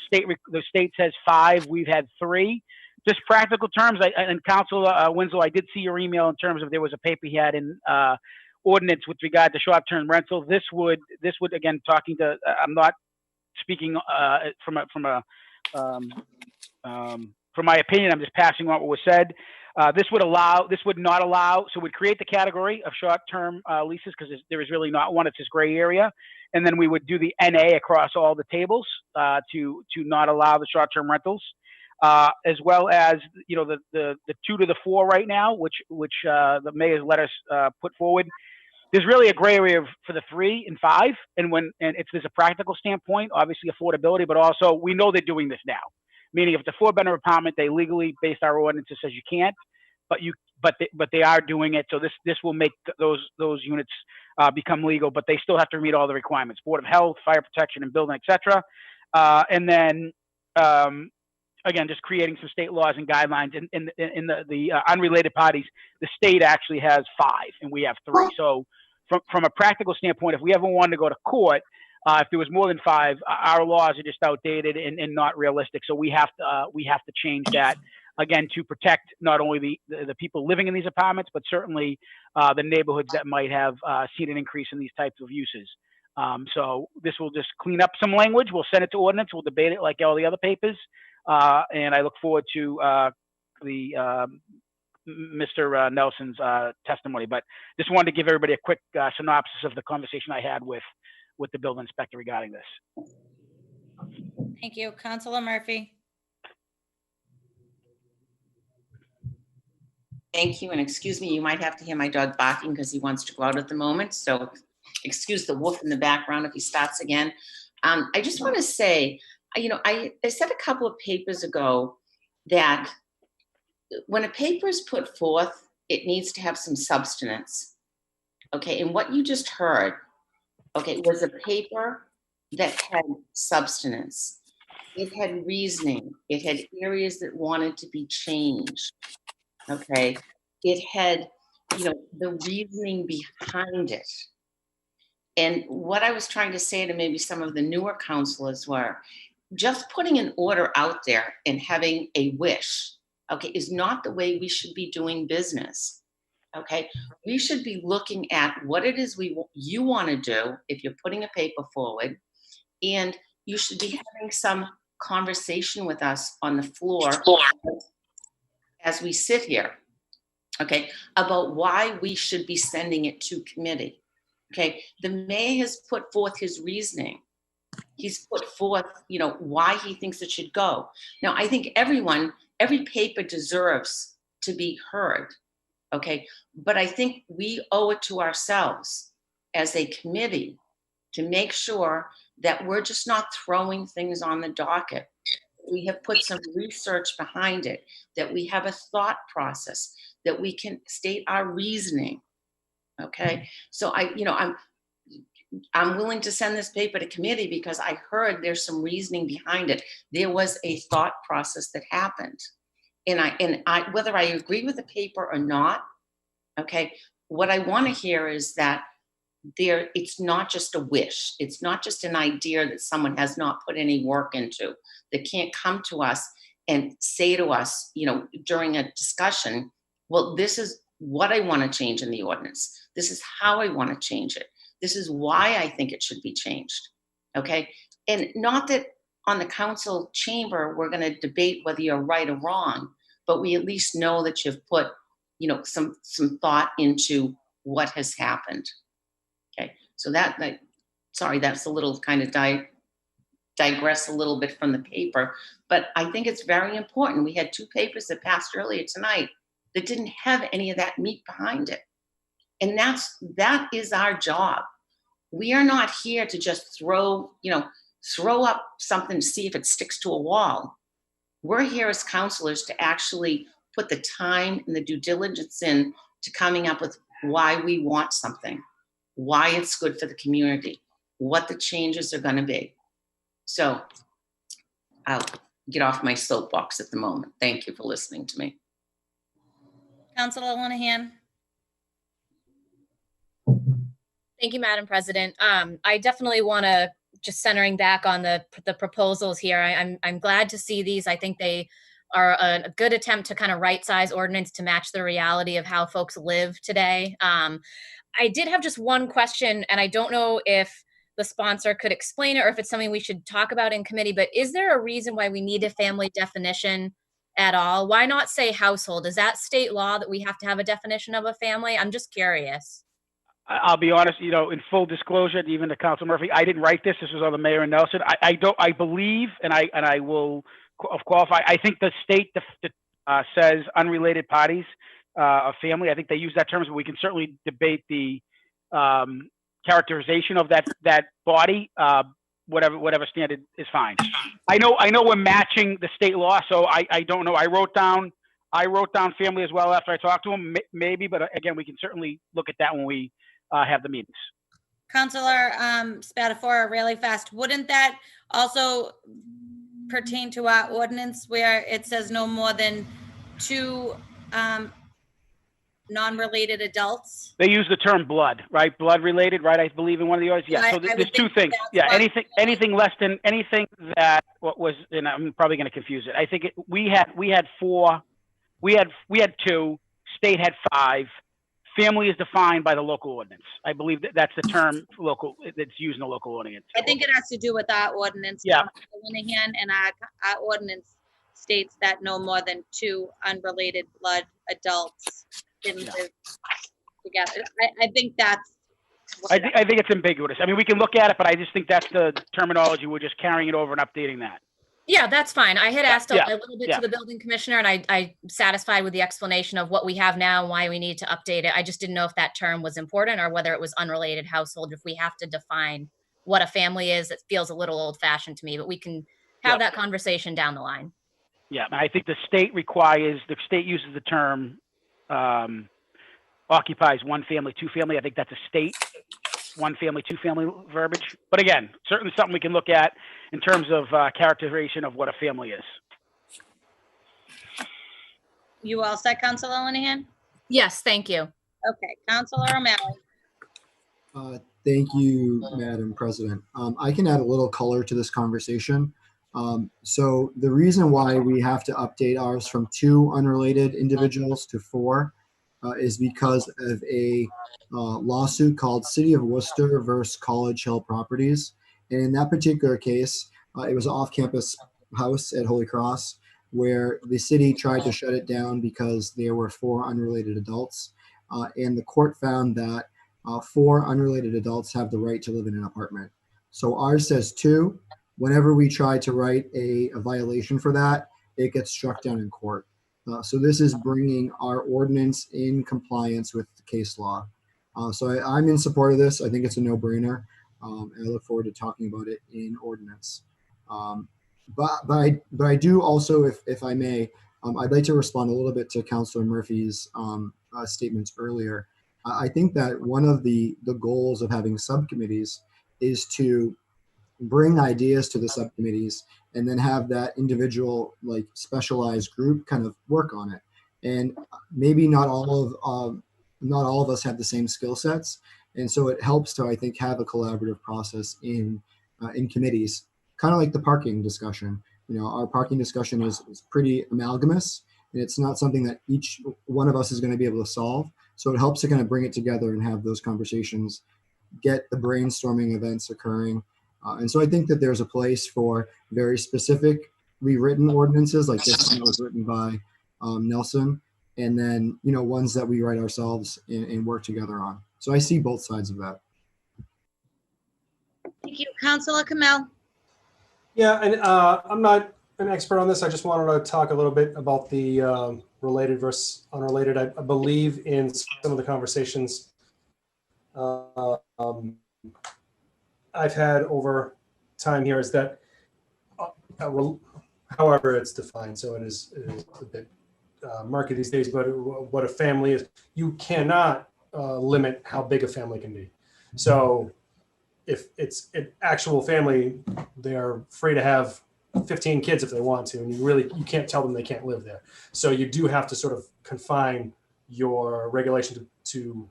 state. The state says 5, we've had 3. Just practical terms, and Council Winslow, I did see your email in terms of there was a paper he had in ordinance with regard to short-term rental. This would again, talking to, I'm not speaking from my opinion, I'm just passing on what was said. This would not allow, so we'd create the category of short-term leases because there is really not one, it's this gray area. And then we would do the NA across all the tables to not allow the short-term rentals. As well as, you know, the 2 to the 4 right now, which the mayor's let us put forward. There's really a gray area for the 3 and 5, and there's a practical standpoint, obviously affordability, but also we know they're doing this now. Meaning, if it's a 4-bedroom apartment, they legally, based our ordinance, it says you can't, but they are doing it. So this will make those units become legal, but they still have to meet all the requirements: Board of Health, fire protection, and building, etc. And then. Again, just creating some state laws and guidelines. In the unrelated parties, the state actually has 5 and we have 3. So from a practical standpoint, if we ever wanted to go to court, if there was more than 5, our laws are just outdated and not realistic. So we have to change that, again, to protect not only the people living in these apartments, but certainly the neighborhoods that might have seen an increase in these types of uses. So this will just clean up some language. We'll send it to ordinance. We'll debate it like all the other papers. And I look forward to Mr. Nelson's testimony. But just wanted to give everybody a quick synopsis of the conversation I had with the building inspector regarding this. Thank you. Councilor Murphy. Thank you, and excuse me, you might have to hear my dog barking because he wants to go out at the moment. So excuse the wolf in the background if he starts again. I just want to say, you know, I said a couple of papers ago that when a paper is put forth, it needs to have some substance. Okay, and what you just heard, okay, was a paper that had substance. It had reasoning. It had areas that wanted to be changed. Okay, it had, you know, the reasoning behind it. And what I was trying to say to maybe some of the newer councilors were, just putting an order out there and having a wish, okay, is not the way we should be doing business. Okay, we should be looking at what it is you want to do if you're putting a paper forward, and you should be having some conversation with us on the floor as we sit here, okay, about why we should be sending it to committee. Okay, the mayor has put forth his reasoning. He's put forth, why he thinks it should go. Now, I think every paper deserves to be heard, okay? But I think we owe it to ourselves as a committee to make sure that we're just not throwing things on the docket. We have put some research behind it, that we have a thought process, that we can state our reasoning, okay? So I'm willing to send this paper to committee because I heard there's some reasoning behind it. There was a thought process that happened. And I whether I agree with the paper or not, okay, what I want to hear is that it's not just a wish. It's not just an idea that someone has not put any work into, that can't come to us and say to us, during a discussion, well, this is what I want to change in the ordinance. This is how I want to change it. This is why I think it should be changed, okay? And not that on the council chamber, we're going to debate whether you're right or wrong, but we at least know that you've put, some thought into what has happened, okay? So that's a little kind of digress a little bit from the paper, but I think it's very important. We had 2 papers that passed earlier tonight that didn't have any of that meat behind it. And that is our job. We are not here to just throw up something to see if it sticks to a wall. We're here as counselors to actually put the time and the due diligence in to coming up with why we want something, why it's good for the community, what the changes are going to be. So I'll get off my soapbox at the moment. Thank you for listening to me. Councilor Linehan. Thank you, Madam President. I definitely want to, just centering back on the proposals here, I'm glad to see these. I think they are a good attempt to kind of right-size ordinance to match the reality of how folks live today. I did have just one question, and I don't know if the sponsor could explain it or if it's something we should talk about in committee, but is there a reason why we need a family definition at all? Why not say household? Is that state law that we have to have a definition of a family? I'm just curious. I'll be honest, in full disclosure, even to Council Murphy, I didn't write this. This was on the mayor and Nelson. I believe, and I will qualify. I think the state says unrelated parties, of family. I think they use that term, but we can certainly debate the characterization of that body. Whatever standard is fine. I know we're matching the state law, so I don't know. I wrote down family as well after I talked to him, maybe, but again, we can certainly look at that when we have the meetings. Councilor Spatafora, really fast. Wouldn't that also pertain to our ordinance where it says no more than 2 non-related adults? They use the term blood, right? Blood related, right? I believe in one of the others. Yeah. So there's 2 things. Yeah. Anything less than anything that was, and I'm probably going to confuse it. I think we had 4. We had 2. State had 5. Family is defined by the local ordinance. I believe that's the term local that's used in the local ordinance. I think it has to do with our ordinance. Yeah. Linehan, and our ordinance states that no more than 2 unrelated blood adults can live together. I think that's. I think it's ambiguous. I mean, we can look at it, but I just think that's the terminology. We're just carrying it over and updating that. Yeah, that's fine. I had asked a little bit yeah. to the building commissioner, and I'm satisfied with the explanation of what we have now and why we need to update it. I just didn't know if that term was important or whether it was unrelated household. If we have to define what a family is, it feels a little old-fashioned to me, but we can have that conversation down the line. Yeah, I think the state uses the term occupies 1 family, 2 family. I think that's a state 1 family, 2 family verbiage. But again, certainly something we can look at in terms of characterization of what a family is. You all set, Councilor Linehan? Yes, thank you. Okay, Councilor O'Malley. Thank you, Madam President. I can add a little color to this conversation. So the reason why we have to update ours from 2 unrelated individuals to 4 is because of a lawsuit called City of Worcester versus College Hill Properties. And in that particular case, it was an off-campus house at Holy Cross where the city tried to shut it down because there were 4 unrelated adults. And the court found that 4 unrelated adults have the right to live in an apartment. So ours says 2. Whenever we try to write a violation for that, it gets struck down in court. So this is bringing our ordinance in compliance with the case law. So I'm in support of this. I think it's a no-brainer. And I look forward to talking about it in ordinance. But I do also, if I may, I'd like to respond a little bit to Councilor Murphy's statements earlier. I think that one of the goals of having subcommittees is to bring ideas to the subcommittees and then have that individual, like, specialized group kind of work on it. And maybe not all of us have the same skill sets, and so it helps to, I think, have a collaborative process in committees, kind of like the parking discussion. You know, our parking discussion is pretty amalgamous, and it's not something that each one of us is going to be able to solve. So it helps to kind of bring it together and have those conversations, get the brainstorming events occurring. And so I think that there's a place for very specific rewritten ordinances like this one that was written by Nelson, and then, you know, ones that we write ourselves and work together on. So I see both sides of that. Thank you. Councilor Kamel. Yeah, and I'm not an expert on this. I just wanted to talk a little bit about the related versus unrelated. I believe in some of the conversations I've had over time here is that, however it's defined, so it is a bit murky these days, but what a family is, you cannot limit how big a family can be. So if it's an actual family, they're free to have 15 kids if they want to, and you can't tell them they can't live there. So you do have to sort of confine your regulation to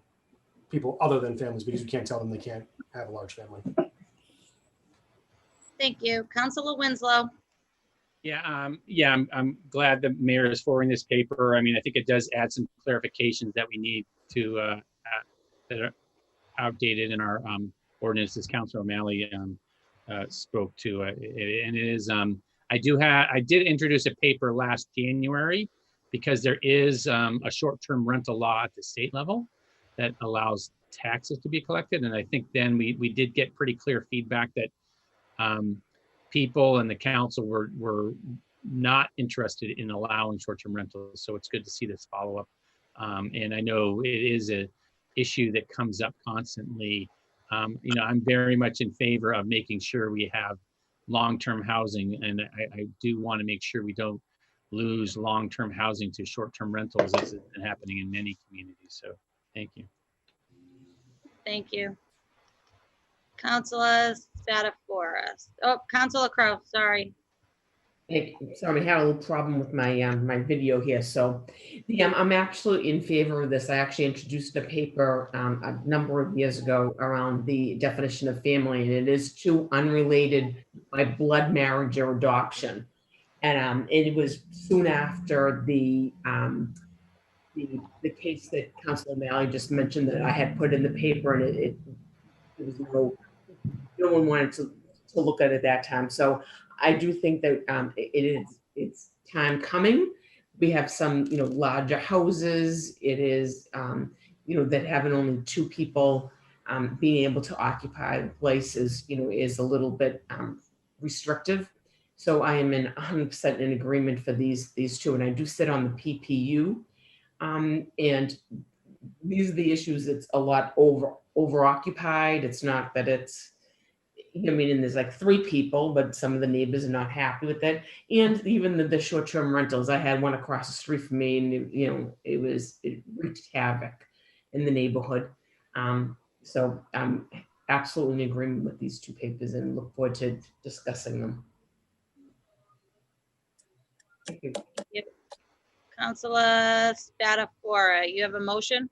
people other than families, because you can't tell them they can't have a large family. Thank you. Councilor Winslow. Yeah, I'm glad the mayor is forwarding this paper. I mean, I think it does add some clarifications that we need to that are outdated in our ordinances. Councilor O'Malley spoke to, and it is. I did introduce a paper last January because there is a short-term rental law at the state level that allows taxes to be collected, and I think then we did get pretty clear feedback that people and the council were not interested in allowing short-term rentals. So it's good to see this follow-up. And I know it is an issue that comes up constantly. You know, I'm very much in favor of making sure we have long-term housing, and I do want to make sure we don't lose long-term housing to short-term rentals, as has been happening in many communities. So thank you. Thank you. Councilor Spataforos. Oh, Councilor Crowe, sorry. Sorry, I had a little problem with my my video here. So I'm absolutely in favor of this. I actually introduced a paper a number of years ago around the definition of family, and it is two unrelated by blood, marriage, or adoption. And it was soon after the case that Councilor O'Malley just mentioned that I had put in the paper, and it was no one wanted to look at it at that time. So I do think that it's time coming. We have some, you know, larger houses. It is, you know, that having only 2 people being able to occupy places, you know, is a little bit restrictive. So I am in 100% in agreement for these 2, and I do sit on the PPU, and these are the issues. It's a lot over occupied. It's not that it's, I mean, and there's like 3 people, but some of the neighbors are not happy with it. And even the short-term rentals, I had one across the street from me, and you know, it wreaked havoc in the neighborhood. So I'm absolutely in agreement with these 2 papers and look forward to discussing them. Thank you. Councilor Spatafora, you have a motion?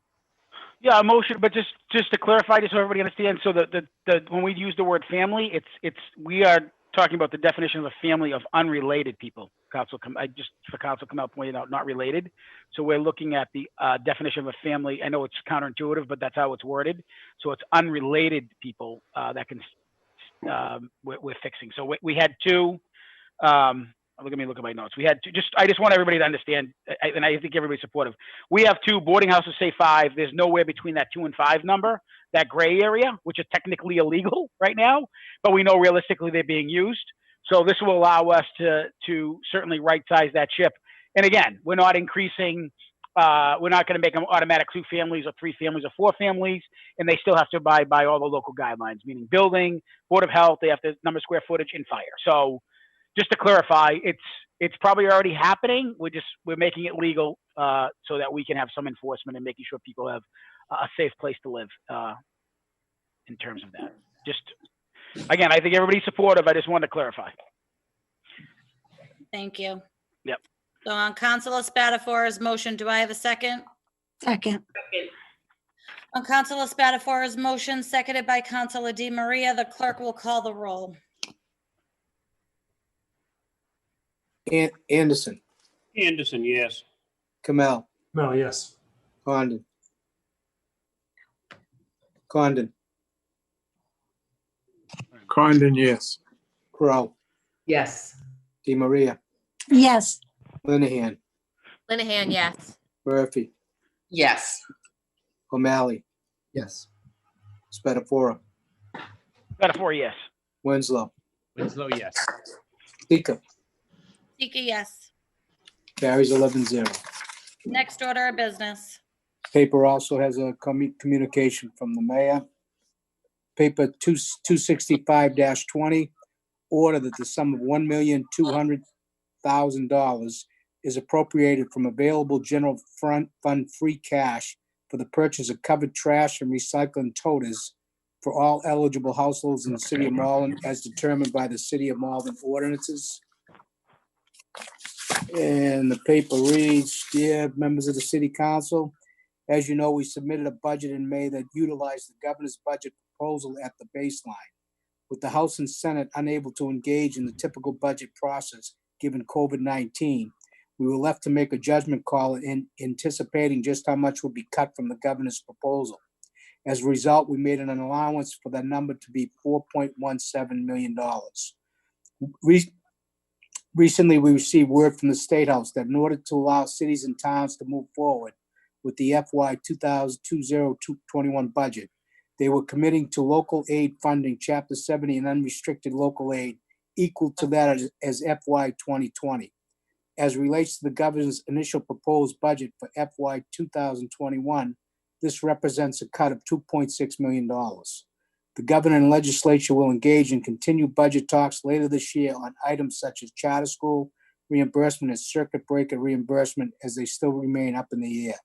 Yeah, a motion, but just to clarify, just so everybody understands, so the when we use the word family, we are talking about the definition of a family of unrelated people. Council Kamel pointed out, not related. So we're looking at the definition of a family. I know it's counterintuitive, but that's how it's worded. So it's unrelated people that can we're fixing. So we had 2. Look at my notes. We had 2. I just want everybody to understand, and I think everybody's supportive. We have 2 boarding houses, say 5. There's nowhere between that 2 and 5 number. that gray area, which is technically illegal right now, but we know realistically they're being used. So this will allow us to certainly right size that ship. And again, we're not increasing, we're not going to make them automatic 2 families or 3 families or 4 families, and they still have to abide by all the local guidelines, meaning building, Board of Health, they have to number square footage and fire. So just to clarify, it's probably already happening. We're making it legal so that we can have some enforcement and making sure people have a safe place to live in terms of that. Just, again, I think everybody's supportive. I just wanted to clarify. Thank you. Yep. So on Councilor Spatafora's motion, do I have a second? Second. On Councilor Spatafora's motion, seconded by Councilor Di Maria, the clerk will call the roll. Anderson, Anderson, yes. Kamel, Mel, yes. Condon. Condon, Condon, yes. Crow, Yes. Di Maria, Yes. Linehan, Linehan, yes. Murphy, Yes. O'Malley, Yes. Spatafora, Spatafora, yes. Winslow, Winslow, yes. Sika, Sika, yes. carries 11-0. Next order of business. Paper also has a communication from the mayor. Paper 265-20, order that the sum of $1,200,000 is appropriated from available general fund free cash for the purchase of covered trash and recycling toters for all eligible households in the city of Malden as determined by the city of Malden ordinances. And the paper reads, dear members of the city council, as you know, we submitted a budget in May that utilized the governor's budget proposal at the baseline. With the House and Senate unable to engage in the typical budget process given COVID-19, we were left to make a judgment call in anticipating just how much would be cut from the governor's proposal. As a result, we made an allowance for that number to be $4.17 million. Recently, we received word from the State House that in order to allow cities and towns to move forward with the FY 2021 budget, they were committing to local aid funding, Chapter 70 and unrestricted local aid equal to that as FY 2020. As relates to the governor's initial proposed budget for FY 2021, this represents a cut of $2.6 million. The governor and legislature will engage in continued budget talks later this year on items such as charter school reimbursement and circuit breaker reimbursement as they still remain up in the air.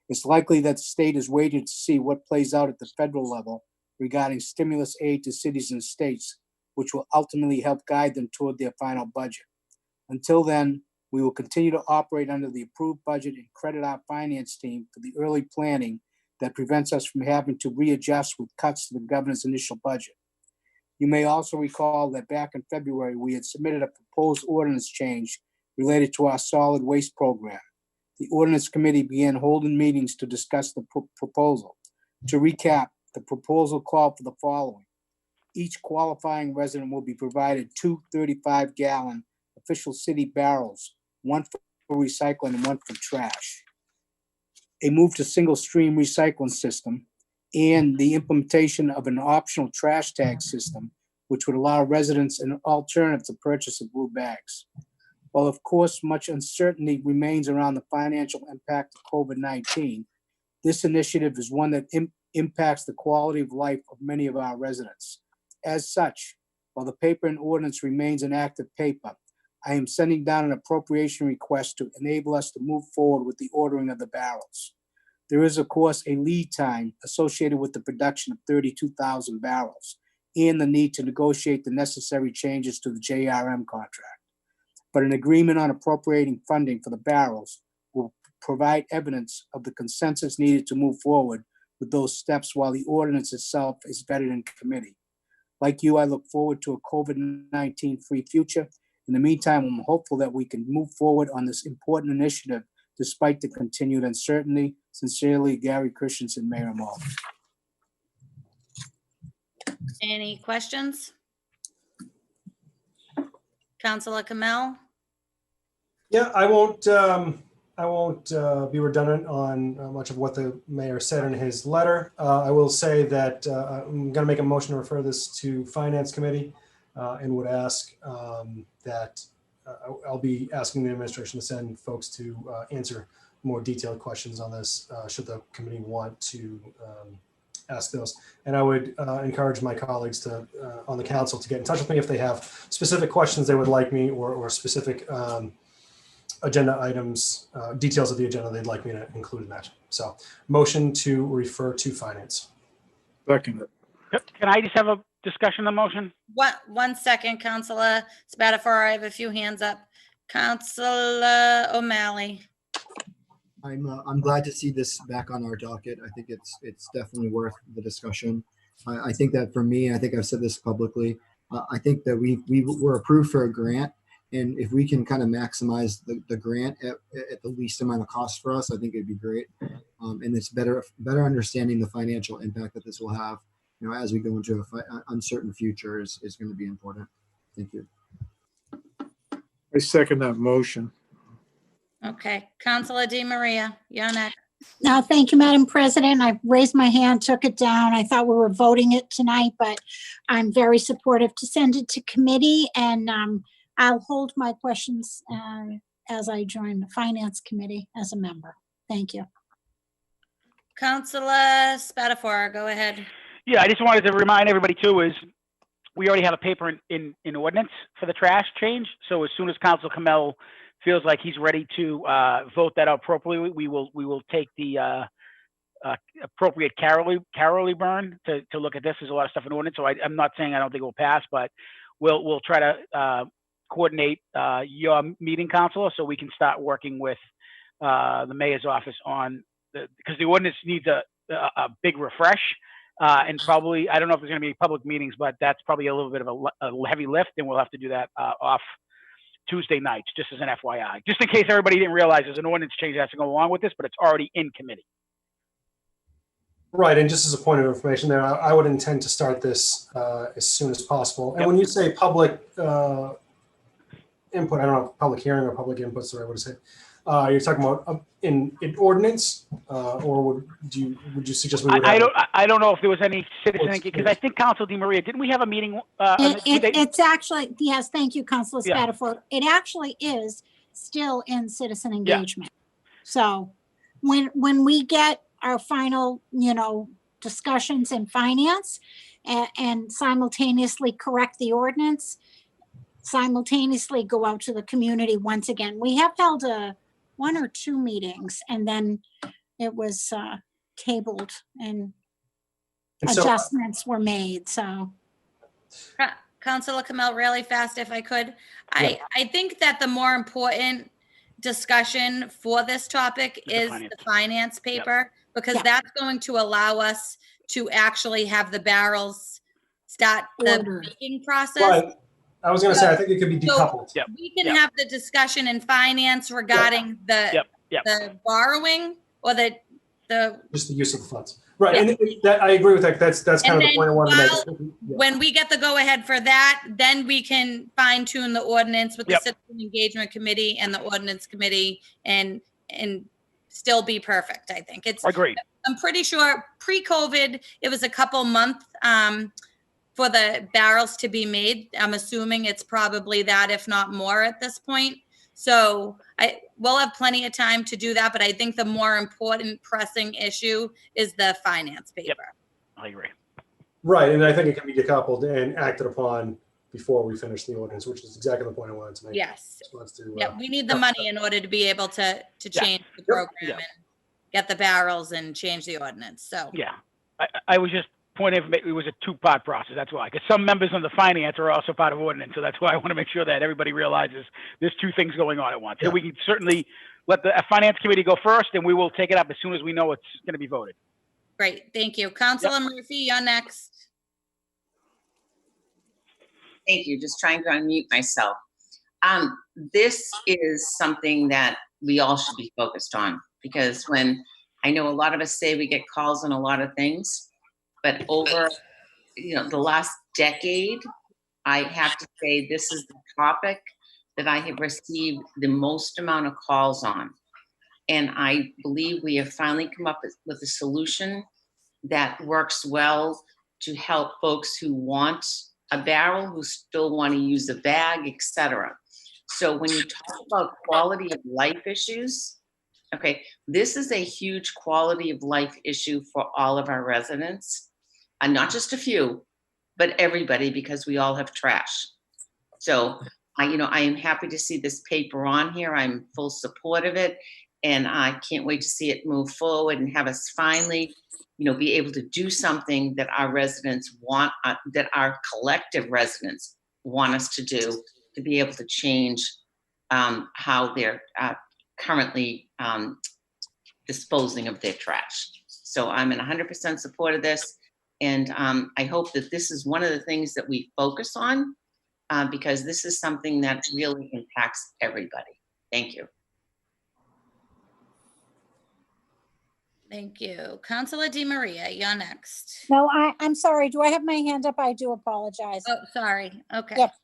It's likely that the state is waiting to see what plays out at the federal level regarding stimulus aid to cities and states, which will ultimately help guide them toward their final budget. Until then, we will continue to operate under the approved budget and credit our finance team for the early planning that prevents us from having to readjust with cuts to the governor's initial budget. You may also recall that back in February, we had submitted a proposed ordinance change related to our solid waste program. The ordinance committee began holding meetings to discuss the proposal. To recap, the proposal called for the following. Each qualifying resident will be provided 2 35-gallon official city barrels, one for recycling and one for trash. A move to single stream recycling system and the implementation of an optional trash tag system, which would allow residents an alternative to purchase of blue bags. While of course much uncertainty remains around the financial impact of COVID-19, this initiative is one that impacts the quality of life of many of our residents. As such, while the paper and ordinance remains an active paper, I am sending down an appropriation request to enable us to move forward with the ordering of the barrels. There is, of course, a lead time associated with the production of 32,000 barrels and the need to negotiate the necessary changes to the JRM contract. But an agreement on appropriating funding for the barrels will provide evidence of the consensus needed to move forward with those steps while the ordinance itself is vetted in committee. Like you, I look forward to a COVID-19 free future. In the meantime, I'm hopeful that we can move forward on this important initiative despite the continued uncertainty. Sincerely, Gary Christensen, Mayor of Malden. Any questions? Councilor Kamel? Yeah, I I won't be redundant on much of what the mayor said in his letter. I will say that I'm going to make a motion to refer this to Finance Committee and would ask that I'll be asking the administration to send folks to answer more detailed questions on this should the committee want to ask those. And I would encourage my colleagues to on the council to get in touch with me if they have specific questions they would like me or specific agenda items, details of the agenda they'd like me to include in that. So motion to refer to finance. Second it. Can I just have a discussion on the motion? One second, Councilor Spatafor, I have a few hands up. Councilor O'Malley. I'm glad to see this back on our docket. I think it's definitely worth the discussion. I think that for me, I think I've said this publicly. I think that we were approved for a grant, and if we can kind of maximize the grant at the least amount of cost for us, I think it'd be great. And it's better understanding the financial impact that this will have, as we go into an uncertain future is going to be important. Thank you. I second that motion. Okay, Councilor Di Maria, you're next. Now, thank you, Madam President. I raised my hand, took it down. I thought we were voting it tonight, but I'm very supportive to send it to committee, and I'll hold my questions as I join the Finance Committee as a member. Thank you. Councilor Spatafor, go ahead. Yeah, I just wanted to remind everybody too is we already have a paper in ordinance for the trash change. So as soon as Council Kamel feels like he's ready to vote that out appropriately, we will take the appropriate Carolee burn to look at this. There's a lot of stuff in ordinance, so I'm not saying I don't think it will pass, but we'll try to coordinate your meeting, Councilor, so we can start working with the mayor's office on because the ordinance needs a big refresh. And probably, I don't know if there's going to be public meetings, but that's probably a little bit of a heavy lift, and we'll have to do that off Tuesday nights, just as an FYI, just in case everybody didn't realize there's an ordinance change that has to go along with this, but it's already in committee. Right, and just as a point of information there, I would intend to start this as soon as possible. And when you say public input, I don't know if public hearing or public input is the right way to say it. You're talking about in ordinance, or would you suggest we would have I don't know if there was any citizen, because I think Council Di Maria, didn't we have a meeting? It's actually, yes, thank you, Councilor Spatafor. It actually is still in citizen engagement. So when we get our final, discussions in finance and simultaneously correct the ordinance, simultaneously go out to the community once again. We have held one or two meetings, and then it was tabled and adjustments were made. So, Councilor Kamel, really fast, if I could. I think that the more important discussion for this topic is the finance paper, because that's going to allow us to actually have the barrels start the making process. Right. I was going to say, I think it could be decoupled. So we can have the discussion in finance regarding the borrowing or the just the use of the funds. Right. And that, I agree with that. That's kind of the point I wanted to make. When we get the go ahead for that, then we can fine tune the ordinance with the Citizen Engagement Committee and the Ordinance Committee and still be perfect. I think it's, agreed. I'm pretty sure pre-COVID, it was a couple months for the barrels to be made. I'm assuming it's probably that, if not more at this point. So we'll have plenty of time to do that, but I think the more important pressing issue is the finance paper. Yep. I agree. Right, and I think it can be decoupled and acted upon before we finish the ordinance, which is exactly the point I wanted to make. Yes. We need the money in order to be able to change the program and get the barrels and change the ordinance. So I was just pointing, it was a two-part process. That's why, because some members on the finance are also part of ordinance. So that's why I want to make sure that everybody realizes there's two things going on at once. And we can certainly let the finance committee go first, and we will take it up as soon as we know it's going to be voted. Great, thank you. Councilor Murphy, you're next. Thank you. Just trying to unmute myself. This is something that we all should be focused on, because when I know a lot of us say we get calls on a lot of things, but over the last decade, I have to say this is the topic that I have received the most amount of calls on. And I believe we have finally come up with a solution that works well to help folks who want a barrel, who still want to use a bag, etc. So when you talk about quality of life issues, okay, this is a huge quality of life issue for all of our residents, and not just a few, but everybody, because we all have trash. So I am happy to see this paper on here. I'm full support of it, and I can't wait to see it move forward and have us finally, be able to do something that our residents want, that our collective residents want us to do, to be able to change how they're currently disposing of their trash. So I'm in 100% support of this. And I hope that this is one of the things that we focus on, because this is something that really impacts everybody. Thank you. Thank you. Councilor Di Maria, you're next. No, I'm sorry. Do I have my hand up? I do apologize. Oh, sorry. Okay. Yep.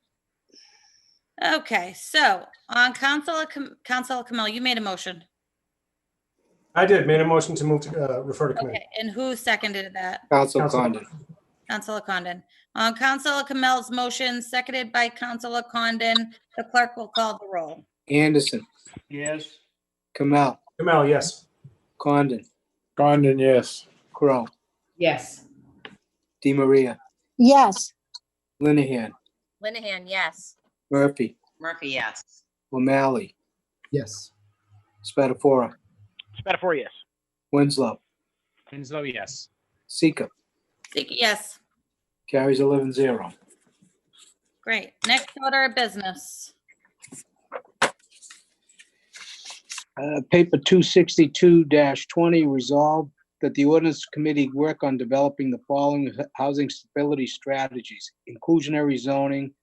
Okay, so on Councilor Camille, you made a motion. I did, made a motion to move to refer to committee. Okay, and who seconded that? Council Condon. Councilor Condon. On Councilor Camille's motion, seconded by Councilor Condon, the clerk will call the roll. Anderson, Yes. Kamel, Kamel, yes. Condon, Condon, yes. Crow, Yes. Di Maria, Yes. Linehan, Linehan, yes. Murphy, Murphy, yes. O'Malley, Yes. Spatafora, Spatafora, yes. Winslow, Winslow, yes. Sika. Yes, Carries 11-0. great. Next order of business. Paper 262-20, resolved that the ordinance committee work on developing the following housing stability strategies: inclusionary zoning,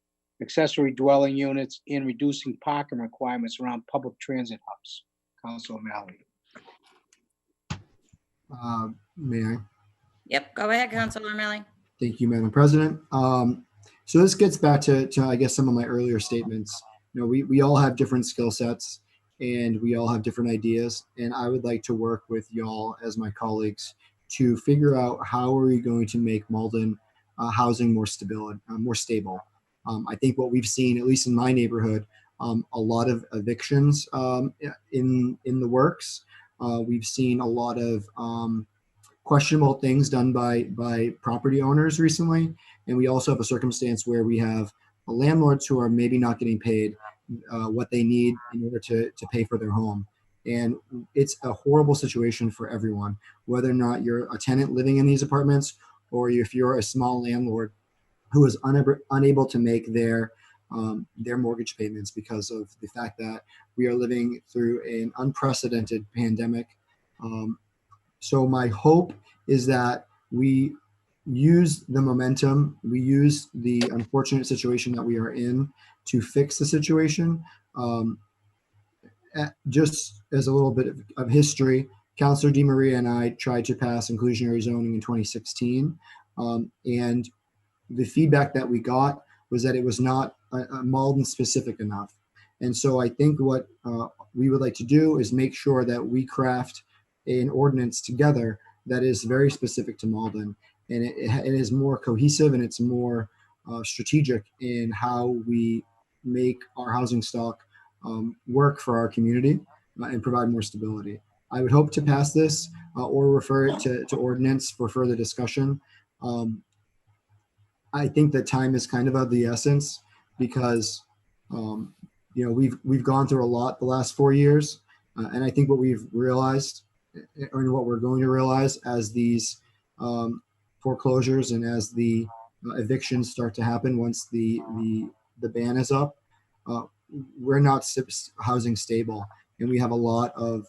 accessory dwelling units, and reducing parking requirements around public transit hubs. Council O'Malley. May I? Yep, go ahead, Councilor O'Malley. Thank you, Madam President. So this gets back to, I guess, some of my earlier statements. We all have different skill sets and we all have different ideas. And I would like to work with y'all as my colleagues to figure out how are we going to make Malden housing more stable. I think what we've seen, at least in my neighborhood, a lot of evictions in the works. We've seen a lot of questionable things done by property owners recently. And we also have a circumstance where we have landlords who are maybe not getting paid what they need in order to pay for their home. And it's a horrible situation for everyone, whether or not you're a tenant living in these apartments or if you're a small landlord who is unable to make their mortgage payments because of the fact that we are living through an unprecedented pandemic. So my hope is that we use the momentum, we use the unfortunate situation that we are in to fix the situation. Just as a little bit of history, Councilor Di Maria and I tried to pass inclusionary zoning in 2016. And the feedback that we got was that it was not Malden specific enough. And so I think what we would like to do is make sure that we craft an ordinance together that is very specific to Malden, and it is more cohesive and it's more strategic in how we make our housing stock work for our community and provide more stability. I would hope to pass this or refer it to ordinance for further discussion. I think that time is kind of the essence because we've gone through a lot the last 4 years, and I think what we've realized, or what we're going to realize as these foreclosures and as the evictions start to happen once the ban is up, we're not housing stable, and we have a lot of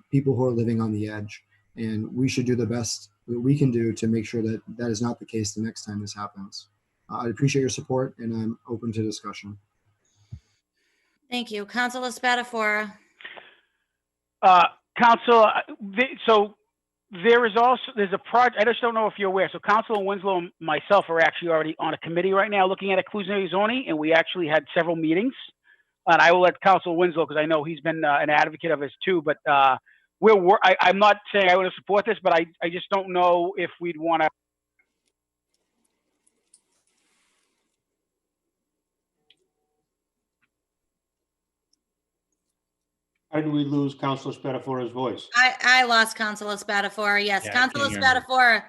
people who are living on the edge, and we should do the best that we can do to make sure that that is not the case the next time this happens. I appreciate your support, and I'm open to discussion. Thank you. Councilor Spatafora. Council, so there's a project, I just don't know if you're aware. So Councilor Winslow and myself are actually already on a committee right now looking at inclusionary zoning, and we actually had several meetings and I will let Council Winslow, because I know he's been an advocate of this too, but I'm not saying I want to support this, but I just don't know if we'd want to. How did we lose Councilor Spatafora's voice? I lost Councilor Spatafora. Yes, Yeah, I Councilor can't hear him. Spatafora.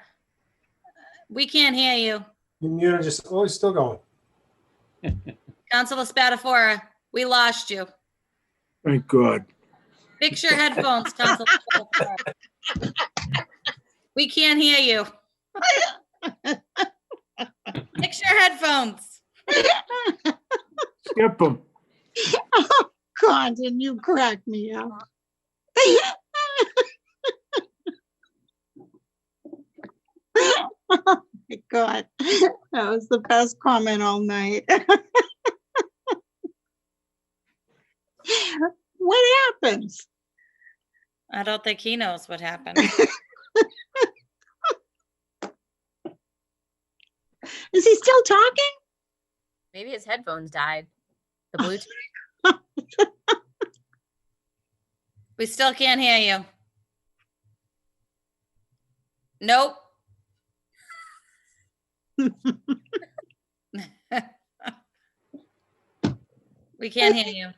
We can't hear you. You're just, oh, it's still going. Councilor Spatafora, we lost you. Thank God. Fix your headphones, Councilor Spatafora. We can't hear you. Fix your headphones. Skip them. Oh, God, and you crack me up. Oh, my God. That was the best comment all night. What happens? I don't think he knows what happened. Is he still talking? Maybe his headphones died. The Bluetooth. We still can't hear you. Nope. We can't hear you.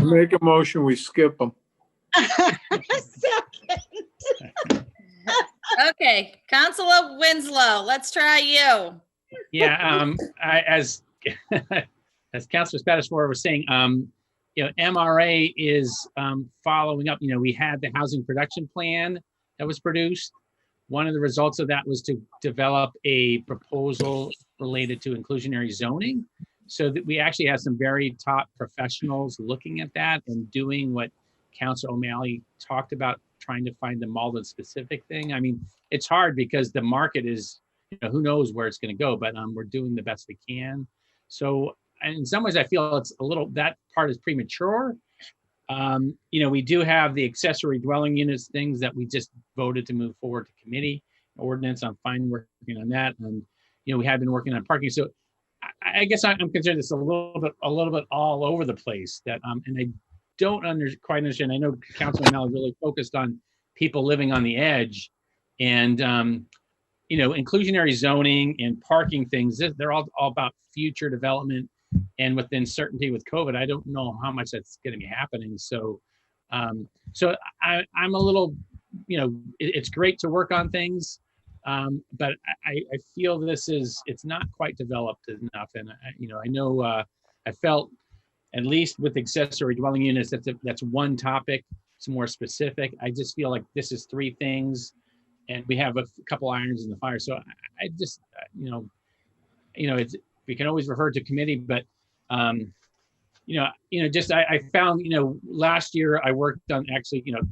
Make a motion, we skip them. Second. Okay, Councilor Winslow, let's try you. Yeah, as Councilor Spatafora was saying, MRA is following up. We had the housing production plan that was produced. One of the results of that was to develop a proposal related to inclusionary zoning, so that we actually have some very top professionals looking at that and doing what Councilor O'Malley talked about, trying to find the Malden specific thing. I mean, it's hard because the market is, who knows where it's going to go, but we're doing the best we can. So in some ways, I feel it's a little, that part is premature. We do have the accessory dwelling units things that we just voted to move forward to committee ordinance. I'm fine working on that. And, we have been working on parking. So I guess I'm concerned it's a little bit all over the place that, and I don't quite understand. I know Councilor Mel really focused on people living on the edge, and inclusionary zoning and parking things. They're all about future development, and with the uncertainty with COVID, I don't know how much that's going to be happening. So, I'm a little, it's great to work on things, but I feel it's not quite developed enough, and I know I felt, at least with accessory dwelling units, that's one topic. It's more specific. I just feel like this is three things, and we have a couple irons in the fire. So I just, we can always refer to committee, but I found, last year I worked on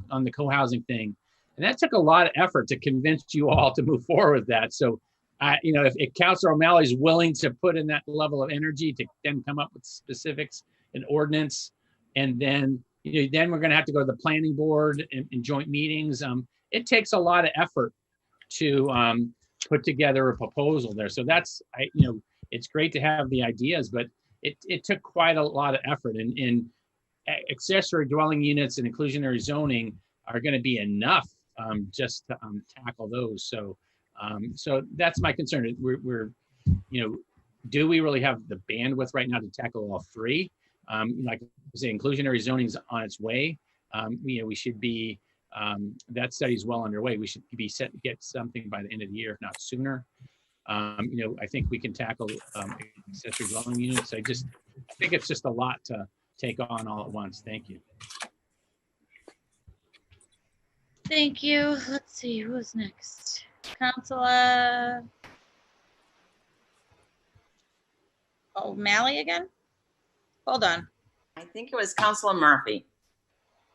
on the co-housing thing, and that took a lot of effort to convince you all to move forward with that. So if Councilor O'Malley is willing to put in that level of energy to then come up with specifics and ordinance, and then then we're going to have to go to the planning board in joint meetings. It takes a lot of effort to put together a proposal there. So that's it's great to have the ideas, but it took quite a lot of effort. And accessory dwelling units and inclusionary zoning are going to be enough just to tackle those. So so that's my concern. We're do we really have the bandwidth right now to tackle all three? Like I say, inclusionary zoning is on its way. We should be, that study is well underway. We should be set to get something by the end of the year, if not sooner. I think we can tackle accessory dwelling units. I think it's just a lot to take on all at once. Thank you. Thank you. Let's see, who's next? Councilor O'Malley again? Hold on. I think it was Councilor Murphy.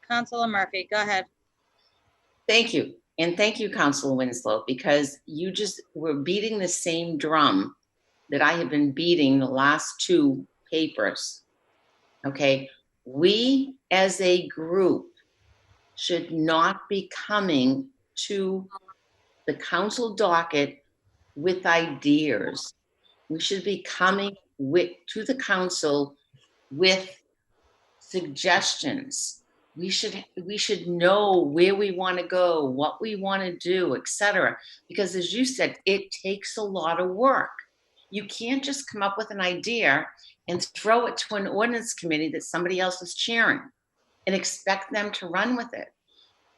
Councilor Murphy, go ahead. Thank you. And thank you, Councilor Winslow, because you just were beating the same drum that I have been beating the last two papers. Okay. We as a group should not be coming to the council docket with ideas. We should be coming to the council with suggestions. We should know where we want to go, what we want to do, etc. Because as you said, it takes a lot of work. You can't just come up with an idea and throw it to an ordinance committee that somebody else is chairing and expect them to run with it.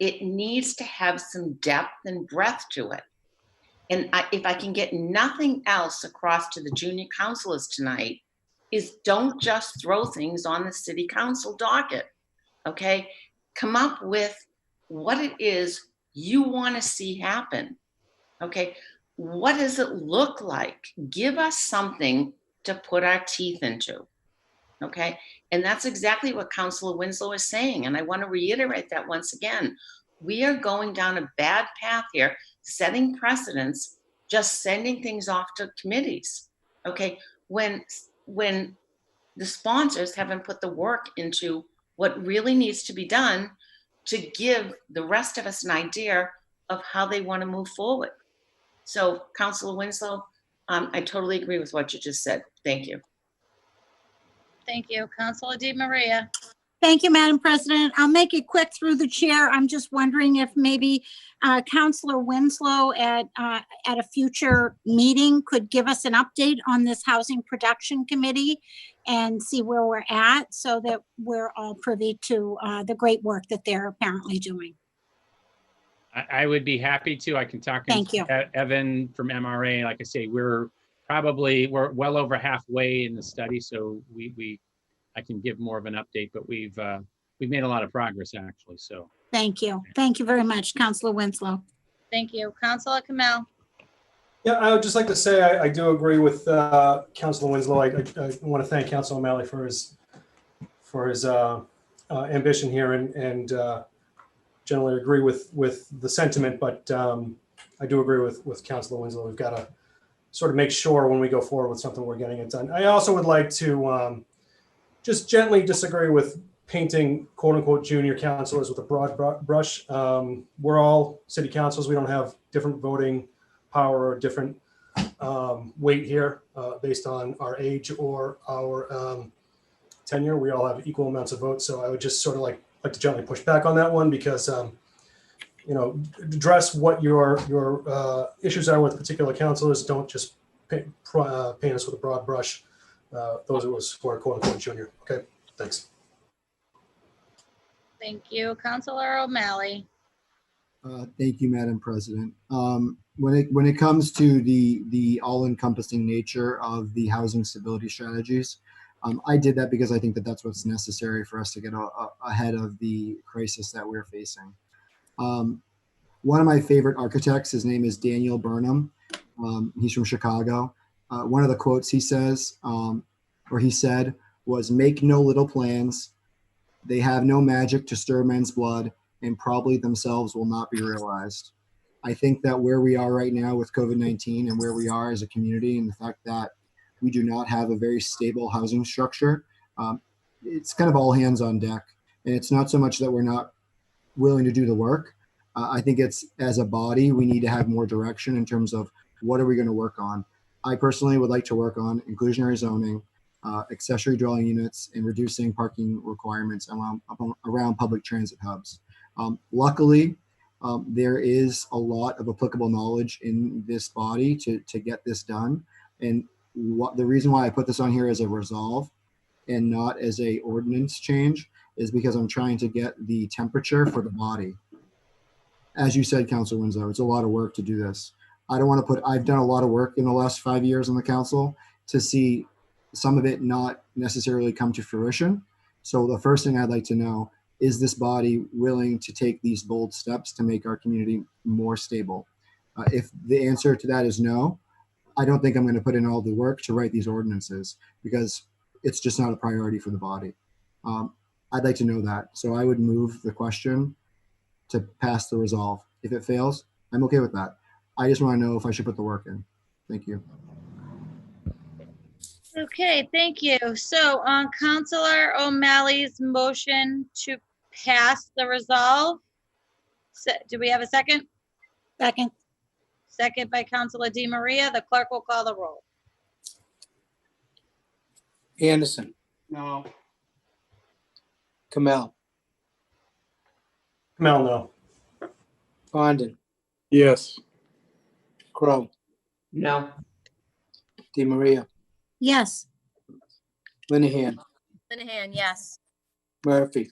It needs to have some depth and breadth to it. And if I can get nothing else across to the junior councilors tonight, is don't just throw things on the city council docket, okay? Come up with what it is you want to see happen, okay? What does it look like? Give us something to put our teeth into, okay? And that's exactly what Councilor Winslow is saying. And I want to reiterate that once again. We are going down a bad path here, setting precedents, just sending things off to committees, okay? When the sponsors haven't put the work into what really needs to be done to give the rest of us an idea of how they want to move forward. So, Councilor Winslow, I totally agree with what you just said. Thank you. Thank you. Councilor DiMaria. Thank you, Madam President. I'll make it quick through the chair. I'm just wondering if maybe Councilor Winslow at a future meeting could give us an update on this Housing Production Committee and see where we're at so that we're all privy to the great work that they're apparently doing. I would be happy to. I can talk Thank to you. Evan from MRA. Like I say, we're well over halfway in the study, so I can give more of an update, but we've made a lot of progress actually. So Thank you. Thank you very much, Councilor Winslow. Thank you. Councilor Kamel. Yeah, I would just like to say I do agree with Councilor Winslow. I want to thank Councilor O'Malley for his ambition here and generally agree with the sentiment, but I do agree with Councilor Winslow. We've got to sort of make sure when we go forward with something we're getting it done. I also would like to just gently disagree with painting quote unquote junior councilors with a broad brush. We're all city councils. We don't have different voting power or different weight here based on our age or our tenure. We all have equal amounts of votes. So I would just sort of like to gently push back on that one because, address what your issues are with particular councilors. Don't just paint us with a broad brush. Those of us who are quote unquote junior. Okay, thanks. Thank you. Councilor O'Malley. Thank you, Madam President. When it comes to the all-encompassing nature of the housing stability strategies, I did that because I think that that's what's necessary for us to get ahead of the crisis that we're facing. One of my favorite architects, his name is Daniel Burnham. He's from Chicago. One of the quotes he says, or he said, was "Make no little plans. They have no magic to stir men's blood, and probably themselves will not be realized." I think that where we are right now with COVID-19 and where we are as a community and the fact that we do not have a very stable housing structure, it's kind of all hands on deck. And it's not so much that we're not willing to do the work. I think it's as a body, we need to have more direction in terms of what are we going to work on. I personally would like to work on inclusionary zoning, accessory dwelling units, and reducing parking requirements around public transit hubs. Luckily, there is a lot of applicable knowledge in this body to get this done. And the reason why I put this on here as a resolve and not as a ordinance change is because I'm trying to get the temperature for the body. As you said, Councilor Winslow, it's a lot of work to do this. I've done a lot of work in the last 5 years on the council to see some of it not necessarily come to fruition. So the first thing I'd like to know, is this body willing to take these bold steps to make our community more stable? If the answer to that is no, I don't think I'm going to put in all the work to write these ordinances because it's just not a priority for the body. I'd like to know that. So I would move the question to pass the resolve. If it fails, I'm okay with that. I just want to know if I should put the work in. Thank you. Okay, thank you. So on Councilor O'Malley's motion to pass the resolve, do we have a second? Second. Second by Councilor DiMaria. The clerk will call the roll. Anderson, No. Kamel, Kamel, no. Condon, Yes. Crow, No. DeMaria, yes, Linehan, Linehan, yes. Murphy,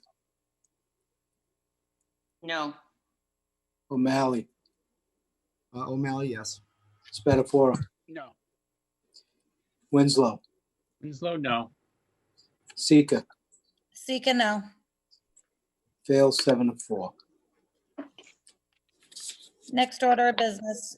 No. O'Malley, O'Malley, yes. Spatafora, No. Winslow, Winslow, no. Sika, Sika, no. fails 7-4. Next order of business.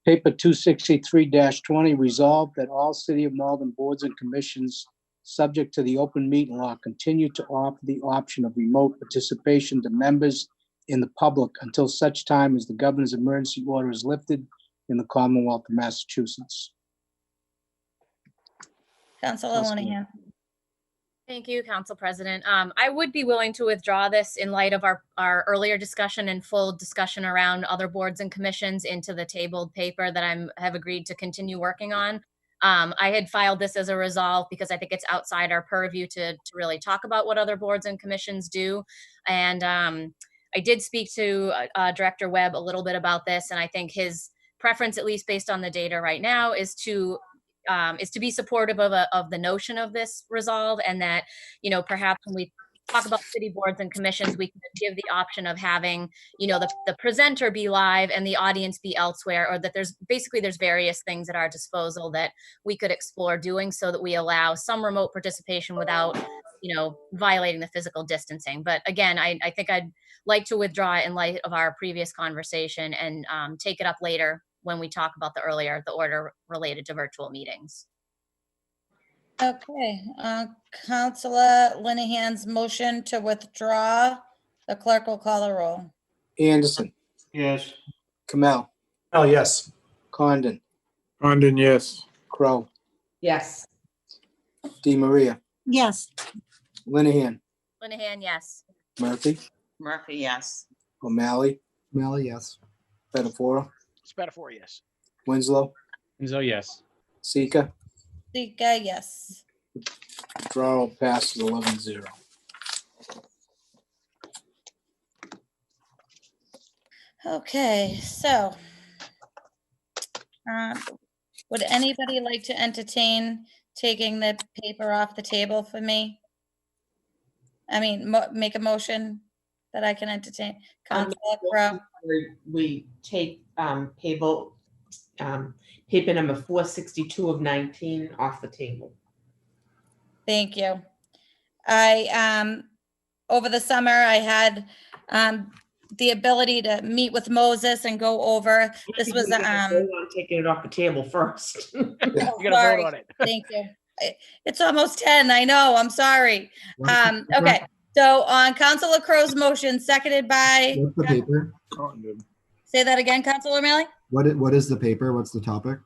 Paper 263-20, resolved that all City of Malden boards and commissions, subject to the open meeting law, continue to offer the option of remote participation to members in the public until such time as the governor's emergency order is lifted in the Commonwealth of Massachusetts. Councilor Linehan. Thank you, Council President. I would be willing to withdraw this in light of our earlier discussion and full discussion around other boards and commissions into the tabled paper that have agreed to continue working on. I had filed this as a resolve because I think it's outside our purview to really talk about what other boards and commissions do. And I did speak to Director Webb a little bit about this, and I think his preference, at least based on the data right now, is to be supportive of the notion of this resolve, and that, perhaps when we talk about city boards and commissions, we can give the option of having, the presenter be live and the audience be elsewhere, or that there's various things at our disposal that we could explore doing so that we allow some remote participation without, violating the physical distancing. But again, I think I'd like to withdraw it in light of our previous conversation and take it up later when we talk about the order related to virtual meetings. Okay, Councilor Linehan's motion to withdraw. The clerk will call the roll. Anderson, Yes. Kamel, Oh, yes. Condon, Condon, yes. Crow, Yes. DeMaria, yes, Linehan, Linehan, yes. Murphy, Murphy, yes. O'Malley, O'Malley, yes. Spatafora, Spatafora, yes. Winslow, Winslow, yes. Sika. Sika, yes. Withdrawal passes 11-0. Okay, so would anybody like to entertain taking the paper off the table for me? I mean, make a motion that I can entertain. Councilor Crowe. We take paper number 462 of 19 off the table. Thank you. I, over the summer, I had the ability to meet with Moses and go over, this was, Vote on taking it off the table first. You gotta sorry. vote on it. Thank you. It's almost 10, I know, I'm sorry. What's the Okay, so on Councilor Crow's motion, seconded by, What's the paper? Condon. say that again, Councilor O'Malley? What is the paper? What's the topic?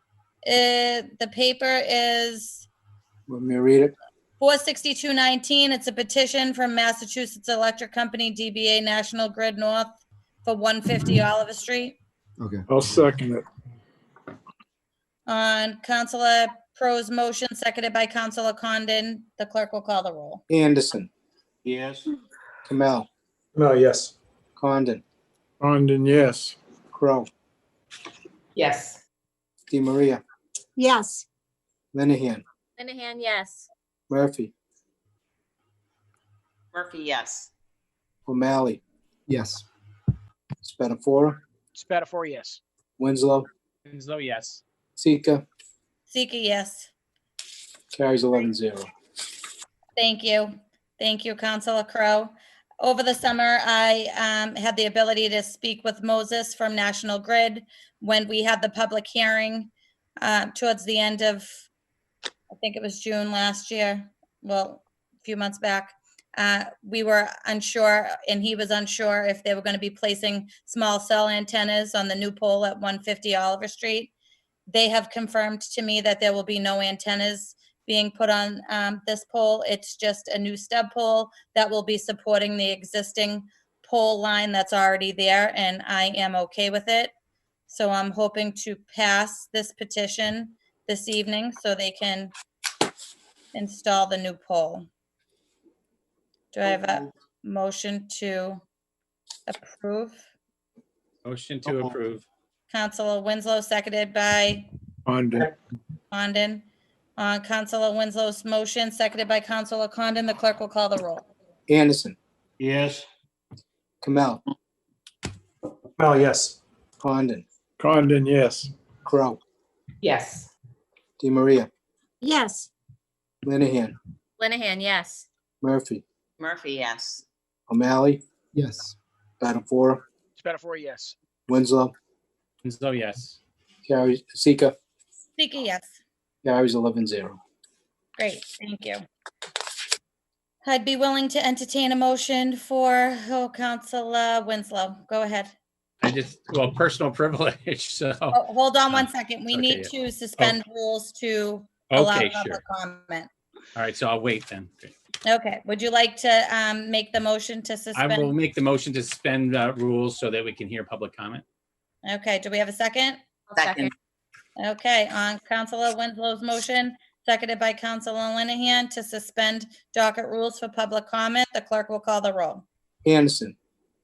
The paper is Want me to read it? 46219. It's a petition from Massachusetts Electric Company, DBA National Grid North for 150 Oliver Street. Okay. I'll second it. On Councilor Crow's motion, seconded by Councilor Condon, the clerk will call the roll. Anderson, Yes. Kamel, No, yes. Condon, Condon, yes. Crow, Yes. DeMaria, yes, Linehan, Linehan, yes. Murphy, Murphy, yes. O'Malley, Yes. Spatafora, Spatafora, yes. Winslow, Winslow, yes. Sika. Sika, yes. Carries 11-0. Thank you. Thank you, Councilor Crowe. Over the summer, I had the ability to speak with Moses from National Grid when we had the public hearing towards the end of, I think it was June last year, well, a few months back. We were unsure, and he was unsure if they were going to be placing small cell antennas on the new pole at 150 Oliver Street. They have confirmed to me that there will be no antennas being put on this pole. It's just a new stub pole that will be supporting the existing pole line that's already there, and I am okay with it. So I'm hoping to pass this petition this evening so they can install the new pole. Do I have a motion to approve? Motion to approve. Counselor Winslow, seconded by Condon, Condon. On Counselor Winslow's motion, seconded by Counselor Condon, the clerk will call the roll. Anderson, Yes. Kamel, Mel, yes. Condon, Condon, yes. Crow, Yes. Di Maria, yes, Linehan, Linehan, yes. Murphy, Murphy, yes. O'Malley, Yes. Spatafora, Spatafora, yes. Winslow, So yes. carries, Sika, Sika, yes. carries 11-0. Great, thank you. I'd be willing to entertain a motion for, Counselor Winslow. Go ahead. Well, personal privilege, so. Oh, hold on one second. We Okay, need yeah. to suspend rules to allow Okay, public sure. comment. All right, so I'll wait then. Okay. Okay, would you like to make the motion to I will suspend? make the motion to suspend rules so that we can hear public comment. Okay, do we have a second? I'll second. Okay, on Counselor Winslow's motion, seconded by Counselor Linehan to suspend docket rules for public comment, the clerk will call the roll. Anderson,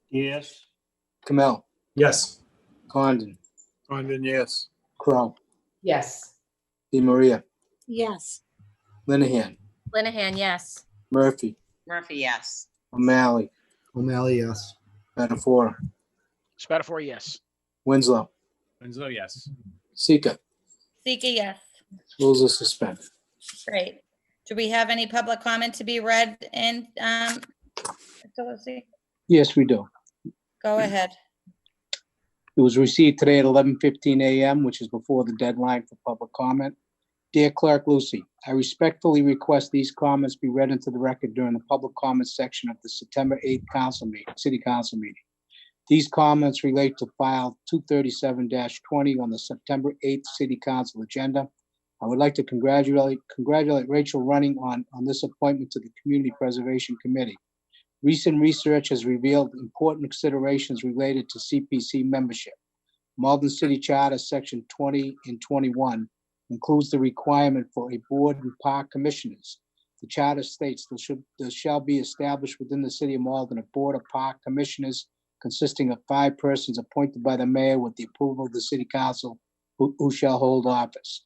Yes. Kamel, Yes. Condon, Condon, yes. Crow, Yes. Di Maria, yes, Linehan, Linehan, yes. Murphy, Murphy, yes. O'Malley, O'Malley, yes. Spatafora, Spatafora, yes. Winslow, Winslow, yes. Sika, Sika, yes. rules are suspended. Great. Do we have any public comment to be read in, Yes, we do. go ahead. It was received today at 11:15 a.m., which is before the deadline for public comment. Dear Clerk Lucy, I respectfully request these comments be read into the record during the public comment section of the September 8th City Council meeting. These comments relate to file 237-20 on the September 8th City Council agenda. I would like to congratulate Rachel Running on this appointment to the Community Preservation Committee. Recent research has revealed important considerations related to CPC membership. Malden City Charter, Section 20 and 21, includes the requirement for a board and park commissioners. The charter states there shall be established within the city of Malden a board of park commissioners consisting of 5 persons appointed by the mayor with the approval of the city council who shall hold office.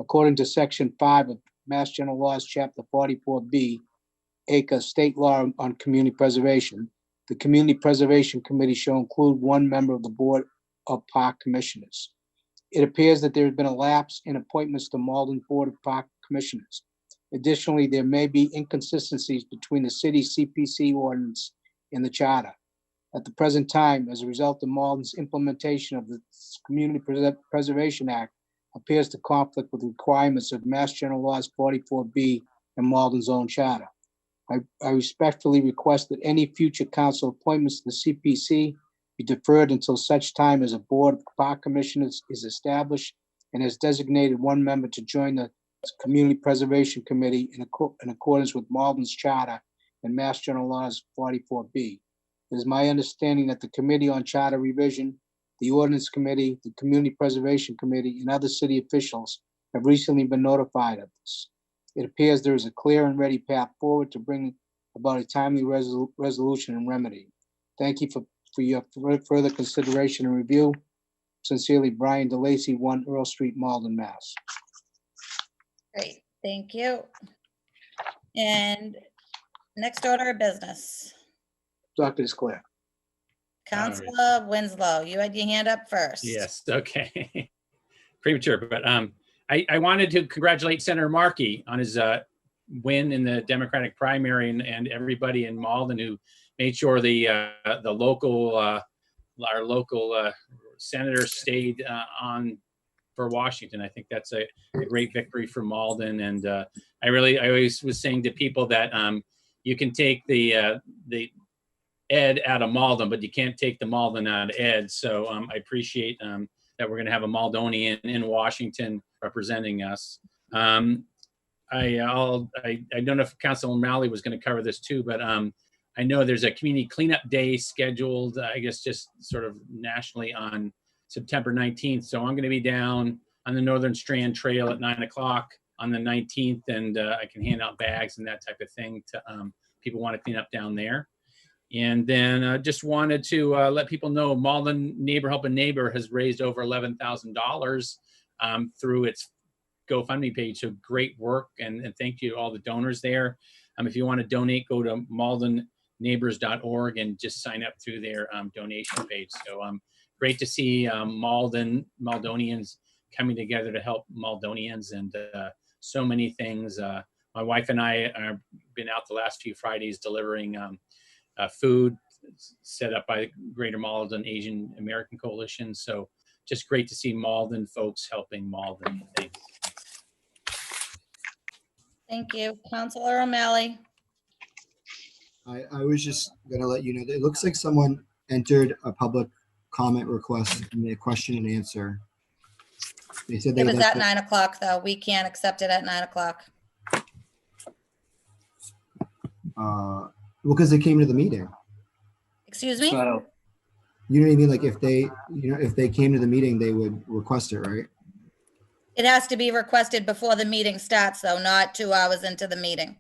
According to Section 5 of Mass General Laws, Chapter 44B, ACA State Law on Community Preservation, the Community Preservation Committee shall include 1 member of the Board of Park Commissioners. It appears that there has been a lapse in appointments to Malden Board of Park Commissioners. Additionally, there may be inconsistencies between the city's CPC ordinance and the charter. At the present time, as a result of Malden's implementation of the Community Preservation Act, appears to conflict with the requirements of Mass General Laws 44B and Malden's own charter. I respectfully request that any future council appointments to the CPC be deferred until such time as a board of park commissioners is established and has designated 1 member to join the Community Preservation Committee in accordance with Malden's charter and Mass General Laws 44B. It is my understanding that the Committee on Charter Revision, the Ordinance Committee, the Community Preservation Committee, and other city officials have recently been notified of this. It appears there is a clear and ready path forward to bring about a timely resolution and remedy. Thank you for your further consideration and review. Sincerely, Brian DeLacy, 1 Earl Street, Malden, Mass. Great, thank you. And next order of business. Dr. Desclair. Counselor Winslow, you had your hand up first. Yes, okay. Premature, but I wanted to congratulate Senator Markey on his win in the Democratic primary and everybody in Malden who made sure our local senator stayed on for Washington. I think that's a great victory for Malden. And I always was saying to people that you can take the Ed out of Malden, but you can't take the Malden out of Ed. So I appreciate that we're going to have a Maldonian in Washington representing us. I don't know if Councilor O'Malley was going to cover this too, but I know there's a community cleanup day scheduled, I guess just sort of nationally on September 19th. So I'm going to be down on the Northern Strand Trail at 9 o'clock on the 19th, and I can hand out bags and that type of thing to people want to clean up down there. And then just wanted to let people know Malden Neighbor Help a Neighbor has raised over $11,000 through its GoFundMe page. So great work, and thank you to all the donors there. If you want to donate, go to MaldenNeighbors.org and just sign up through their donation page. So great to see Maldonians coming together to help Maldonians, and so many things. My wife and I have been out the last few Fridays delivering food set up by Greater Malden Asian American Coalition. So just great to see Malden folks helping Malden. Thanks. Thank you. Counselor O'Malley. I was just gonna let you know that it looks like someone entered a public comment request in the question and answer. They said they It would was like at to- 9 o'clock, though. We can't accept it at 9 o'clock. well, because they came to the meeting. Excuse me? You know what I mean? Like if they, if they came to the meeting, they would request it, right? It has to be requested before the meeting starts, though, not 2 hours into the meeting.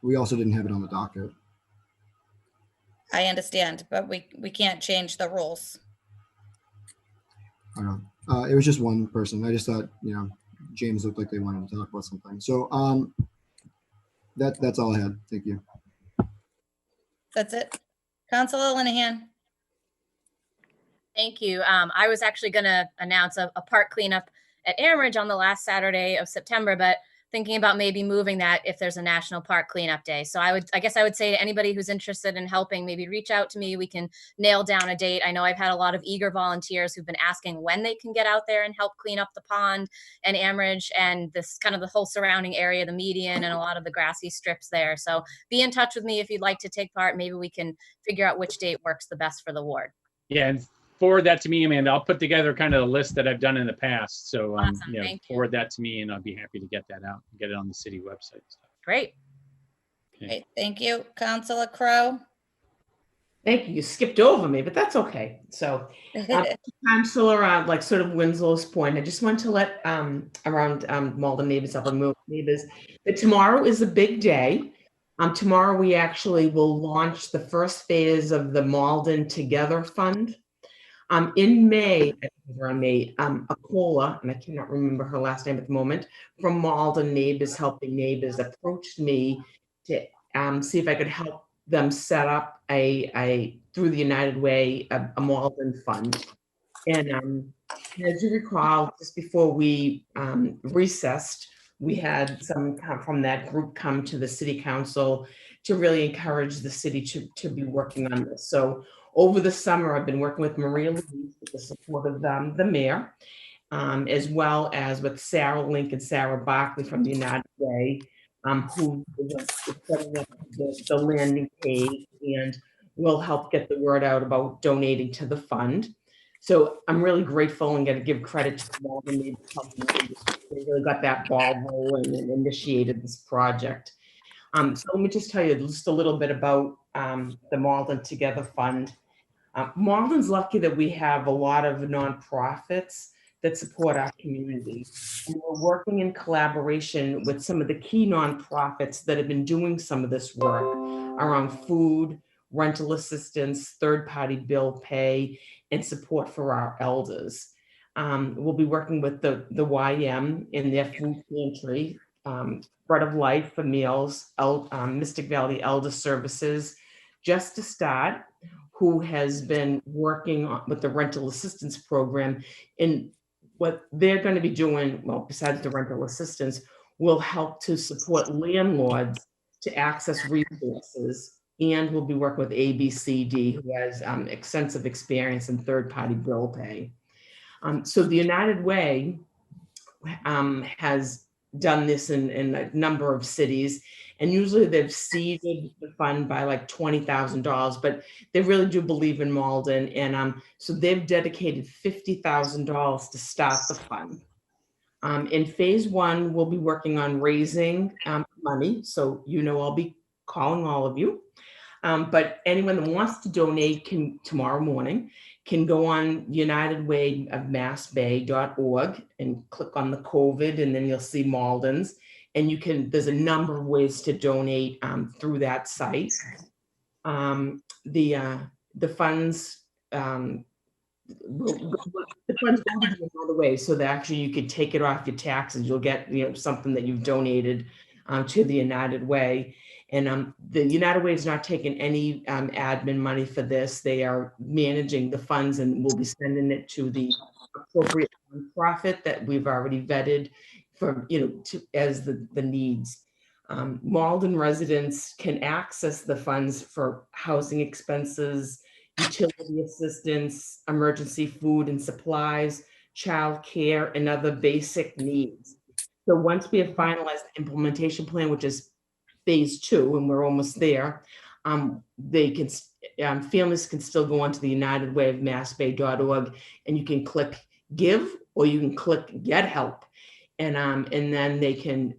We also didn't have it on the docket. I understand, but we can't change the rules. I don't know. It was just one person. I just thought, James looked like they wanted to talk about something. So that's all I had. Thank you. That's it. Counselor Linehan. Thank you. I was actually going to announce a park cleanup at Amridge on the last Saturday of September, but thinking about maybe moving that if there's a National Park Cleanup Day. So I guess I would say to anybody who's interested in helping, maybe reach out to me. We can nail down a date. I know I've had a lot of eager volunteers who've been asking when they can get out there and help clean up the pond and Amridge and this kind of the whole surrounding area, the median and a lot of the grassy strips there. So be in touch with me if you'd like to take part. Maybe we can figure out which date works the best for the ward. Yeah, and forward that to me, Amanda. I'll put together kind of a list that I've done in the past. So Awesome. Thank you. forward that to me, and I'll be happy to get that out and get it on the city website. Great. Okay. Great, thank you. Counselor Crowe. Thank you. You skipped over me, but that's okay. So, Counselor, like sort of Winslow's point, I just want to let around Malden neighbors, other neighbors, that tomorrow is a big day. Tomorrow we actually will launch the first phase of the Malden Together Fund. In May, around May, Akola, and I cannot remember her last name at the moment, from Malden Neighbors Helping Neighbors, approached me to see if I could help them set up through the United Way, a Malden fund. And as you recall, just before we recessed, we had some from that group come to the city council to really encourage the city to be working on this. So over the summer, I've been working with Maria Louise with the support of the mayor, as well as with Sarah Link and Sarah Barkley from the United Way, who is setting up the landing page and will help get the word out about donating to the fund. So I'm really grateful and got to give credit to all the neighbors helping. They really got that ball rolling and initiated this project. So let me just tell you just a little bit about the Malden Together Fund. Malden's lucky that we have a lot of nonprofits that support our community. And we're working in collaboration with some of the key nonprofits that have been doing some of this work around food, rental assistance, third-party bill pay, and support for our elders. We'll be working with the YM in their food pantry, Bread of Life for Meals, Mystic Valley Elder Services, Just to Start, who has been working with the rental assistance program. And what they're going to be doing, well, besides the rental assistance, will help to support landlords to access resources. And we'll be working with ABCD, who has extensive experience in third-party bill pay. So the United Way has done this in a number of cities, and usually they've seeded the fund by like $20,000, but they really do believe in Malden, and so they've dedicated $50,000 to start the fund. In phase one, we'll be working on raising money, so I'll be calling all of you, but anyone that wants to donate can tomorrow morning can go on unitedwayofmassbay.org and click on the COVID, and then you'll see Malden's. And there's a number of ways to donate through that site. The funds, the funds go to you all the way, so that actually you could take it off your taxes. You'll get, something that you've donated to the United Way. And the United Way is not taking any admin money for this. They are managing the funds and will be sending it to the appropriate nonprofit that we've already vetted for, as the needs. Malden residents can access the funds for housing expenses, utility assistance, emergency food and supplies, childcare, and other basic needs. So once we have finalized the implementation plan, which is phase 2, and we're almost there, families can still go onto the unitedwayofmassbay.org, and you can click give, or you can click get help. And then they can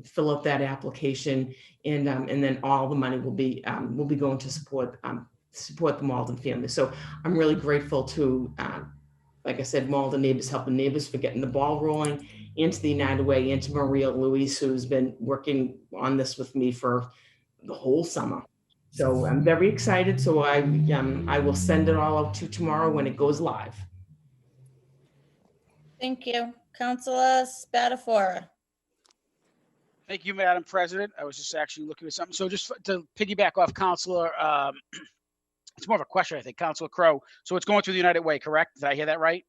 fill out that application, and then all the money will be going to support the Malden family. So I'm really grateful to, like I said, Malden Neighbors Helping Neighbors for getting the ball rolling, and to the United Way, and to Maria Louise, who's been working on this with me for the whole summer. So I'm very excited. So I will send it all out to you tomorrow when it goes live. Thank you. Councilor Spatafora. Thank you, Madam President. I was just actually looking at something. So just to piggyback off Councilor, it's more of a question, I think, Councilor Crowe. So it's going through the United Way, correct? Did I hear that right?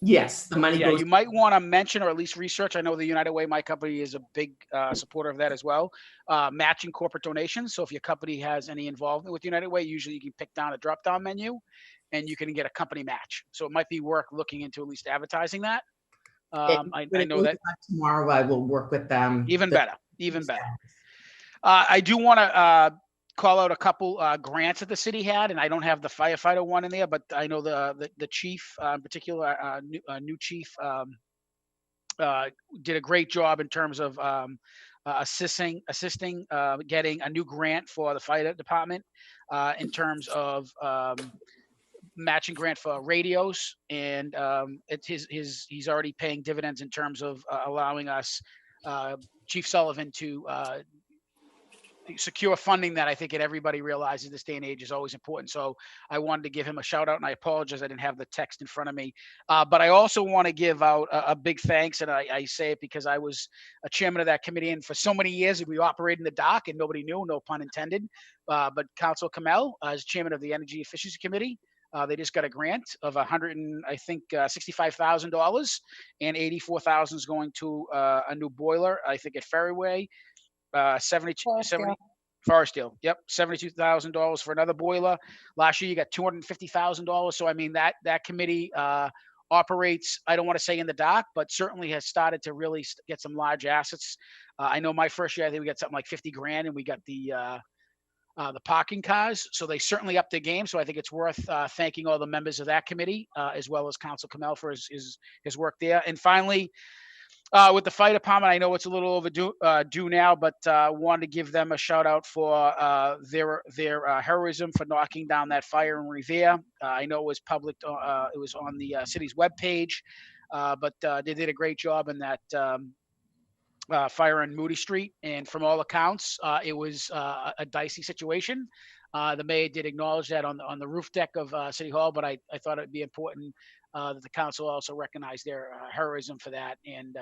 Yes, the money Yeah, goes. you might want to mention or at least research. I know the United Way, my company, is a big supporter of that as well. Matching corporate donations. So if your company has any involvement with United Way, usually you can pick down a drop-down menu, and you can get a company match. So it might be worth looking into at least advertising that. I know that Tomorrow I will work with them. Even better. I do want to call out a couple grants that the city had, and I don't have the firefighter one in there, but I know the chief, in particular, new chief, did a great job in terms of assisting getting a new grant for the fire department in terms of matching grant for radios, and he's already paying dividends in terms of allowing us, Chief Sullivan, to secure funding that I think everybody realizes this day and age is always important. So I wanted to give him a shout out, and I apologize I didn't have the text in front of me. But I also want to give out a big thanks, and I say it because I was a chairman of that committee, and for so many years we operated in the dark and nobody knew, no pun intended. But Councilor Kamel, as chairman of the Energy Efficiency Committee, they just got a grant of $65,000, and $84,000 is going to a new boiler, I think at Ferryway. Forestdale. Yep, $72,000 for another boiler. Last year you got $250,000. So I mean that committee operates, I don't want to say in the dark, but certainly has started to really get some large assets. I know my first year I think we got something like 50 grand, and we got the parking cars. So they certainly upped their game. So I think it's worth thanking all the members of that committee, as well as Council Kamel for his work there. And finally, with the fire department, I know it's a little overdue due now, but wanted to give them a shout out for their heroism for knocking down that fire in Revere. I know it was public; it was on the city's webpage, but they did a great job in that fire on Moody Street. And from all accounts, it was a dicey situation. The mayor did acknowledge that on the roof deck of City Hall, but I thought it'd be important that the council also recognize their heroism for that, and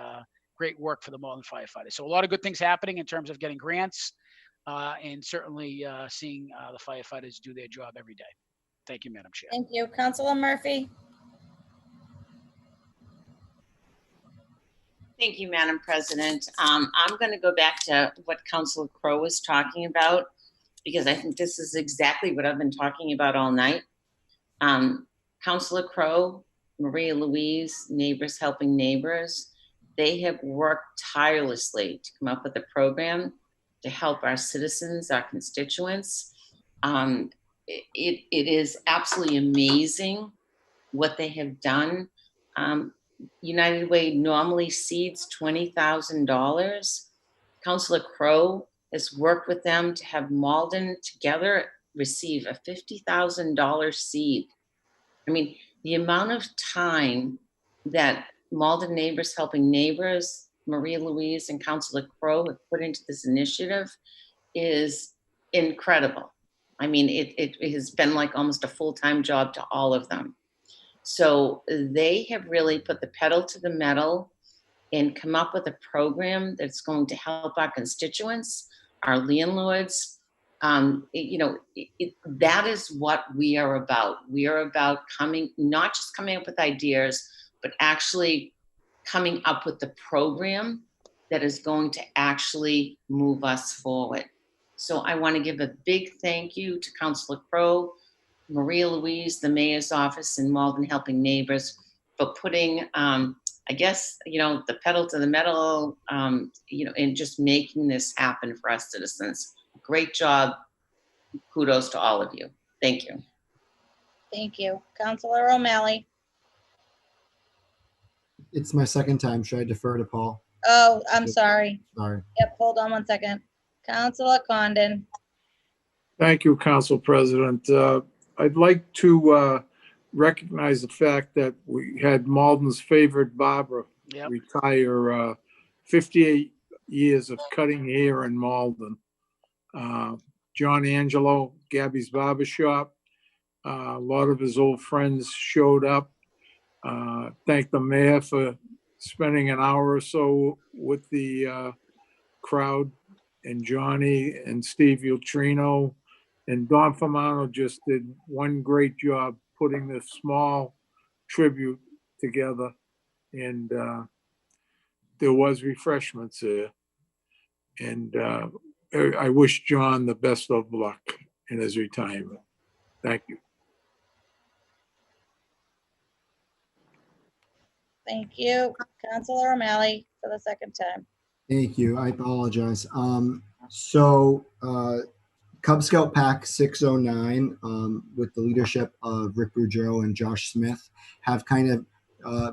great work for the Malden firefighters. So a lot of good things happening in terms of getting grants, and certainly seeing the firefighters do their job every day. Thank you, Madam Chair. Thank you. Councilor Murphy. Thank you, Madam President. I'm going to go back to what Councilor Crowe was talking about, because I think this is exactly what I've been talking about all night. Councilor Crowe, Maria Louise, Neighbors Helping Neighbors, they have worked tirelessly to come up with a program to help our citizens, our constituents. It is absolutely amazing what they have done. United Way normally seeds $20,000. Councilor Crowe has worked with them to have Malden together receive a $50,000 seed. I mean, the amount of time that Malden Neighbors Helping Neighbors, Maria Louise and Councilor Crowe have put into this initiative is incredible. I mean, it has been like almost a full-time job to all of them. So they have really put the pedal to the metal and come up with a program that's going to help our constituents, our landlords. That is what we are about. We are about not just coming up with ideas, but actually coming up with the program that is going to actually move us forward. So I want to give a big thank you to Councilor Crowe, Maria Louise, the mayor's office, and Malden Helping Neighbors for putting, I guess, the pedal to the metal, and just making this happen for us citizens. Great job. Kudos to all of you. Thank you. Thank you. Councilor O'Malley. It's my second time. Should I defer to Paul? Oh, I'm sorry. Sorry. Yep, hold on one second. Councilor Condon. Thank you, Council President. I'd like to recognize the fact that we had Malden's favorite barber retire, 58 years of cutting hair in Malden. John Angelo, Gabby's Barbershop. A lot of his old friends showed up. Thank the mayor for spending an hour or so with the crowd, and Johnny and Steve Ultrino and Don Famano just did one great job putting this small tribute together. And there was refreshments there. And I wish John the best of luck in his retirement. Thank you. Thank you. Councilor O'Malley for the second time. Thank you. I apologize. Cub Scout Pack 609, with the leadership of Rick Boudreau and Josh Smith, have kind of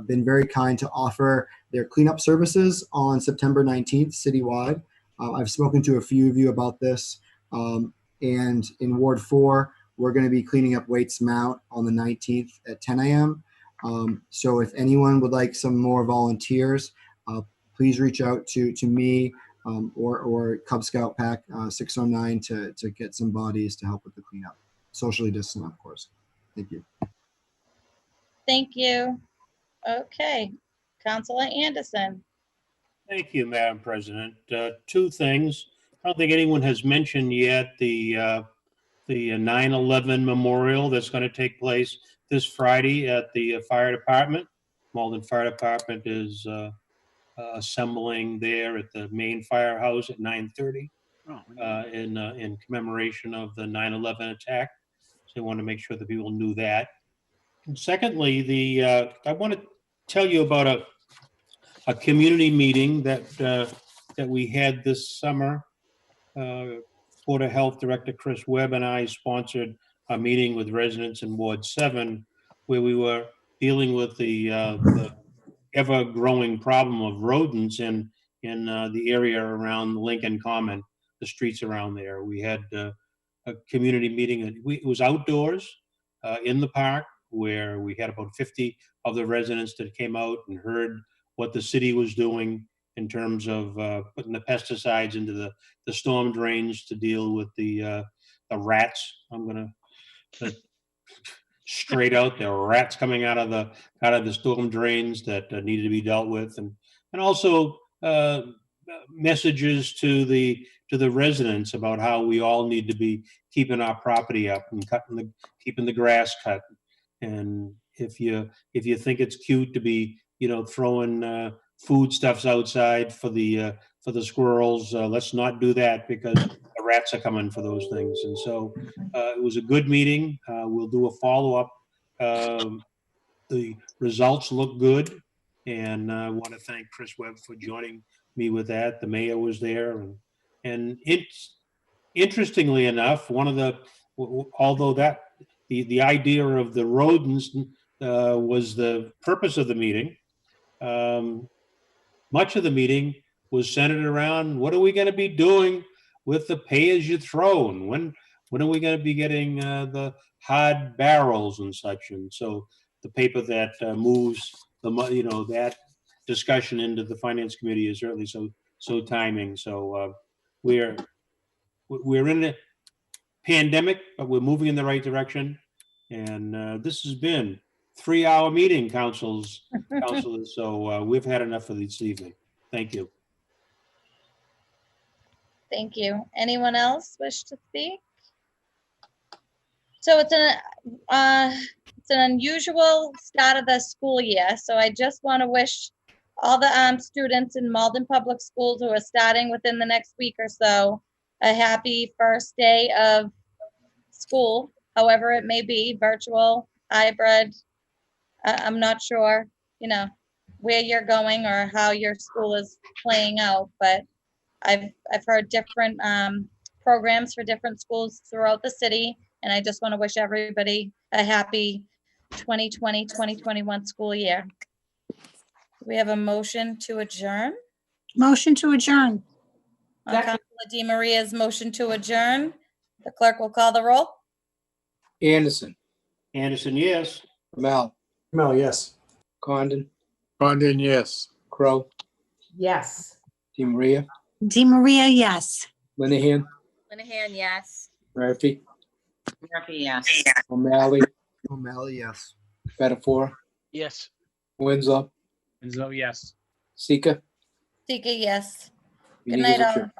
been very kind to offer their cleanup services on September 19th citywide. I've spoken to a few of you about this. And in Ward 4, we're going to be cleaning up Waits Mount on the 19th at 10 a.m. So if anyone would like some more volunteers, please reach out to me or Cub Scout Pack 609 to get some bodies to help with the cleanup. Socially distant, of course. Thank you. Thank you. Okay. Councilor Anderson. Thank you, Madam President. Two things. I don't think anyone has mentioned yet the 9/11 memorial that's going to take place this Friday at the fire department. Malden Fire Department is assembling there at the main firehouse at 9:30 in commemoration of the 9/11 attack. So I want to make sure that people knew that. And secondly, I want to tell you about a community meeting that we had this summer. Board of Health Director Chris Webb and I sponsored a meeting with residents in Ward 7, where we were dealing with the ever-growing problem of rodents in the area around Lincoln Common, the streets around there. We had a community meeting. It was outdoors in the park, where we had about 50 of the residents that came out and heard what the city was doing in terms of putting the pesticides into the storm drains to deal with the rats. I'm going to straight out, there were rats coming out of the storm drains that needed to be dealt with, and also messages to the residents about how we all need to be keeping our property up and keeping the grass cut. And if you think it's cute to be throwing foodstuffs outside for the squirrels, let's not do that, because the rats are coming for those things. And so it was a good meeting. We'll do a follow-up. The results look good, and I want to thank Chris Webb for joining me with that. The mayor was there, and it's interestingly enough, although that the idea of the rodents was the purpose of the meeting, much of the meeting was centered around what are we going to be doing with the pay-as-you-throw, and when are we going to be getting the hard barrels and such. And so the paper that moves that discussion into the finance committee is certainly so timing. So we're in a pandemic, but we're moving in the right direction. And this has been 3-hour meeting, councilors. So we've had enough for this evening. Thank you. Thank you. Anyone else wish to speak? So it's an unusual start of the school year. So I just want to wish all the students in Malden Public Schools who are starting within the next week or so a happy first day of school, however it may be, virtual, hybrid. I'm not sure, where you're going or how your school is playing out, but I've heard different programs for different schools throughout the city, and I just want to wish everybody a happy 2020-2021 school year. We have a motion to adjourn. Motion to adjourn. On Councilor DiMaria's motion to adjourn, the clerk will call the roll. Anderson, Anderson, yes. Mel, Yes. Condon, Condon, yes. Crow, Yes. DiMaria, DiMaria, yes. Linehan, Linehan, yes. Murphy, Murphy, yes. O'Malley, O'Malley, yes. Betafora, Yes. Winslow, Winslow, yes. Sika. Sika, yes. Good Meeting is night, all. adjourned.